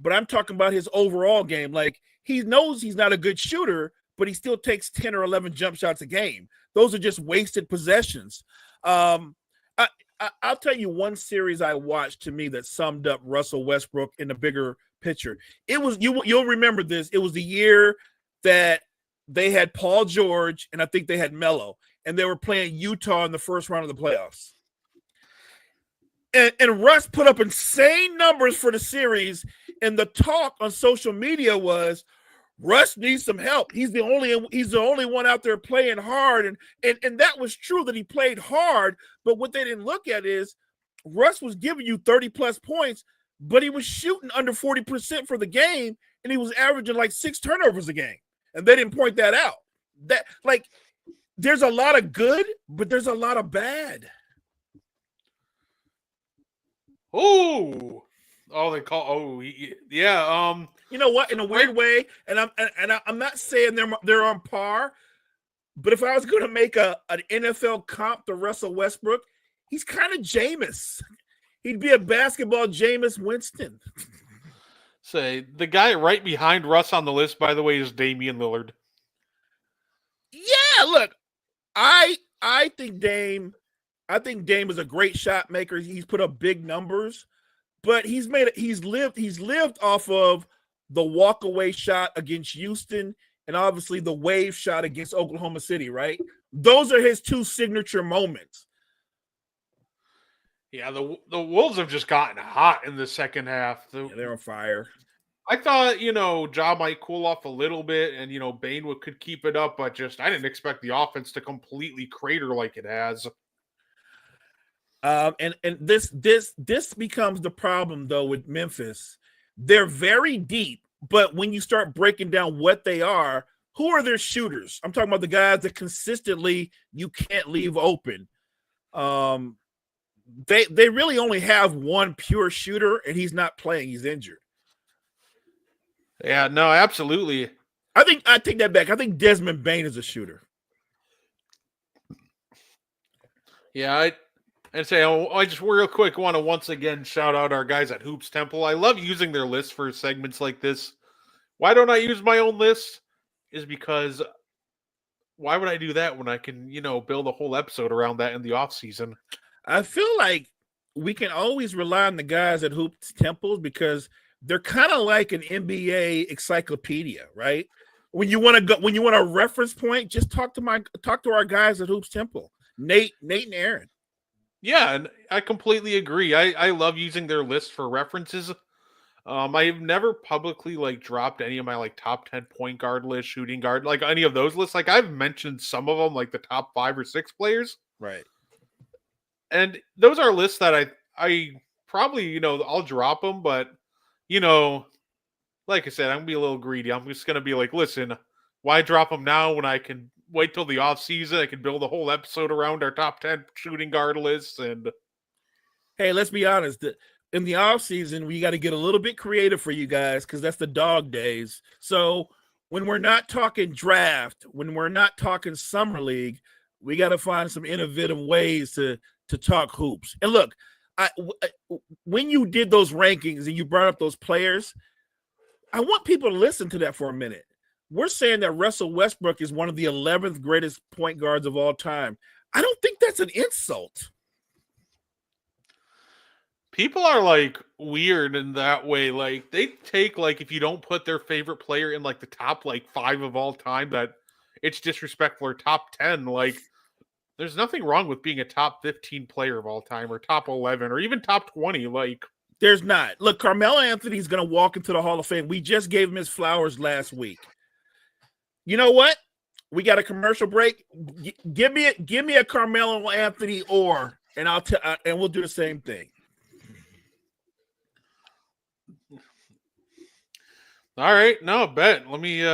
But I'm talking about his overall game. Like, he knows he's not a good shooter, but he still takes 10 or 11 jump shots a game. Those are just wasted possessions. I'll tell you one series I watched to me that summed up Russell Westbrook in the bigger picture. It was you'll remember this. It was the year that they had Paul George and I think they had Melo, and they were playing Utah in the first round of the playoffs. And Russ put up insane numbers for the series, and the talk on social media was Russ needs some help. He's the only one out there playing hard, and that was true that he played hard. But what they didn't look at is Russ was giving you 30+ points, but he was shooting under 40% for the game, and he was averaging like 6 turnovers a game, and they didn't point that out. That there's a lot of good, but there's a lot of bad. Yeah. You know what? In a weird way, and I'm not saying they're on par, but if I was going to make an NFL comp to Russell Westbrook, he's kind of Jameis. He'd be a basketball Jameis Winston. Say the guy right behind Russ on the list, by the way, is Damian Lillard. Yeah, look, I think Dame is a great shot maker. He's put up big numbers, but he's lived off of the walkaway shot against Houston and obviously the wave shot against Oklahoma City, right? Those are his two signature moments. Yeah, the Wolves have just gotten hot in the second half. Yeah, they're on fire. I thought, Ja might cool off a little bit and, Bane could keep it up, but I didn't expect the offense to completely crater like it has. And this becomes the problem, though, with Memphis. They're very deep, but when you start breaking down what they are, who are their shooters? I'm talking about the guys that consistently you can't leave open. They really only have one pure shooter, and he's not playing. He's injured. Yeah, no, absolutely. I take that back. I think Desmond Bane is a shooter. Yeah, I just real quick want to once again shout out our guys at Hoops Temple. I love using their lists for segments like this. Why don't I use my own list? Is because why would I do that when I can, build a whole episode around that in the off season? I feel like we can always rely on the guys at Hoops Temple because they're kind of like an NBA encyclopedia, right? When you want a reference point, just talk to our guys at Hoops Temple, Nate and Aaron. Yeah, and I completely agree. I love using their list for references. I've never publicly dropped any of my top 10 point guard list, shooting guard, any of those lists. I've mentioned some of them, the top 5 or 6 players. Right. And those are lists that I probably, I'll drop them, but like I said, I'm going to be a little greedy. I'm just going to be listen, why drop them now when I can wait till the off season? I can build a whole episode around our top 10 shooting guard lists. And hey, let's be honest. In the off season, we got to get a little bit creative for you guys because that's the dog days. So when we're not talking draft, when we're not talking summer league, we got to find some innovative ways to talk hoops. And look, when you did those rankings and you brought up those players, I want people to listen to that for a minute. We're saying that Russell Westbrook is one of the 11th greatest point guards of all time. I don't think that's an insult. People are weird in that way. They take if you don't put their favorite player in the top 5 of all time, that it's disrespectful, or top 10. There's nothing wrong with being a top 15 player of all time, or top 11, or even top 20. There's not. Look, Carmelo Anthony's going to walk into the Hall of Fame. We just gave him his flowers last week. You know what? We got a commercial break. Give me a Carmelo Anthony and and we'll do the same thing. All right, no, bet. Let me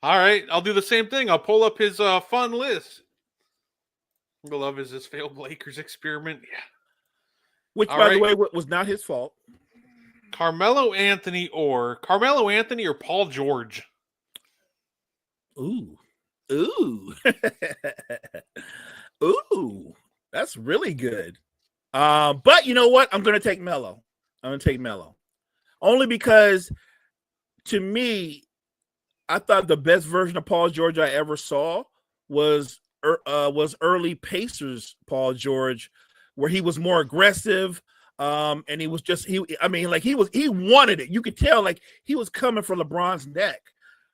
all right, I'll do the same thing. I'll pull up his fun list. The love is his failed Lakers experiment. Yeah. Which, by the way, was not his fault. Carmelo Anthony or Paul George. Ooh. Ooh. That's really good. But you know what? I'm going to take Melo. Only because, to me, I thought the best version of Paul George I ever saw was early Pacers Paul George, where he was more aggressive, and he was just he wanted it. You could tell he was coming for LeBron's neck.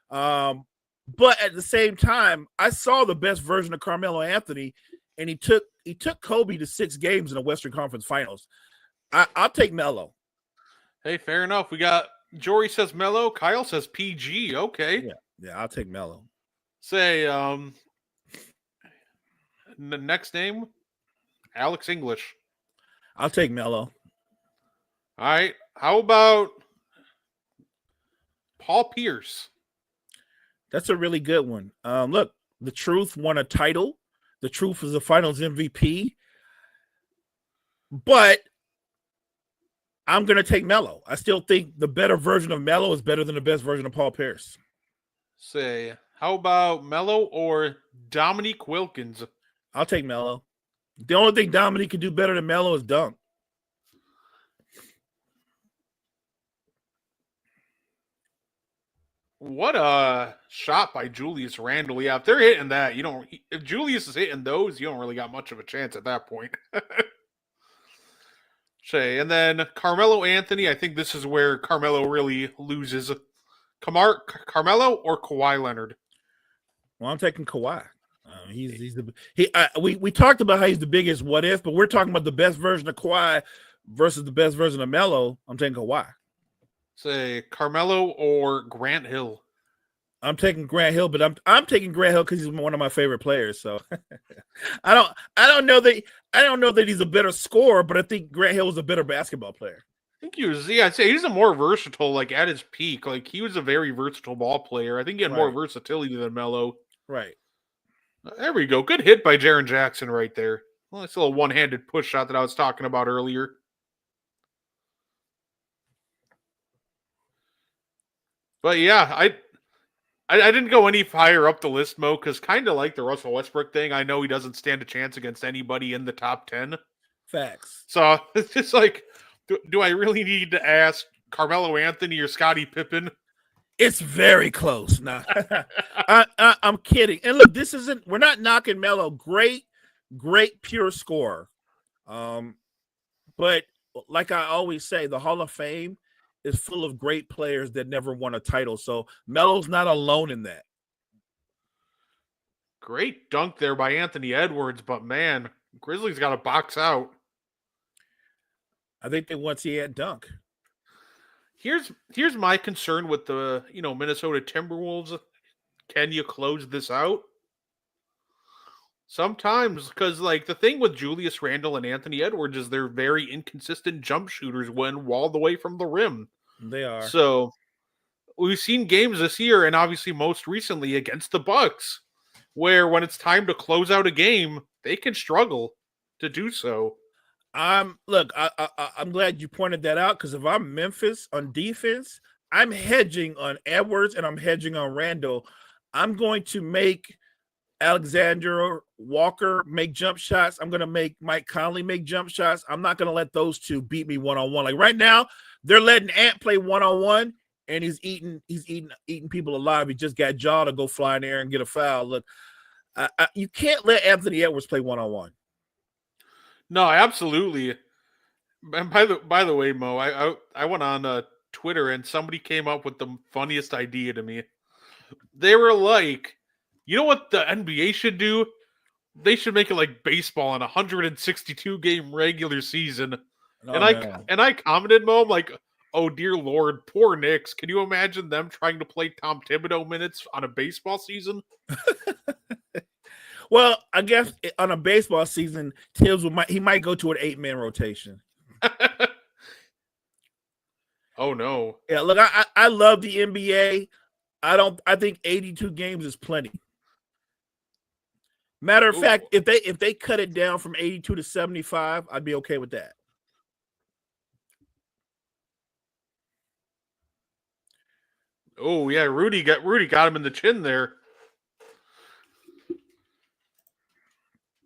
But at the same time, I saw the best version of Carmelo Anthony, and he took Kobe to 6 games in the Western Conference Finals. I'll take Melo. Hey, fair enough. We got Jory says Melo. Kyle says PG. Okay. Yeah, I'll take Melo. Say the next name, Alex English. I'll take Melo. All right. How about Paul Pierce? That's a really good one. Look, the Truth won a title. The Truth is the Finals MVP. But I'm going to take Melo. I still think the better version of Melo is better than the best version of Paul Pierce. Say, how about Melo or Dominique Wilkins? I'll take Melo. The only thing Dominique can do better than Melo is dunk. What a shot by Julius Randle. Yeah, if they're hitting that, if Julius is hitting those, you don't really got much of a chance at that point. And then Carmelo Anthony, I think this is where Carmelo really loses. Carmelo or Kawhi Leonard? Well, I'm taking Kawhi. We talked about how he's the biggest what if, but we're talking about the best version of Kawhi versus the best version of Melo. I'm taking Kawhi. Say Carmelo or Grant Hill. I'm taking Grant Hill, but I'm taking Grant Hill because he's one of my favorite players. So I don't know that he's a better scorer, but I think Grant Hill was a better basketball player. I think he was. Yeah, I'd say he's a more versatile. Like at his peak, like he was a very versatile ball player. I think he had more versatility than Melo. Right. There we go. Good hit by Jaren Jackson right there. Well, that's a little one-handed push shot that I was talking about earlier. But yeah, I didn't go any higher up the list, Mo, because kind of like the Russell Westbrook thing, I know he doesn't stand a chance against anybody in the top 10. Facts. So it's just like, do I really need to ask Carmelo Anthony or Scottie Pippen? It's very close. Nah, I'm kidding. And look, we're not knocking Melo. Great pure scorer. But like I always say, the Hall of Fame is full of great players that never won a title. So Melo's not alone in that. Great dunk there by Anthony Edwards, but man, Grizzlies got to box out. I think they want to see that dunk. Here's my concern with the Minnesota Timberwolves. Can you close this out? Sometimes, because like the thing with Julius Randle and Anthony Edwards is they're very inconsistent jump shooters when walled away from the rim. They are. So we've seen games this year, and obviously most recently against the Bucks, where when it's time to close out a game, they can struggle to do so. Look, I'm glad you pointed that out, because if I'm Memphis on defense, I'm hedging on Edwards and I'm hedging on Randle. I'm going to make Alexander Walker make jump shots. I'm going to make Mike Conley make jump shots. I'm not going to let those two beat me one-on-one. Like right now, they're letting Ant play one-on-one, and he's eating people alive. He just got Jaw to go fly in there and get a foul. Look, you can't let Anthony Edwards play one-on-one. No, absolutely. And by the way, Mo, I went on Twitter and somebody came up with the funniest idea to me. They were like, you know what the NBA should do? They should make it like baseball in a 162 game regular season. And I commented, Mo, I'm like, oh dear Lord, poor Knicks. Can you imagine them trying to play Tom Thibodeau minutes on a baseball season? Well, I guess on a baseball season, Tibbs might go to an 8-man rotation. Oh no! Yeah, look, I love the NBA. I think 82 games is plenty. Matter of fact, if they cut it down from 82 to 75, I'd be okay with that. Oh yeah, Rudy got him in the chin there.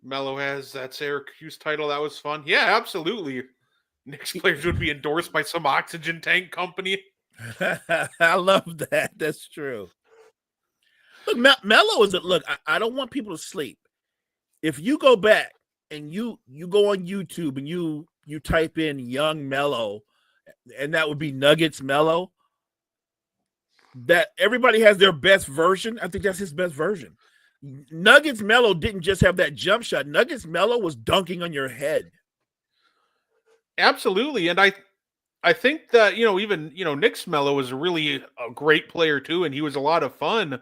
Melo has that Syracuse title. That was fun. Yeah, absolutely. Knicks players would be endorsed by some oxygen tank company. I love that. That's true. Look, Melo is look. I don't want people to sleep. If you go back and you go on YouTube and you type in young Melo, and that would be Nuggets Melo, that everybody has their best version. I think that's his best version. Nuggets Melo didn't just have that jump shot. Nuggets Melo was dunking on your head. Absolutely. And I think that, even, Knicks Melo was really a great player too, and he was a lot of fun.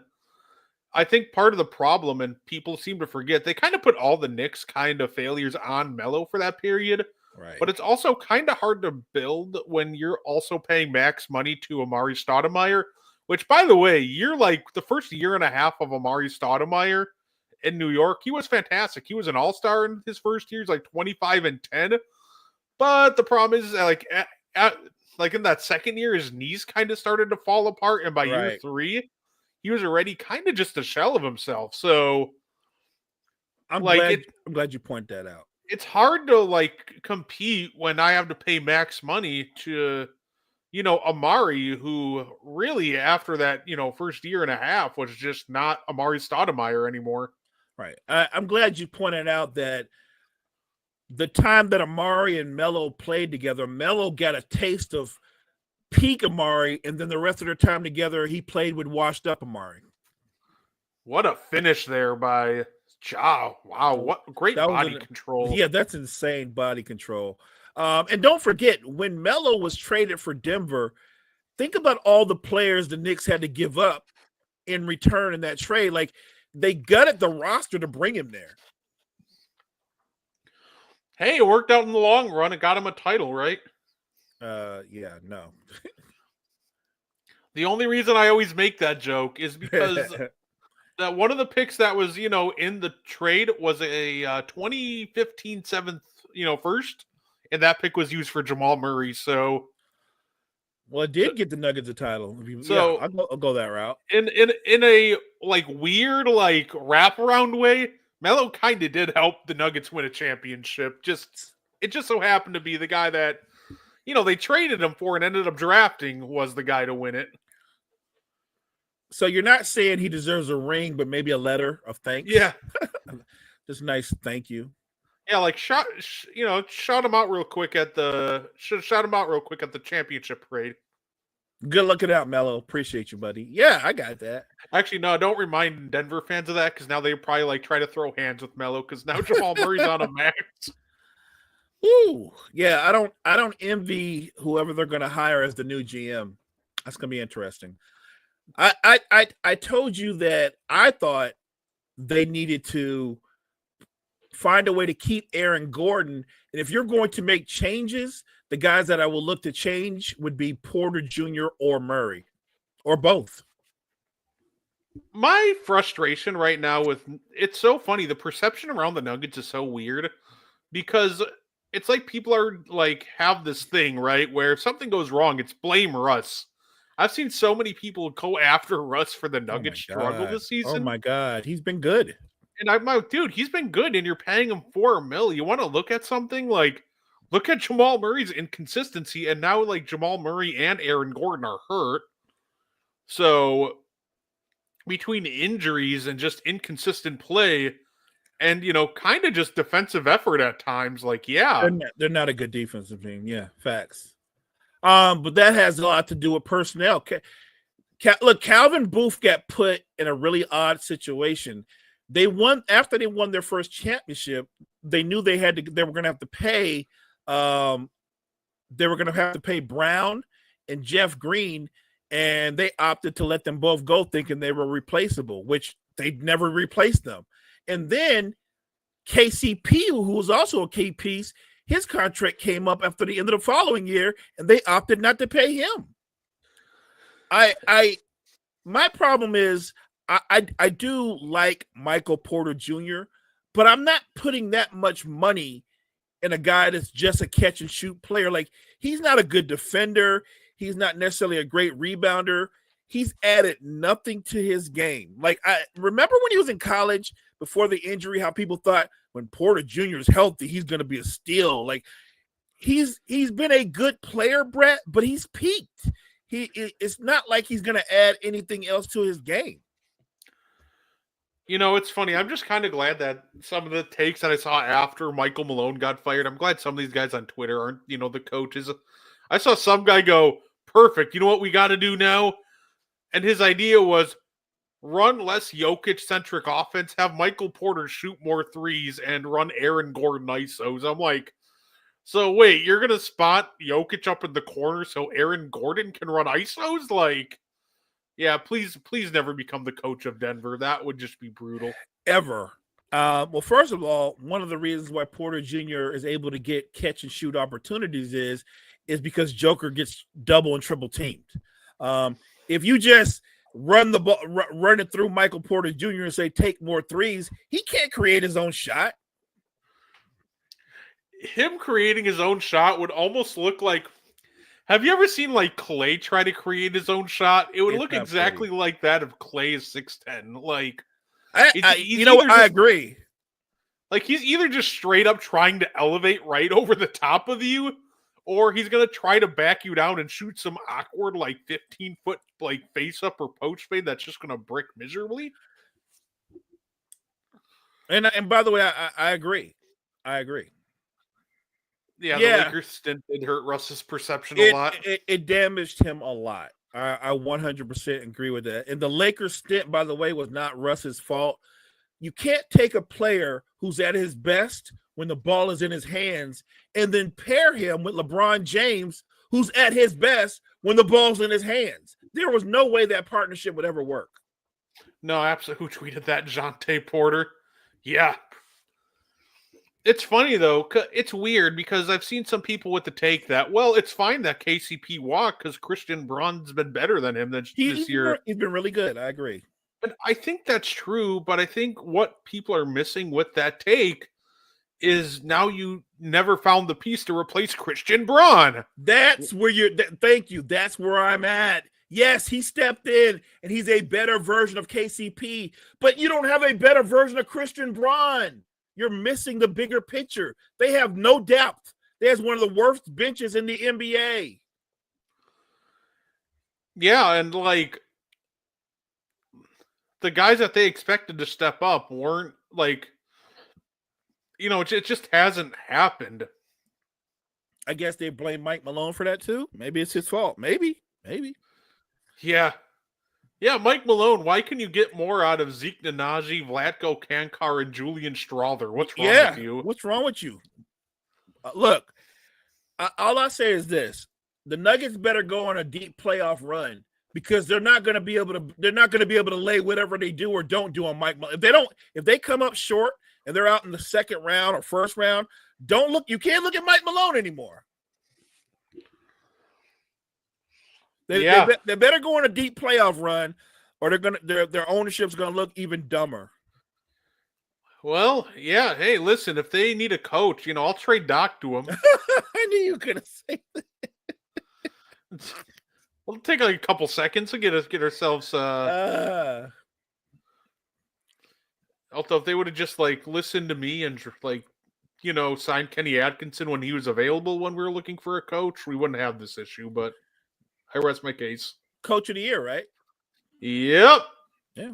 I think part of the problem, and people seem to forget, they kind of put all the Knicks kind of failures on Melo for that period. Right. But it's also kind of hard to build when you're also paying max money to Amari Stoudemire, which, by the way, you're like the first year and a half of Amari Stoudemire in New York, he was fantastic. He was an all-star in his first year. He's like 25-10. But the problem is, like in that second year, his knees kind of started to fall apart. And by year 3, he was already kind of just a shell of himself. So I'm glad you point that out. It's hard to like compete when I have to pay max money to Amari, who really after that, first year and a half was just not Amari Stoudemire anymore. Right. I'm glad you pointed out that the time that Amari and Melo played together, Melo got a taste of peak Amari, and then the rest of their time together, he played with washed up Amari. What a finish there by Ja. Wow, what great body control. Yeah, that's insane body control. And don't forget, when Melo was traded for Denver, think about all the players the Knicks had to give up in return in that trade. Like, they gutted the roster to bring him there. Hey, it worked out in the long run. It got him a title, right? Yeah, no. The only reason I always make that joke is because that one of the picks that was, in the trade was a 2015 seventh, first, and that pick was used for Jamal Murray. So, well, it did get the Nuggets a title. So yeah, I'll go that route. In a weird wraparound way, Melo kind of did help the Nuggets win a championship. It just so happened to be the guy that they traded him for and ended up drafting was the guy to win it. So you're not saying he deserves a ring, but maybe a letter of thanks? Yeah. Just nice thank you. Yeah, shout him out real quick at the championship parade. Good looking out, Melo. Appreciate you, buddy. Yeah, I got that. Actually, no, don't remind Denver fans of that because now they probably try to throw hands with Melo because now Jamal Murray's on a max. Ooh, yeah. I don't envy whoever they're going to hire as the new GM. That's going to be interesting. I told you that I thought they needed to find a way to keep Aaron Gordon, and if you're going to make changes, the guys that I will look to change would be Porter Jr. or Murray, or both. My frustration right now it's so funny. The perception around the Nuggets is so weird because it's like people are have this thing, right, where if something goes wrong, it's blame Russ. I've seen so many people go after Russ for the Nuggets struggle this season. Oh my God, he's been good. And I'm like, dude, he's been good, and you're paying him $4 million. You want to look at something look at Jamal Murray's inconsistency, and now Jamal Murray and Aaron Gordon are hurt. So between injuries and just inconsistent play, and kind of just defensive effort at times, they're not a good defensive team. Yeah, facts. But that has a lot to do with personnel. Look, Calvin Booth got put in a really odd situation. After they won their first championship. They knew they were going to have to pay. They were going to have to pay Brown and Jeff Green, and they opted to let them both go, thinking they were replaceable, which they never replaced them. And then KCP, who was also a key piece, his contract came up after the end of the following year, and they opted not to pay him. My problem is I do like Michael Porter Jr., but I'm not putting that much money in a guy that's just a catch and shoot player. He's not a good defender. He's not necessarily a great rebounder. He's added nothing to his game. I remember when he was in college before the injury, how people thought when Porter Jr. is healthy, he's going to be a steal. He's been a good player, Brett, but he's peaked. It's not like he's going to add anything else to his game. It's funny. I'm just kind of glad that some of the takes that I saw after Michael Malone got fired, I'm glad some of these guys on Twitter aren't, the coaches. I saw some guy go, perfect. You know what we got to do now? And his idea was run less Jokic-centric offense, have Michael Porter shoot more threes, and run Aaron Gordon ISOs. I'm like, so wait, you're going to spot Jokic up in the corner so Aaron Gordon can run ISOs? Yeah, please never become the coach of Denver. That would just be brutal. Ever. Well, first of all, one of the reasons why Porter Jr. is able to get catch and shoot opportunities is because Joker gets double and triple teamed. If you just run the ball, run it through Michael Porter Jr. and say, take more threes, he can't create his own shot. Him creating his own shot would almost look like, have you ever seen Clay try to create his own shot? It would look exactly like that if Clay is 6'10". I agree. He's either just straight up trying to elevate right over the top of you, or he's gonna try to back you down and shoot some awkward 15-foot face up or post fade that's just gonna brick miserably. And by the way, I agree. I agree. Yeah, the Lakers stint did hurt Russ's perception a lot. It damaged him a lot. I 100% agree with that. And the Lakers stint, by the way, was not Russ's fault. You can't take a player who's at his best when the ball is in his hands and then pair him with LeBron James, who's at his best when the ball's in his hands. There was no way that partnership would ever work. No, absolutely. Who tweeted that? Jonte Porter. Yeah. It's funny, though. It's weird because I've seen some people with the take that, well, it's fine that KCP walked because Christian Braun's been better than him this year. He's been really good. I agree. And I think that's true, but I think what people are missing with that take is now you never found the piece to replace Christian Braun. That's where thank you. That's where I'm at. Yes, he stepped in and he's a better version of KCP, but you don't have a better version of Christian Braun. You're missing the bigger picture. They have no depth. There's one of the worst benches in the NBA. Yeah, and the guys that they expected to step up weren't it just hasn't happened. I guess they blame Mike Malone for that too. Maybe it's his fault. Maybe. Yeah. Yeah, Mike Malone, why can you get more out of Zeke Nnaji, Vlatko Kankar, and Julian Strawther? What's wrong with you? What's wrong with you? Look, all I say is this. The Nuggets better go on a deep playoff run because they're not going to be able to lay whatever they do or don't do on Mike Malone. If they come up short and they're out in the second round or first round, you can't look at Mike Malone anymore. They better go on a deep playoff run, or their ownership's gonna look even dumber. Well, yeah. Hey, listen, if they need a coach, I'll trade Doc to him. I knew you were gonna say that. We'll take a couple seconds to get ourselves. Also, if they would have just listened to me and signed Kenny Atkinson when he was available when we were looking for a coach, we wouldn't have this issue. But I rest my case. Coach of the year, right? Yep. Yeah.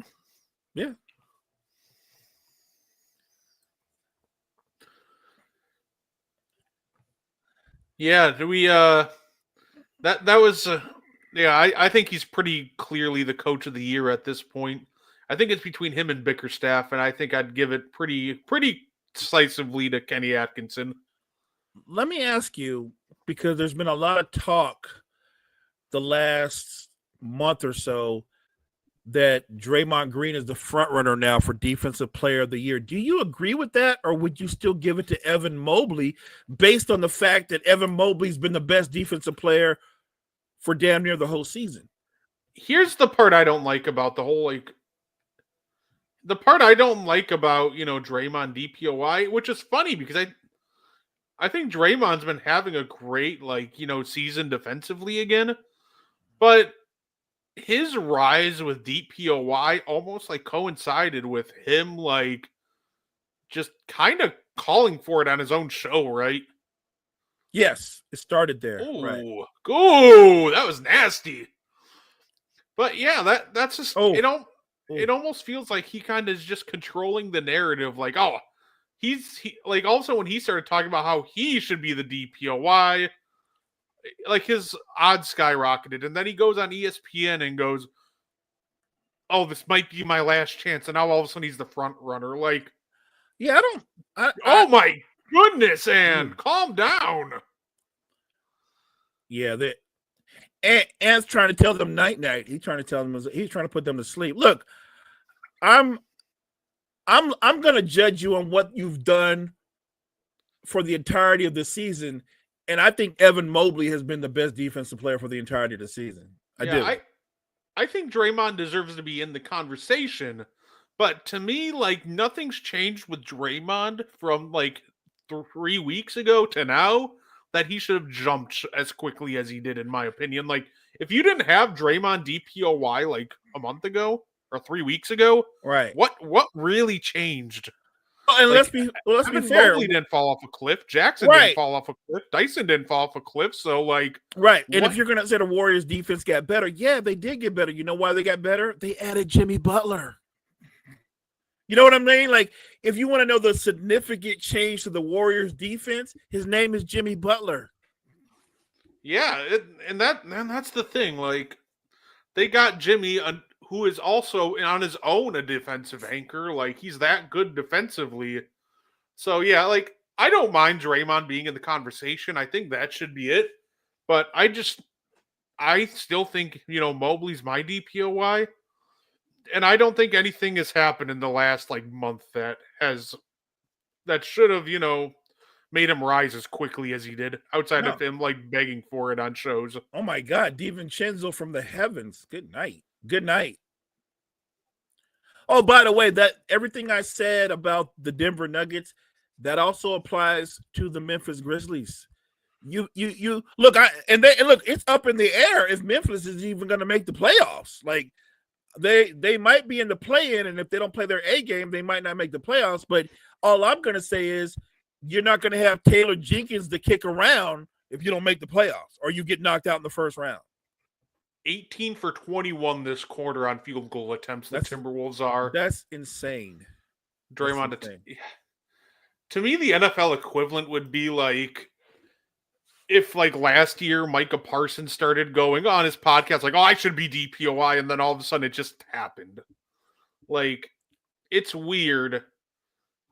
Yeah. Do we? That was. I think he's pretty clearly the coach of the year at this point. I think it's between him and Bickerstaff, and I think I'd give it pretty decisively to Kenny Atkinson. Let me ask you, because there's been a lot of talk the last month or so that Draymond Green is the front runner now for Defensive Player of the Year. Do you agree with that, or would you still give it to Evan Mobley based on the fact that Evan Mobley's been the best defensive player for damn near the whole season? Here's the part I don't like about the whole the part I don't like about Draymond DPOY, which is funny because I think Draymond's been having a great season defensively again. But his rise with DPOY almost coincided with him just kind of calling for it on his own show, right? Yes, it started there. Ooh, right. Ooh, that was nasty. But yeah, that's just it almost feels like he kind of is just controlling the narrative. Also when he started talking about how he should be the DPOY, his odds skyrocketed, and then he goes on ESPN and goes, "Oh, this might be my last chance," and now all of a sudden he's the front runner. Yeah, oh my goodness, Ann, calm down. Yeah, Ann's trying to tell them night. He's trying to put them to sleep. Look, I'm gonna judge you on what you've done for the entirety of the season. And I think Evan Mobley has been the best defensive player for the entirety of the season. I do. I think Draymond deserves to be in the conversation, but to me, nothing's changed with Draymond from 3 weeks ago to now that he should have jumped as quickly as he did, in my opinion. If you didn't have Draymond DPOY a month ago or 3 weeks ago, right? What really changed? Oh, and Like, let's be Evan fair. Mobley didn't fall off a cliff. Jackson Right. didn't fall off a cliff. Dyson didn't fall off a cliff. So, like, Right. And what- if you're gonna say the Warriors defense got better, yeah, they did get better. You know why they got better? They added Jimmy Butler. You know what I mean? Like, if you want to know the significant change to the Warriors defense, his name is Jimmy Butler. yeah, and that's the thing. Like, they got Jimmy, who is also on his own a defensive anchor. Like, he's that good defensively. So, yeah, like, I don't mind Draymond being in the conversation. I think that should be it. But I still think, Mobley's my DPOY. And I don't think anything has happened in the last, like, month that should have, made him rise as quickly as he did, outside of him, like, begging for it on shows. Oh, my God. DiVincenzo from the heavens. Good night. Good night. Oh, by the way, that everything I said about the Denver Nuggets, that also applies to the Memphis Grizzlies. You look, and look, it's up in the air if Memphis is even going to make the playoffs. Like, they might be in the play-in, and if they don't play their A game, they might not make the playoffs. But all I'm going to say is you're not going to have Taylor Jenkins to kick around if you don't make the playoffs or you get knocked out in the first round. 18 for 21 this quarter on field goal attempts. The Timberwolves are. That's insane. Draymond. To me, the NFL equivalent would be like if, like, last year Micah Parsons started going on his podcast like, oh, I should be DPOI, and then all of a sudden it just happened. Like, it's weird.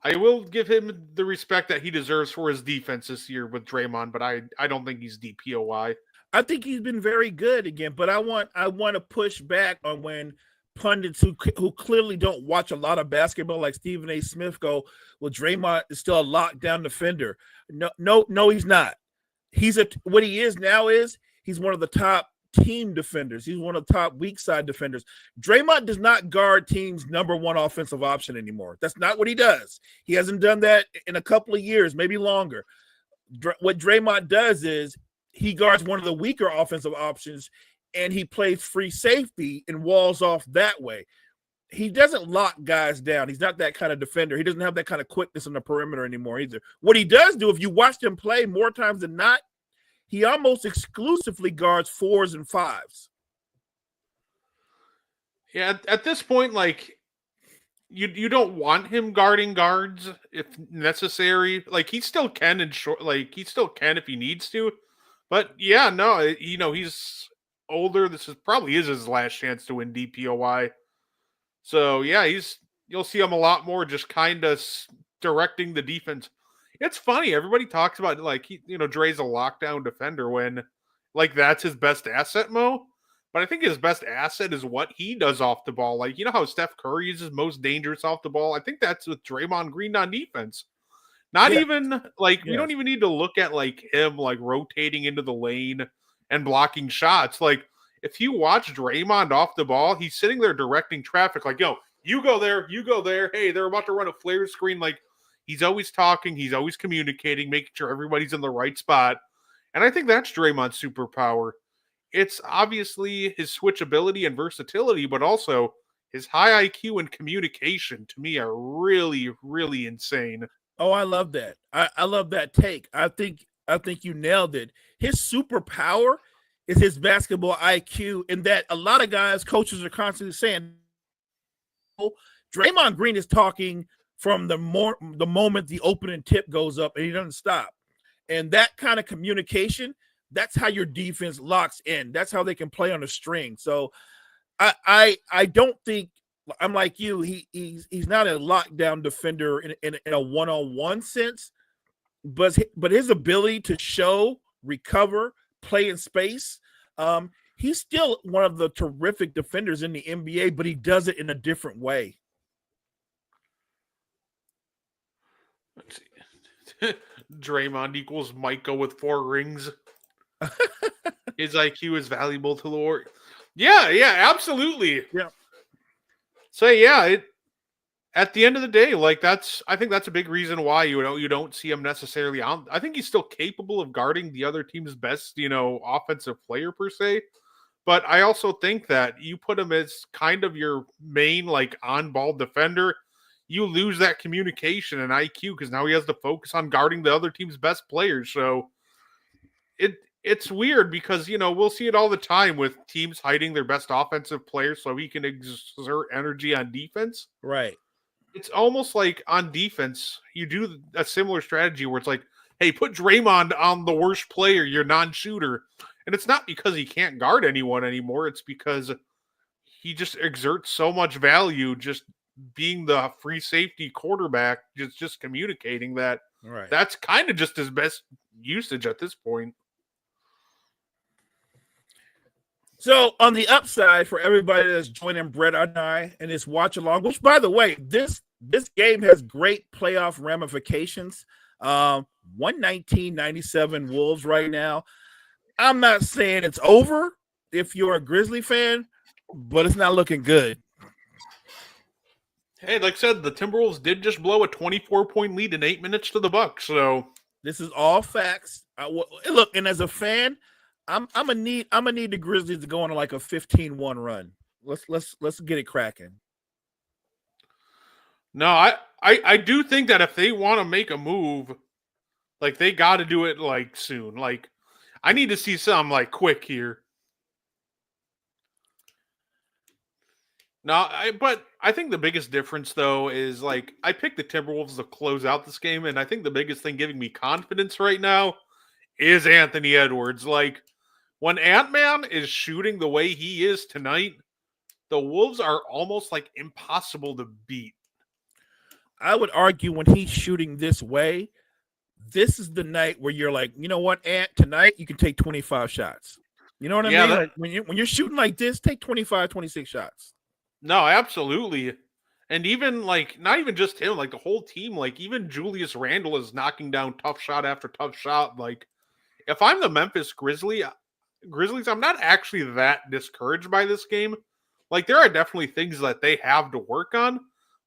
I will give him the respect that he deserves for his defense this year with Draymond, but I don't think he's DPOI. I think he's been very good again, but I want to push back on when pundits who clearly don't watch a lot of basketball, like Stephen A. Smith, go, well, Draymond is still a lockdown defender. No, he's not. What he is now is he's one of the top team defenders. He's one of the top weak side defenders. Draymond does not guard teams' number one offensive option anymore. That's not what he does. He hasn't done that in a couple of years, maybe longer. What Draymond does is he guards one of the weaker offensive options, and he plays free safety and walls off that way. He doesn't lock guys down. He's not that kind of defender. He doesn't have that kind of quickness on the perimeter anymore either. What he does do, if you watch him play more times than not, he almost exclusively guards 4s and 5s. Yeah, at this point, like, you don't want him guarding guards if necessary. Like, he still can if he needs to. But yeah, no, he's older. This probably is his last chance to win DPOI. So yeah, you'll see him a lot more just kind of directing the defense. It's funny, everybody talks about, like, Dre's a lockdown defender when, like, that's his best asset, Mo. But I think his best asset is what he does off the ball. Like, how Steph Curry is his most dangerous off the ball? I think that's with Draymond Green on defense. Even, like, we don't even need to look at, like, him, like, rotating into the lane and blocking shots. Like, if you watch Draymond off the ball, he's sitting there directing traffic. Like, yo, you go there, you go there. Hey, they're about to run a flare screen. Like, he's always talking. He's always communicating, making sure everybody's in the right spot. And I think that's Draymond's superpower. It's obviously his switchability and versatility, but also his high IQ and communication, to me, are really, really insane. Oh, I love that. I love that take. I think you nailed it. His superpower is his basketball IQ, and that a lot of guys, coaches are constantly saying, Draymond Green is talking from the moment the opening tip goes up, and he doesn't stop. And that kind of communication, that's how your defense locks in. That's how they can play on a string. So I don't think, I'm like you, he's not a lockdown defender in a one-on-one sense, but his ability to show, recover, play in space, he's still one of the terrific defenders in the NBA, but he does it in a different way. Let's see. Draymond equals Micah with 4 rings. His IQ is valuable to the Warriors. Yeah, absolutely. Yeah. So yeah, at the end of the day, like, I think that's a big reason why you don't see him necessarily on. I think he's still capable of guarding the other team's best, offensive player per se. But I also think that you put him as kind of your main, like, on-ball defender, you lose that communication and IQ because now he has to focus on guarding the other team's best players. So it's weird because, we'll see it all the time with teams hiding their best offensive players so he can exert energy on defense. Right. It's almost like on defense, you do a similar strategy where it's like, hey, put Draymond on the worst player, your non-shooter. And it's not because he can't guard anyone anymore. It's because he just exerts so much value just being the free safety quarterback, just communicating that. Right. That's kind of just his best usage at this point. So on the upside for everybody that's joining Brett and I in this watch along, which by the way, this game has great playoff ramifications. 119-97 Wolves right now. I'm not saying it's over if you're a Grizzly fan, but it's not looking good. Hey, like I said, the Timberwolves did just blow a 24-point lead in 8 minutes to the Bucks. So this is all facts. Look, and as a fan, I'm gonna need the Grizzlies to go on like a 15-1 run. Let's get it cracking. No, I do think that if they want to make a move, like they got to do it like soon. Like I need to see some like quick here. No, but I think the biggest difference though is like I picked the Timberwolves to close out this game, and I think the biggest thing giving me confidence right now is Anthony Edwards. Like when Ant-Man is shooting the way he is tonight, the Wolves are almost like impossible to beat. I would argue when he's shooting this way, this is the night where you're like, you know what, Ant, tonight you can take 25 shots. You know what I mean? Like when you're shooting like this, take 25, 26 shots. No, absolutely. And even like not even just him, like the whole team, like even Julius Randle is knocking down tough shot after tough shot. Like if I'm the Memphis Grizzlies, I'm not actually that discouraged by this game. Like there are definitely things that they have to work on,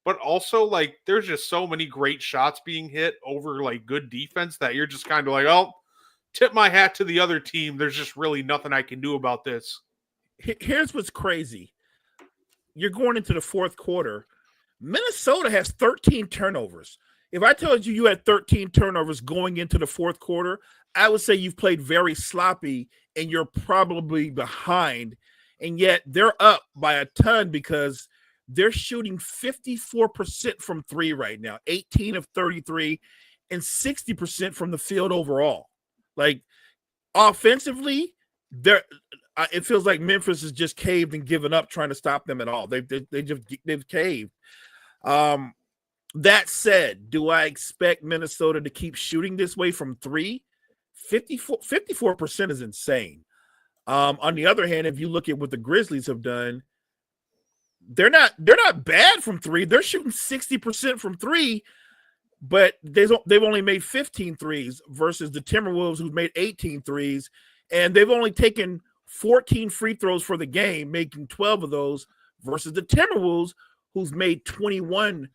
but also like there's just so many great shots being hit over like good defense that you're just kind of like, oh, tip my hat to the other team. There's just really nothing I can do about this. Here's what's crazy. You're going into the fourth quarter. Minnesota has 13 turnovers. If I told you had 13 turnovers going into the fourth quarter, I would say you've played very sloppy and you're probably behind. And yet they're up by a ton because they're shooting 54% from three right now, 18 of 33, and 60% from the field overall. Like offensively, it feels like Memphis has just caved and given up trying to stop them at all. They've caved. That said, do I expect Minnesota to keep shooting this way from three? 54% is insane. On the other hand, if you look at what the Grizzlies have done, they're not bad from three. They're shooting 60% from three, but they've only made 15 threes versus the Timberwolves who've made 18 threes, and they've only taken 14 free throws for the game, making 12 of those versus the Timberwolves who's made 21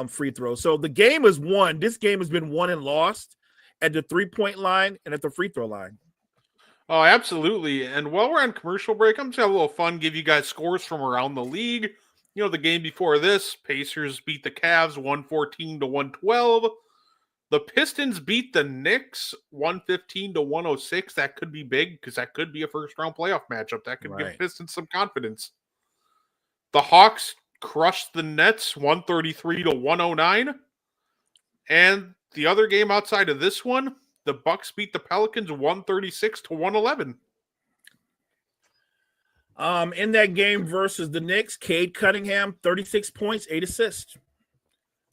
free throws. So the game is won. This game has been won and lost at the 3-point line and at the free throw line. Oh, absolutely. And while we're on commercial break, I'm just going to have a little fun, give you guys scores from around the league. You know, the game before this, Pacers beat the Cavs 114-112. The Pistons beat the Knicks 115-106. That could be big because that could be a first-round playoff matchup. That could give Pistons some confidence. The Hawks crushed the Nets 133-109. And the other game outside of this one, the Bucks beat the Pelicans 136-111. In that game versus the Knicks, Cade Cunningham, 36 points, 8 assists.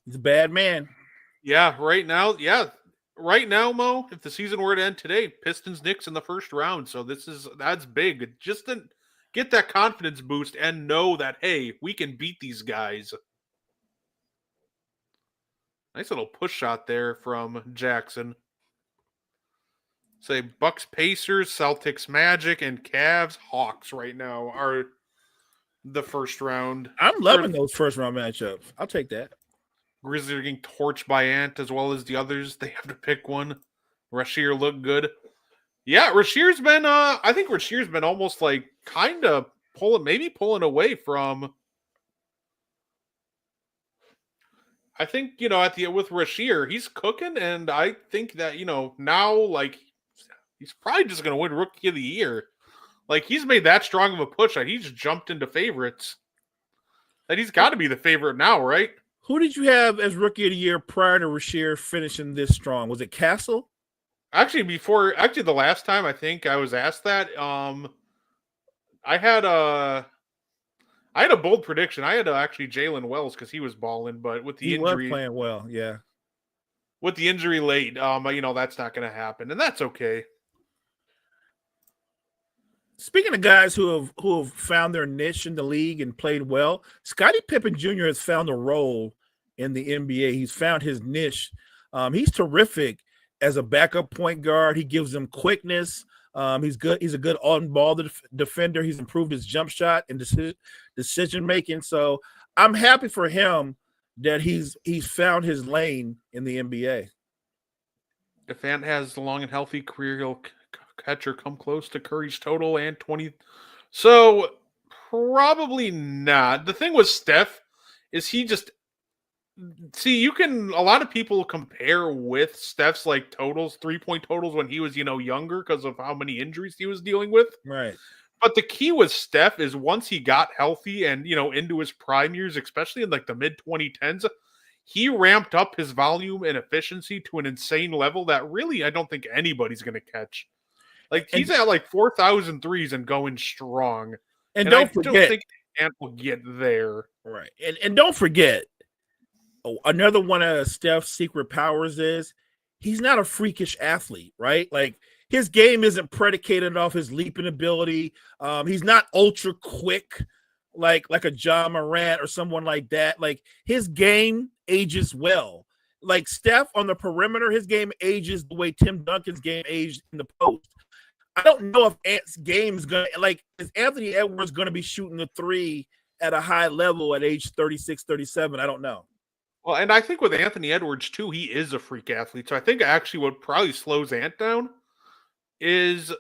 He's a bad man. Yeah, right now, Mo, if the season were to end today, Pistons Knicks in the first round. So that's big. Just to get that confidence boost and know that, hey, we can beat these guys. Nice little push shot there from Jackson. Say Bucks, Pacers, Celtics, Magic, and Cavs, Hawks right now are the first round. I'm loving those first round matchups. I'll take that. Grizzlies are getting torched by Ant as well as the others. They have to pick one. Rasheer looked good. Yeah, Rasheer's been I think Rasheer's been almost like kind of pulling away from I think, with Rasheer, he's cooking, and I think that, now, like, he's probably just going to win Rookie of the Year. Like, he's made that strong of a push that he's jumped into favorites. That he's got to be the favorite now, right? Who did you have as Rookie of the Year prior to Rasheer finishing this strong? Was it Castle? Actually, the last time I think I was asked that, I had a bold prediction. I had actually Jalen Wells because he was balling, but with the He injury, was playing well, yeah. with the injury late, that's not going to happen, and that's okay. Speaking of guys who have found their niche in the league and played well, Scottie Pippen Jr. has found a role in the NBA. He's found his niche. He's terrific as a backup point guard. He gives them quickness. He's good. He's a good on-ball defender. He's improved his jump shot and decision making. So I'm happy for him that he's found his lane in the NBA. If Ant has a long and healthy career, he'll catch or come close to Curry's total and 20. So probably not. The thing with Steph is he just a lot of people compare with Steph's like totals, 3-point totals when he was, younger because of how many injuries he was dealing with. Right. But the key with Steph is once he got healthy and, into his prime years, especially in like the mid 2010s, he ramped up his volume and efficiency to an insane level that really I don't think anybody's going to catch. Like he's at like 4,000 threes and going strong. And don't forget, don't think Ant will get there. Right. And don't forget, another one of Steph's secret powers is he's not a freakish athlete, right? Like his game isn't predicated off his leaping ability. He's not ultra quick like a John Morant or someone like that. Like his game ages well. Like Steph on the perimeter, his game ages the way Tim Duncan's game aged in the post. I don't know if Ant's game's going to, is Anthony Edwards going to be shooting the three at a high level at age 36, 37? I don't know. Well, and I think with Anthony Edwards, too, he is a freak athlete. So I think actually what probably slows Ant down is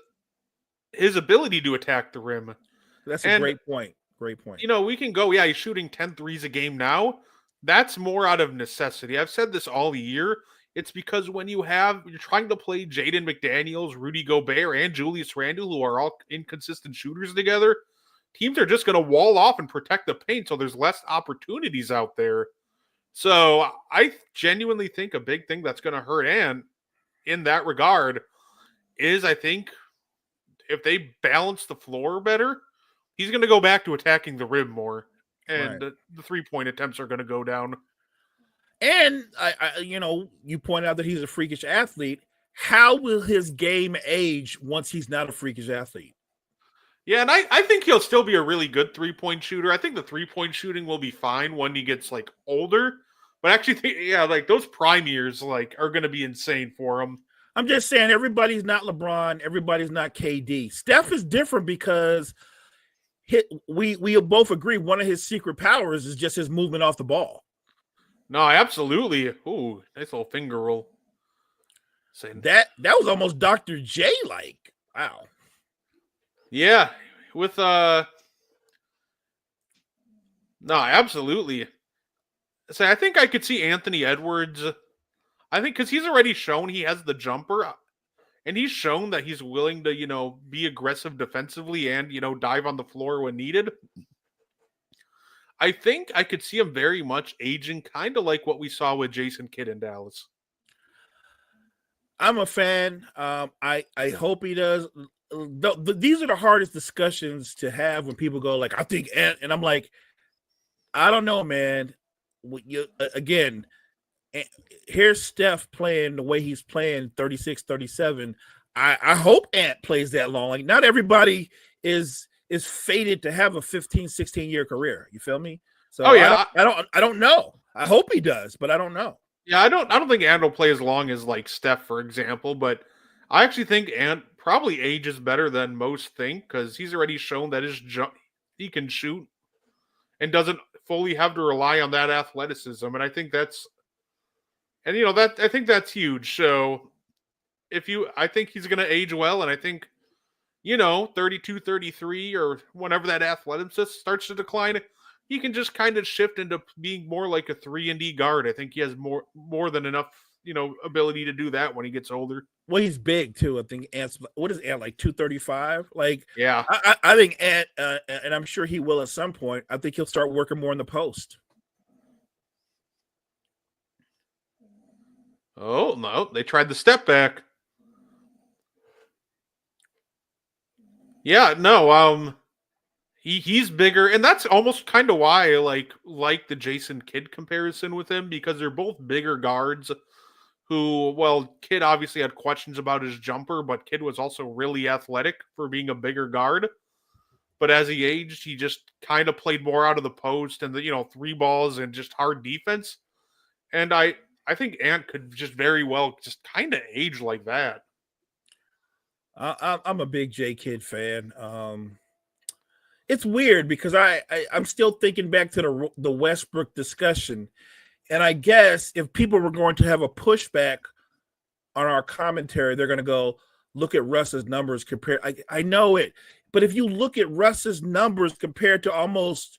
his ability to attack the rim. That's a great point. Great point. We can go, he's shooting 10 threes a game now. That's more out of necessity. I've said this all year. It's because when you're trying to play Jaden McDaniels, Rudy Gobert, and Julius Randle, who are all inconsistent shooters together, teams are just going to wall off and protect the paint, so there's less opportunities out there. So I genuinely think a big thing that's going to hurt Ant in that regard is I think if they balance the floor better, he's going to go back to attacking the rim more, and the 3-point attempts are going to go down. And you point out that he's a freakish athlete. How will his game age once he's not a freakish athlete? Yeah, and I think he'll still be a really good 3-point shooter. I think the 3-point shooting will be fine when he gets older. But I actually think, those prime years are going to be insane for him. I'm just saying everybody's not LeBron, everybody's not KD. Steph is different because we both agree one of his secret powers is just his movement off the ball. No, absolutely. Ooh, nice little finger roll. That was almost Dr. J like. Wow. Yeah, with no, absolutely. So I think I could see Anthony Edwards. I think because he's already shown he has the jumper, and he's shown that he's willing to be aggressive defensively and dive on the floor when needed. I think I could see him very much aging, kind of like what we saw with Jason Kidd in Dallas. I'm a fan. I hope he does. These are the hardest discussions to have when people go I think Ant, and I'm like, I don't know, man. Again, here's Steph playing the way he's playing, 36, 37. I hope Ant plays that long. Not everybody is fated to have a 15, 16-year career. You feel me? So I don't know. I hope he does, but I don't know. Yeah, I don't think Ant will play as long as Steph, for example, but I actually think Ant probably ages better than most think because he's already shown that he can shoot and doesn't fully have to rely on that athleticism. And I think that's huge. So I think he's going to age well. And I think, 32, 33, or whenever that athleticism starts to decline, he can just kind of shift into being more like a 3-and-D guard. I think he has more than enough, ability to do that when he gets older. Well, he's big too. I think Ant's what is Ant like 235? Like, Yeah. I think Ant, and I'm sure he will at some point. I think he'll start working more in the post. Oh no, they tried the step back. Yeah, no, he's bigger, and that's almost kind of why I like the Jason Kidd comparison with him, because they're both bigger guards who, well, Kidd obviously had questions about his jumper, but Kidd was also really athletic for being a bigger guard. But as he aged, he just kind of played more out of the post and the three balls and just hard defense. And I think Ant could just very well just kind of age like that. I'm a big J Kidd fan. It's weird because I'm still thinking back to the Westbrook discussion, and I guess if people were going to have a pushback on our commentary, they're going to go look at Russ's numbers compared. I know it, but if you look at Russ's numbers compared to almost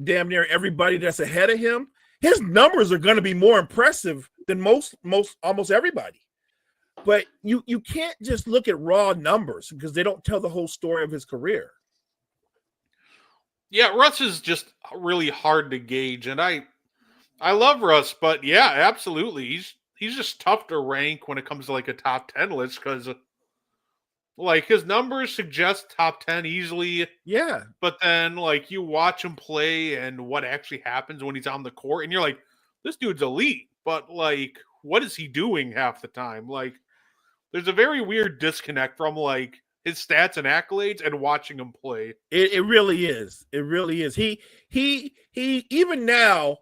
damn near everybody that's ahead of him, his numbers are going to be more impressive than almost everybody. But you can't just look at raw numbers because they don't tell the whole story of his career. Yeah, Russ is just really hard to gauge, and I love Russ, but yeah, absolutely, he's just tough to rank when it comes to like a top 10 list because like his numbers suggest top 10 easily. Yeah, but then like you watch him play and what actually happens when he's on the court, and you're like, this dude's elite, but like, what is he doing half the time? Like, there's a very weird disconnect from like his stats and accolades and watching him play. It really is. It really is. He even now,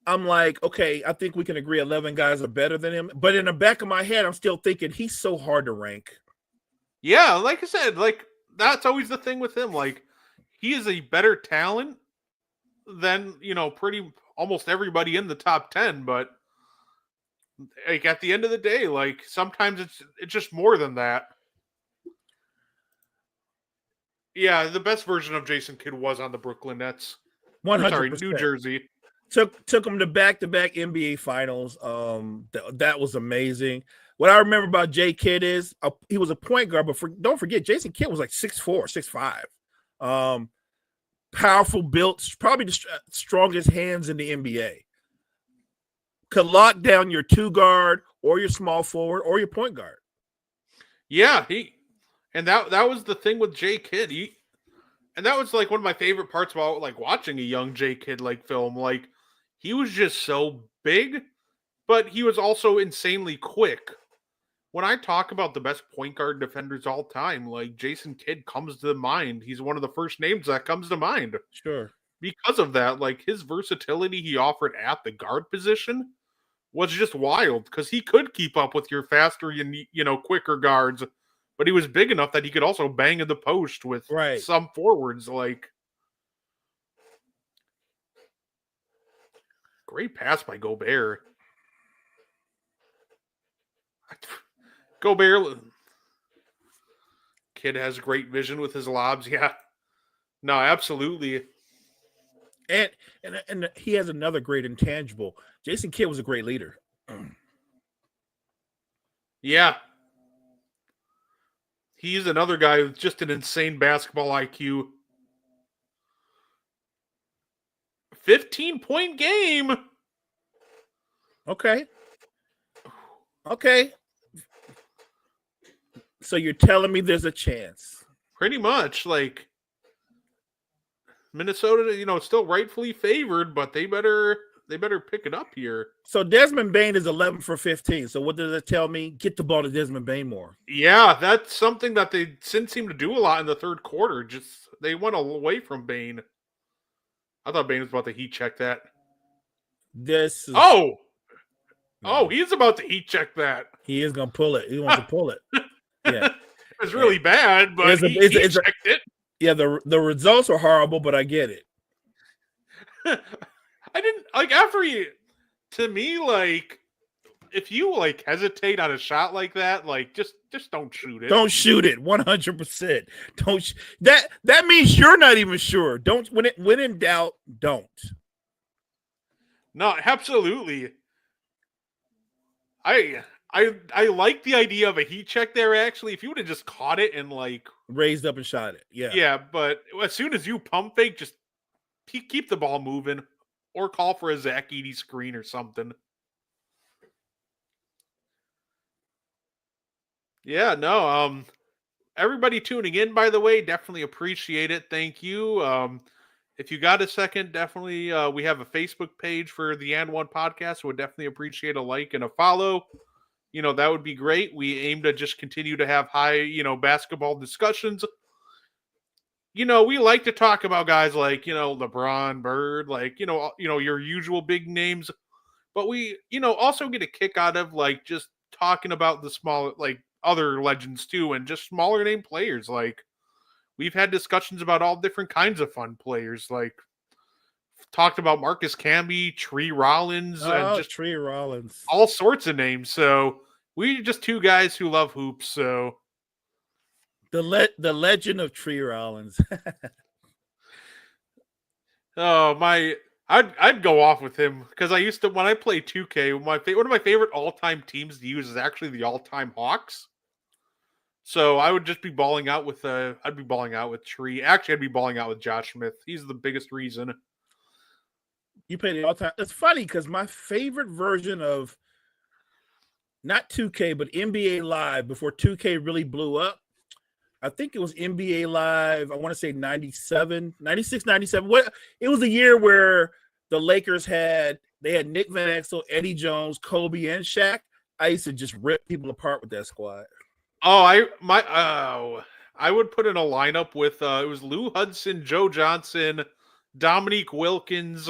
I'm like, okay, I think we can agree 11 guys are better than him. But in the back of my head, I'm still thinking he's so hard to rank. Yeah, like I said, like that's always the thing with him. Like he is a better talent than pretty almost everybody in the top 10, but like at the end of the day, like sometimes it's just more than that. Yeah, the best version of Jason Kidd was on the Brooklyn Nets. 100%. Sorry, New Jersey. Took them to back-to-back NBA finals. That was amazing. What I remember about J Kidd is he was a point guard, but don't forget, Jason Kidd was like 6'4", 6'5". Powerful built, probably the strongest hands in the NBA. Could lock down your two guard or your small forward or your point guard. Yeah, and that was the thing with J Kidd. And that was like one of my favorite parts about like watching a young J Kidd like film. Like he was just so big, but he was also insanely quick. When I talk about the best point guard defenders all time, like Jason Kidd comes to mind. He's one of the first names that comes to mind. Sure. Because of that, like his versatility he offered at the guard position was just wild because he could keep up with your faster and quicker guards, but he was big enough that he could also bang in the post with some forwards. Like, great pass by Gobert. Gobert, kid has great vision with his lobs. Yeah, no, absolutely. And he has another great intangible. Jason Kidd was a great leader. Yeah. He's another guy with just an insane basketball IQ. 15-point game. Okay. So you're telling me there's a chance? Pretty much. Like, Minnesota, still rightfully favored, but they better pick it up here. So Desmond Bane is 11 for 15. So what does that tell me? Get the ball to Desmond Bane more. Yeah, that's something that they didn't seem to do a lot in the third quarter. Just they went away from Bane. I thought Bane was about to heat check that. He's about to heat check that. He is gonna pull it. He wants to pull it. Yeah, it was really bad, but he checked it. Yeah, the results are horrible, but I get it. I didn't like after he. To me, like if you like hesitate on a shot like that, like just don't shoot it. Don't shoot it. 100%. That means you're not even sure. Don't when in doubt, don't. No, absolutely. I like the idea of a heat check there. Actually, if you would have just caught it and like Raised up and shot it. Yeah. yeah, but as soon as you pump fake, just keep the ball moving, or call for a Zach Edey screen or something. Yeah, no. Everybody tuning in, by the way, definitely appreciate it. Thank you. If you got a second, definitely we have a Facebook page for the And One podcast. Would definitely appreciate a like and a follow. You know, that would be great. We aim to just continue to have high, basketball discussions. You know, we like to talk about guys like, LeBron, Bird, like, your usual big names. But we, also get a kick out of like just talking about the small, like other legends too, and just smaller name players. Like we've had discussions about all different kinds of fun players. Like talked about Marcus Camby, Tree Rollins, and just Tree Rollins. all sorts of names. So we just two guys who love hoops. So The legend of Tree Rollins. oh my. I'd go off with him because I used to when I play 2K. One of my favorite all-time teams to use is actually the all-time Hawks. So I would just be balling out with I'd be balling out with Tree. Actually, I'd be balling out with Josh Smith. He's the biggest reason. You play the all-time. It's funny because my favorite version of not 2K but NBA Live before 2K really blew up. I think it was NBA Live. I want to say 97, 96, 97. What? It was a year where the Lakers had Nick Van Exel, Eddie Jones, Kobe, and Shaq. I used to just rip people apart with that squad. Oh, I would put in a lineup with it was Lou Hudson, Joe Johnson, Dominique Wilkins,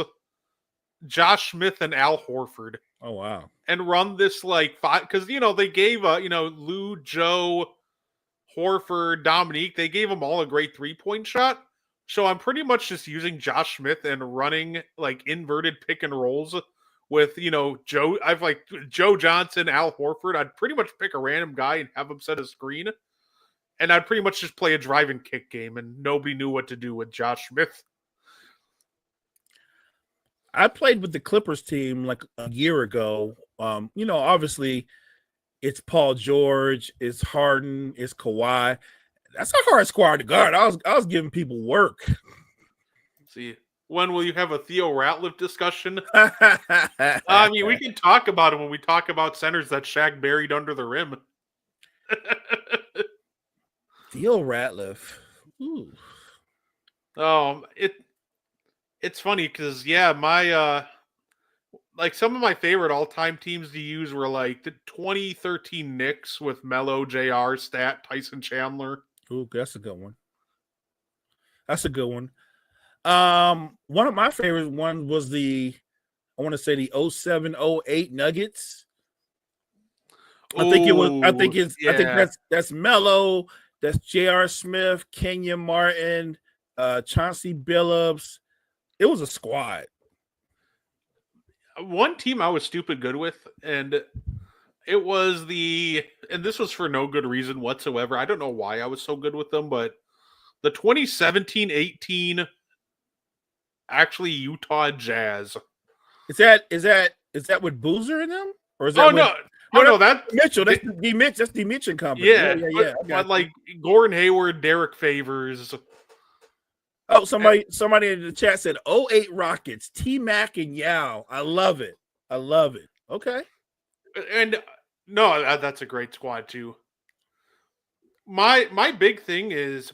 Josh Smith, and Al Horford. Oh wow! And run this like five because they gave Lou, Joe, Horford, Dominique, they gave them all a great 3-point shot. So I'm pretty much just using Josh Smith and running like inverted pick and rolls with, Joe. I've like Joe Johnson, Al Horford. I'd pretty much pick a random guy and have him set a screen. And I'd pretty much just play a drive and kick game and nobody knew what to do with Josh Smith. I played with the Clippers team like a year ago. Obviously it's Paul George, it's Harden, it's Kawhi. That's a hard squad to guard. I was giving people work. See, when will you have a Theo Ratliff discussion? I mean, we can talk about it when we talk about centers that Shaq buried under the rim. Theo Ratliff. Ooh. It's funny because my like some of my favorite all-time teams to use were like the 2013 Knicks with Melo, JR, Stat, Tyson Chandler. Ooh, that's a good one. That's a good one. One of my favorite ones was the 07-08 Nuggets. I think that's Melo, that's J.R. Smith, Kenya Martin, Chauncey Billups. It was a squad. One team I was stupid good with, and it was and this was for no good reason whatsoever. I don't know why I was so good with them, but the 2017-18 actually Utah Jazz. Is that with Boozer in them? Or is that no, that's Mitchell. That's D Mitch. That's D Mitch and company. Yeah. But like Gordon Hayward, Derek Favors. Oh, somebody in the chat said 08 Rockets, T-Mac and Yao. I love it. Okay. And no, that's a great squad too. My big thing is,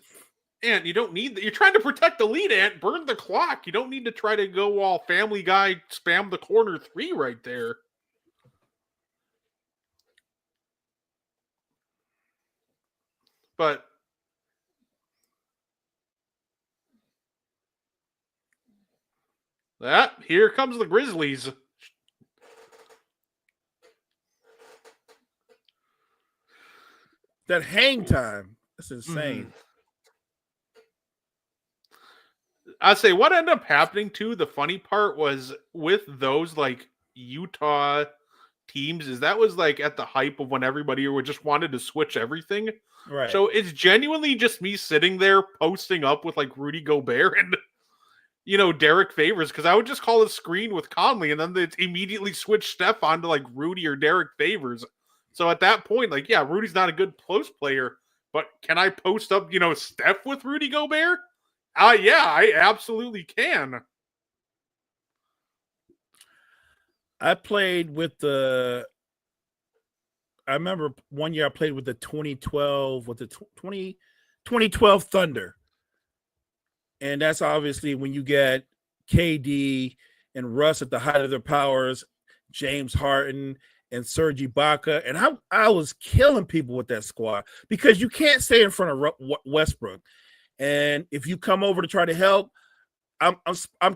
Ant, you don't need that. You're trying to protect the lead, Ant. Burn the clock. You don't need to try to go all Family Guy, spam the corner 3 right there. But here comes the Grizzlies. That hang time. That's insane. I'd say what ended up happening too, the funny part was with those like Utah teams is that was like at the hype of when everybody would just wanted to switch everything. Right. So it's genuinely just me sitting there posting up with like Rudy Gobert and Derek Favors, because I would just call a screen with Conley and then they'd immediately switch Steph onto like Rudy or Derek Favors. So at that point, like, yeah, Rudy's not a good post player, but can I post up, Steph with Rudy Gobert? Yeah, I absolutely can. I played with I remember one year I played with the 2012 Thunder. And that's obviously when you get KD and Russ at the height of their powers, James Harden and Serge Ibaka. And I was killing people with that squad because you can't stay in front of Westbrook. And if you come over to try to help, I'm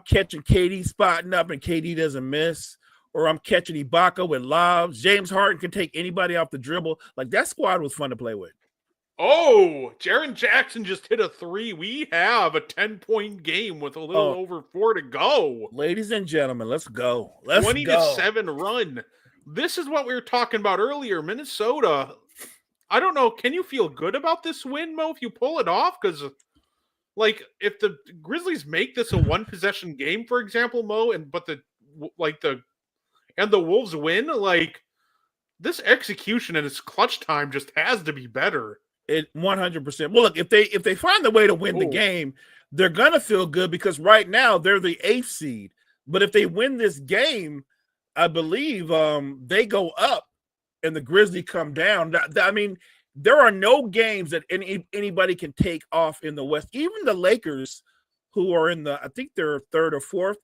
catching KD spotting up and KD doesn't miss. Or I'm catching Ibaka with lobs. James Harden can take anybody off the dribble. Like, that squad was fun to play with. Oh, Jaren Jackson just hit a 3. We have a 10-point game with a little over 4 to go. Ladies and gentlemen, let's go. Let's 20-7 run. This is what we were talking about earlier. Minnesota, I don't know. Can you feel good about this win, Mo, if you pull it off? Because, like, if the Grizzlies make this a one-possession game, for example, Mo, and the Wolves win, like, this execution and its clutch time just has to be better. It 100%. Well, look, if they find the way to win the game, they're gonna feel good because right now they're the 8th seed. But if they win this game, I believe they go up and the Grizzlies come down. I mean, there are no games that anybody can take off in the West. Even the Lakers, who are I think they're 3rd or 4th.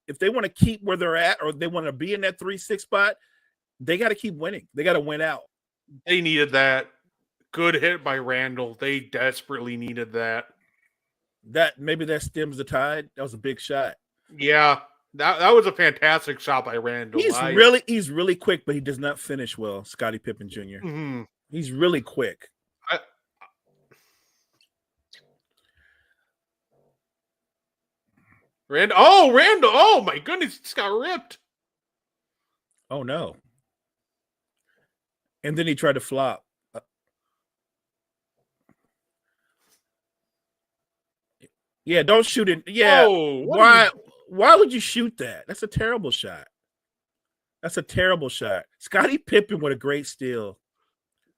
If they want to keep where they're at or they want to be in that 3-6 spot, they got to keep winning. They got to win out. They needed that. Good hit by Randall. They desperately needed that. Maybe that stems the tide. That was a big shot. Yeah, that was a fantastic shot by Randall. He's really quick, but he does not finish well. Scottie Pippen Jr. Mm-hmm. He's really quick. Randall! Oh my goodness, it's got ripped. Oh no! And then he tried to flop. Yeah, don't shoot it. Yeah, why would you shoot that? That's a terrible shot. Scottie Pippen with a great steal.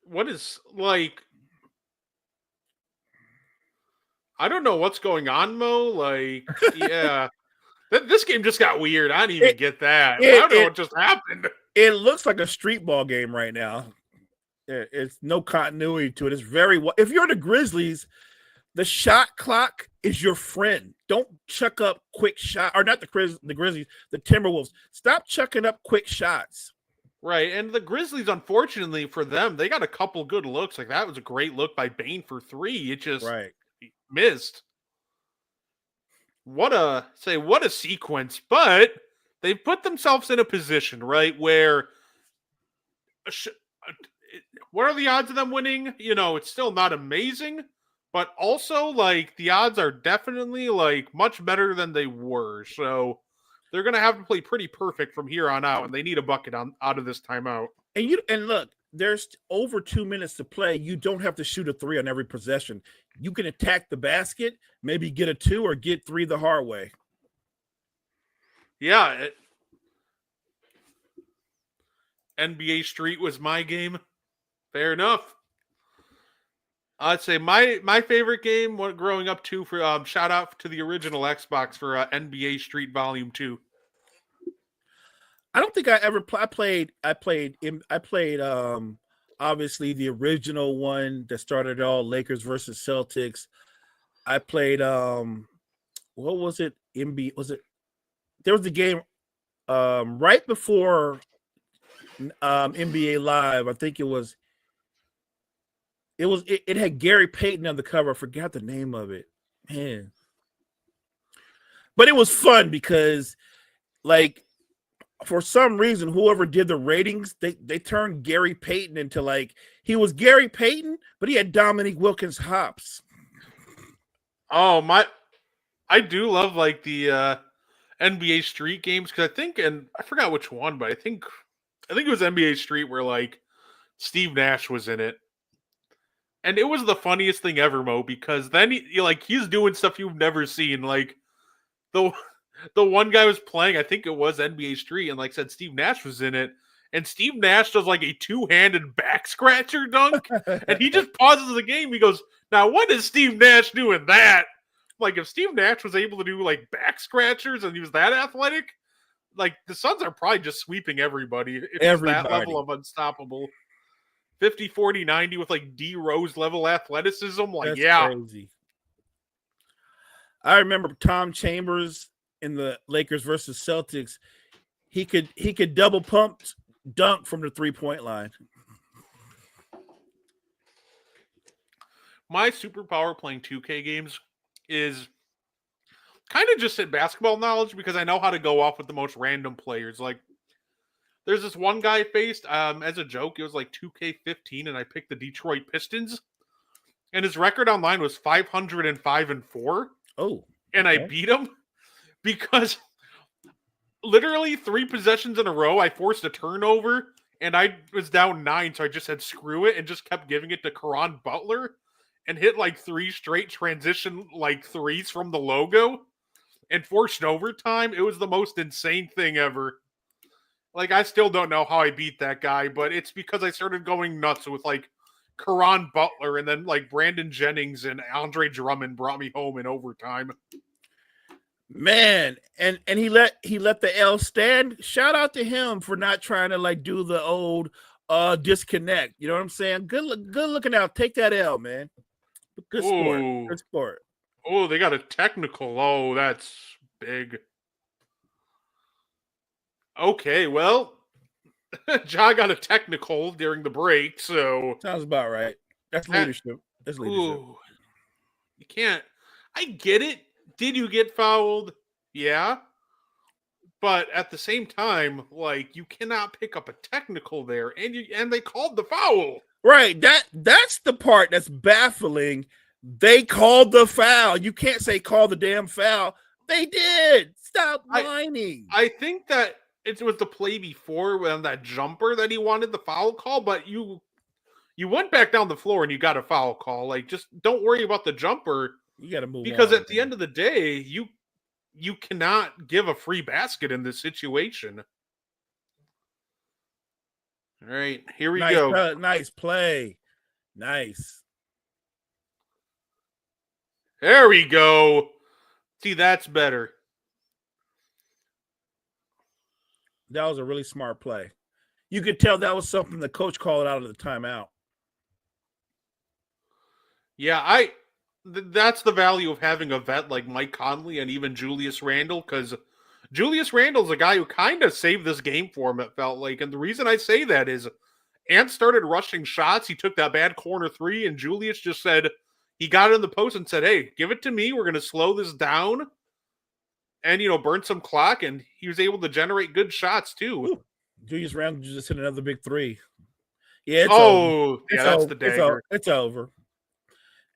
What is like? I don't know what's going on, Mo. Like, yeah, this game just got weird. I didn't even get that. I don't know what just happened. It looks like a street ball game right now. It's no continuity to it. It's if you're the Grizzlies, the shot clock is your friend. Don't chuck up quick shot, or not the Grizzlies, the Timberwolves. Stop chucking up quick shots. Right, and the Grizzlies, unfortunately for them, they got a couple good looks. Like that was a great look by Bane for 3. It just missed. What a sequence, but they've put themselves in a position, right, where what are the odds of them winning? It's still not amazing, but also like the odds are definitely like much better than they were. So they're going to have to play pretty perfect from here on out, and they need a bucket out of this timeout. And look, there's over 2 minutes to play. You don't have to shoot a 3 on every possession. You can attack the basket, maybe get a 2 or get 3 the hard way. Yeah. NBA Street was my game. Fair enough. I'd say my favorite game growing up too, for shout out to the original Xbox for NBA Street Volume 2. I don't think I ever played obviously the original one that started it all, Lakers versus Celtics. I played what was it? There was a game right before NBA Live. I think it had Gary Payton on the cover. I forgot the name of it. Man. But it was fun because, like, for some reason, whoever did the ratings, they turned Gary Payton into, like, he was Gary Payton, but he had Dominique Wilkins hops. Oh, I do love, like, the NBA Street games, because I think, and I forgot which one, but I think I think it was NBA Street where like Steve Nash was in it. And it was the funniest thing ever, Mo, because then he's doing stuff you've never seen. Like the the one guy was playing, I think it was NBA Street, and like said Steve Nash was in it. And Steve Nash does like a two-handed back scratcher dunk, and he just pauses the game. He goes, "Now what is Steve Nash doing that?" Like if Steve Nash was able to do like back scratchers and he was that athletic, like the Suns are probably just sweeping everybody. It's that level of unstoppable. 50, 40, 90 with like D Rose level athleticism. Like, That's yeah. crazy. I remember Tom Chambers in the Lakers versus Celtics. He could double pump dunk from the 3-point line. My superpower playing 2K games is kind of just at basketball knowledge because I know how to go off with the most random players. Like, there's this one guy I faced as a joke. It was like 2K15, and I picked the Detroit Pistons, and his record online was 505-4. Oh, and I beat him because literally 3 possessions in a row, I forced a turnover, and I was down 9, so I just said screw it and just kept giving it to Caron Butler and hit like 3 straight transition like threes from the logo and forced overtime. It was the most insane thing ever. Like, I still don't know how I beat that guy, but it's because I started going nuts with, like, Caron Butler, and then, like, Brandon Jennings and Andre Drummond brought me home in overtime. Man, and he let the L stand. Shout out to him for not trying to, like, do the old disconnect. You know what I'm saying? Good looking out. Take that L, man. Good sport. Ooh. Good sport. Oh, they got a technical. Oh, that's big. Okay, well, Ja got a technical during the break, so sounds about right. That's leadership. That's leadership. Ooh, you can't. I get it. Did you get fouled? Yeah, but at the same time, like you cannot pick up a technical there, and they called the foul. Right. That's the part that's baffling. They called the foul. You can't say call the damn foul. They did. Stop whining. I think that it was the play before when that jumper that he wanted the foul call, but you went back down the floor and you got a foul call. Like, just don't worry about the jumper. You got to move because on, at the end of the day, you cannot give a free basket in this situation. All right, here we go. Nice play. Nice. There we go. See, that's better. That was a really smart play. You could tell that was something the coach called out of the timeout. Yeah, that's the value of having a vet like Mike Conley and even Julius Randle, because Julius Randle's a guy who kind of saved this game for him, it felt like. And the reason I say that is Ant started rushing shots. He took that bad corner 3, and Julius just said, he got in the post and said, hey, give it to me. We're going to slow this down and, burn some clock. And he was able to generate good shots, too. Ooh. Julius Randle just hit another big 3. Yeah, that's the dagger. It's over.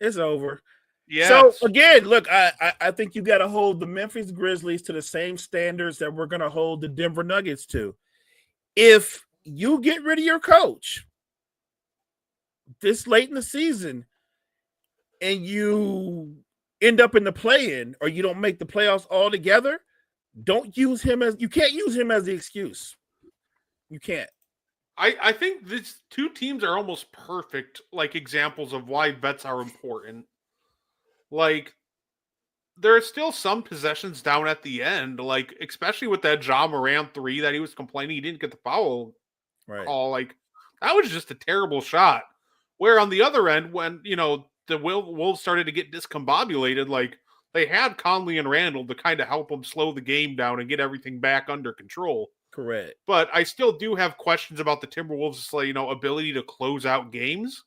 It's over. Yeah. So, again, look, I think you got to hold the Memphis Grizzlies to the same standards that we're going to hold the Denver Nuggets to. If you get rid of your coach this late in the season and you end up in the play-in or you don't make the playoffs altogether, you can't use him as the excuse. You can't. I think these two teams are almost perfect, like, examples of why vets are important. Like, there are still some possessions down at the end, like, especially with that Ja Morant 3 that he was complaining he didn't get the foul call. Like, that was just a terrible shot. Where on the other end, when, the Wolves started to get discombobulated, like, they had Conley and Randle to kind of help them slow the game down and get everything back under control. Correct. But I still do have questions about the Timberwolves' ability to close out games.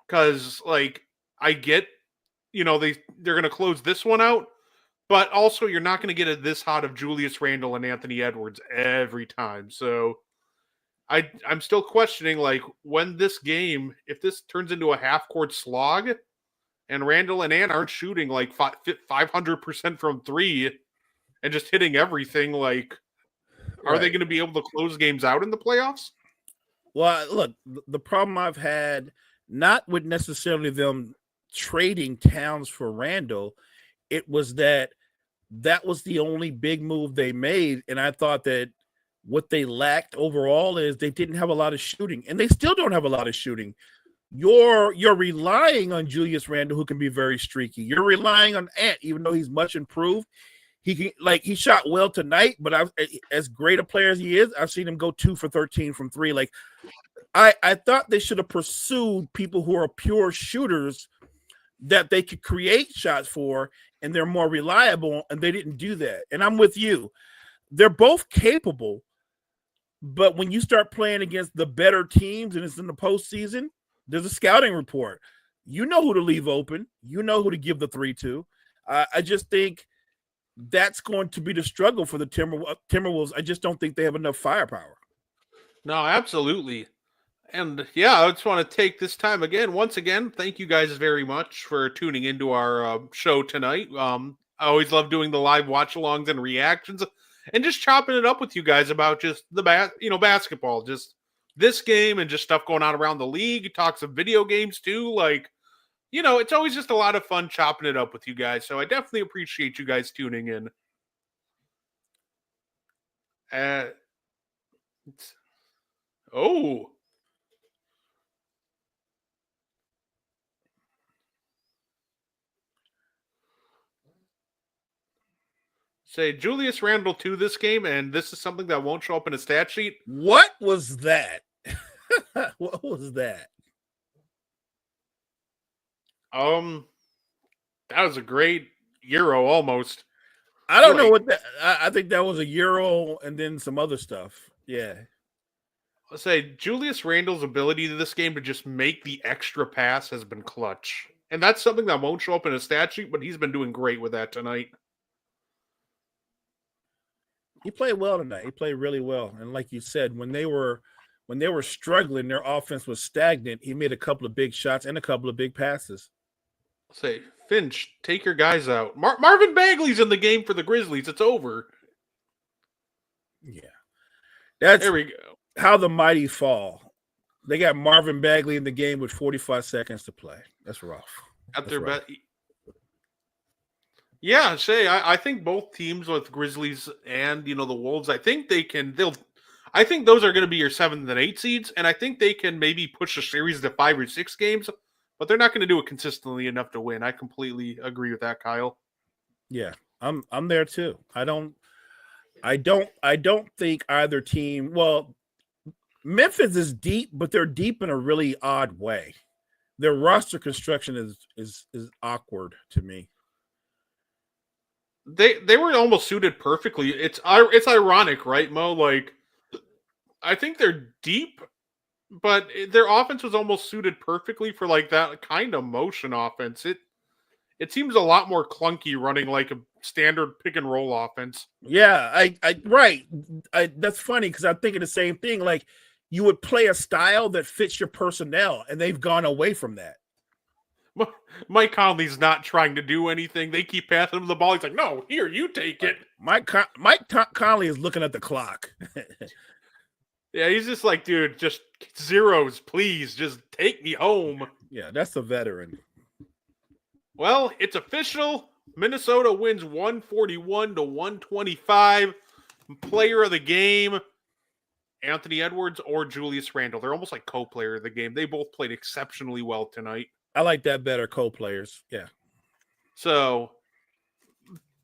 Because, like, I get, they're going to close this one out, but also you're not going to get it this hot of Julius Randle and Anthony Edwards every time. So I'm still questioning, like, when this game, if this turns into a half-court slog and Randle and Ant aren't shooting, like, 500% from 3 and just hitting everything, like, Are they Right. going to be able to close games out in the playoffs? Well, look, the problem I've had, not with necessarily them trading Towns for Randall, it was that was the only big move they made. And I thought that what they lacked overall is they didn't have a lot of shooting, and they still don't have a lot of shooting. You're relying on Julius Randle, who can be very streaky. You're relying on Ant, even though he's much improved. He can, like, he shot well tonight, but as great a player as he is, I've seen him go 2 for 13 from three. Like, I thought they should have pursued people who are pure shooters that they could create shots for, and they're more reliable, and they didn't do that. And I'm with you. They're both capable, but when you start playing against the better teams and it's in the postseason, there's a scouting report. You know who to leave open. You know who to give the 3 to. I just think that's going to be the struggle for the Timberwolves. I just don't think they have enough firepower. No, absolutely. And yeah, I just want to take this time once again, thank you guys very much for tuning into our show tonight. I always love doing the live watch-alongs and reactions, and just chopping it up with you guys about just the basketball, just this game and just stuff going on around the league. Talk some video games too. Like, it's always just a lot of fun chopping it up with you guys. So I definitely appreciate you guys tuning in. Say Julius Randle 2 this game, and this is something that won't show up in a stat sheet. What was that? What was that? That was a great Euro almost. I don't know what that. I think that was a Euro and then some other stuff. Yeah. Let's say Julius Randle's ability to this game to just make the extra pass has been clutch. And that's something that won't show up in a stat sheet, but he's been doing great with that tonight. He played well tonight. He played really well. And like you said, when they were struggling, their offense was stagnant. He made a couple of big shots and a couple of big passes. Say, Finch, take your guys out. Marvin Bagley's in the game for the Grizzlies. It's over. Yeah. That's there we go. How the mighty fall. They got Marvin Bagley in the game with 45 seconds to play. That's rough. At their best. Yeah, I think both teams with Grizzlies and the Wolves, I think I think those are going to be your 7th and 8 seeds, and I think they can maybe push the series to 5 or 6 games, but they're not going to do it consistently enough to win. I completely agree with that, Kyle. Yeah, I'm there too. I don't think either team. Well, Memphis is deep, but they're deep in a really odd way. Their roster construction is awkward to me. They were almost suited perfectly. It's ironic, right, Mo? Like, I think they're deep, but their offense was almost suited perfectly for like that kind of motion offense. It seems a lot more clunky running like a standard pick and roll offense. Yeah, right. That's funny because I'm thinking the same thing. Like, you would play a style that fits your personnel, and they've gone away from that. Mike Conley's not trying to do anything. They keep passing him the ball. He's like, no, here, you take it. Mike Conley is looking at the clock. Yeah, he's just like, dude, just zeros, please. Just take me home. Yeah, that's a veteran. Well, it's official. Minnesota wins 141-125. Player of the game, Anthony Edwards or Julius Randle. They're almost like co-player of the game. They both played exceptionally well tonight. I like that better, co-players. Yeah. So,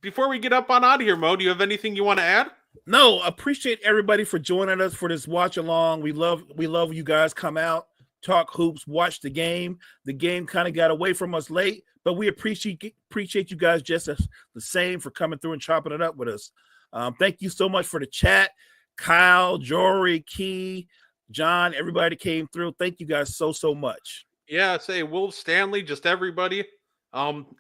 before we get up on out of here, Mo, do you have anything you want to add? No, appreciate everybody for joining us for this watch along. We love you guys come out, talk hoops, watch the game. The game kind of got away from us late, but we appreciate you guys just as the same for coming through and chopping it up with us. Thank you so much for the chat. Kyle, Jory, Key, John, everybody came through. Thank you guys so much. Yeah, say Will Stanley, just everybody.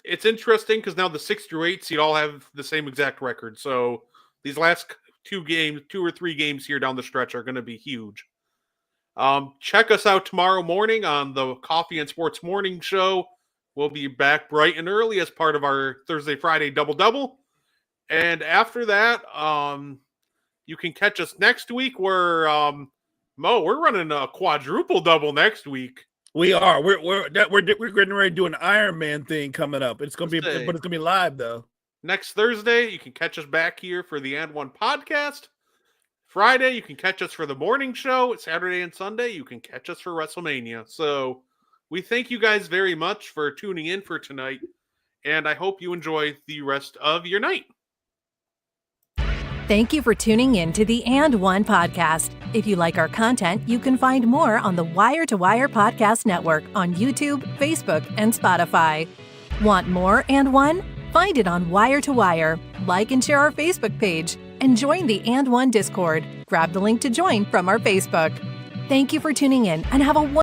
It's interesting because now the 6 through 8 seed all have the same exact record. So these last 2 or 3 games here down the stretch are going to be huge. Check us out tomorrow morning on the Coffee and Sports Morning Show. We'll be back bright and early as part of our Thursday, Friday double-double. And after that, You can catch us next week where, Mo, we're running a quadruple double next week. We are. We're getting ready to do an Iron Man thing coming up. It's gonna be, but it's gonna be live though. Next Thursday, you can catch us back here for the And One podcast. Friday, you can catch us for the morning show. Saturday and Sunday, you can catch us for WrestleMania. So we thank you guys very much for tuning in for tonight, and I hope you enjoy the rest of your night. Thank you for tuning in to the And One podcast. If you like our content, you can find more on the Wire to Wire Podcast Network on YouTube, Facebook, and Spotify. Want more And One? Find it on Wire to Wire. Like and share our Facebook page and join the And One Discord. Grab the link to join from our Facebook. Thank you for tuning in and have a wonderful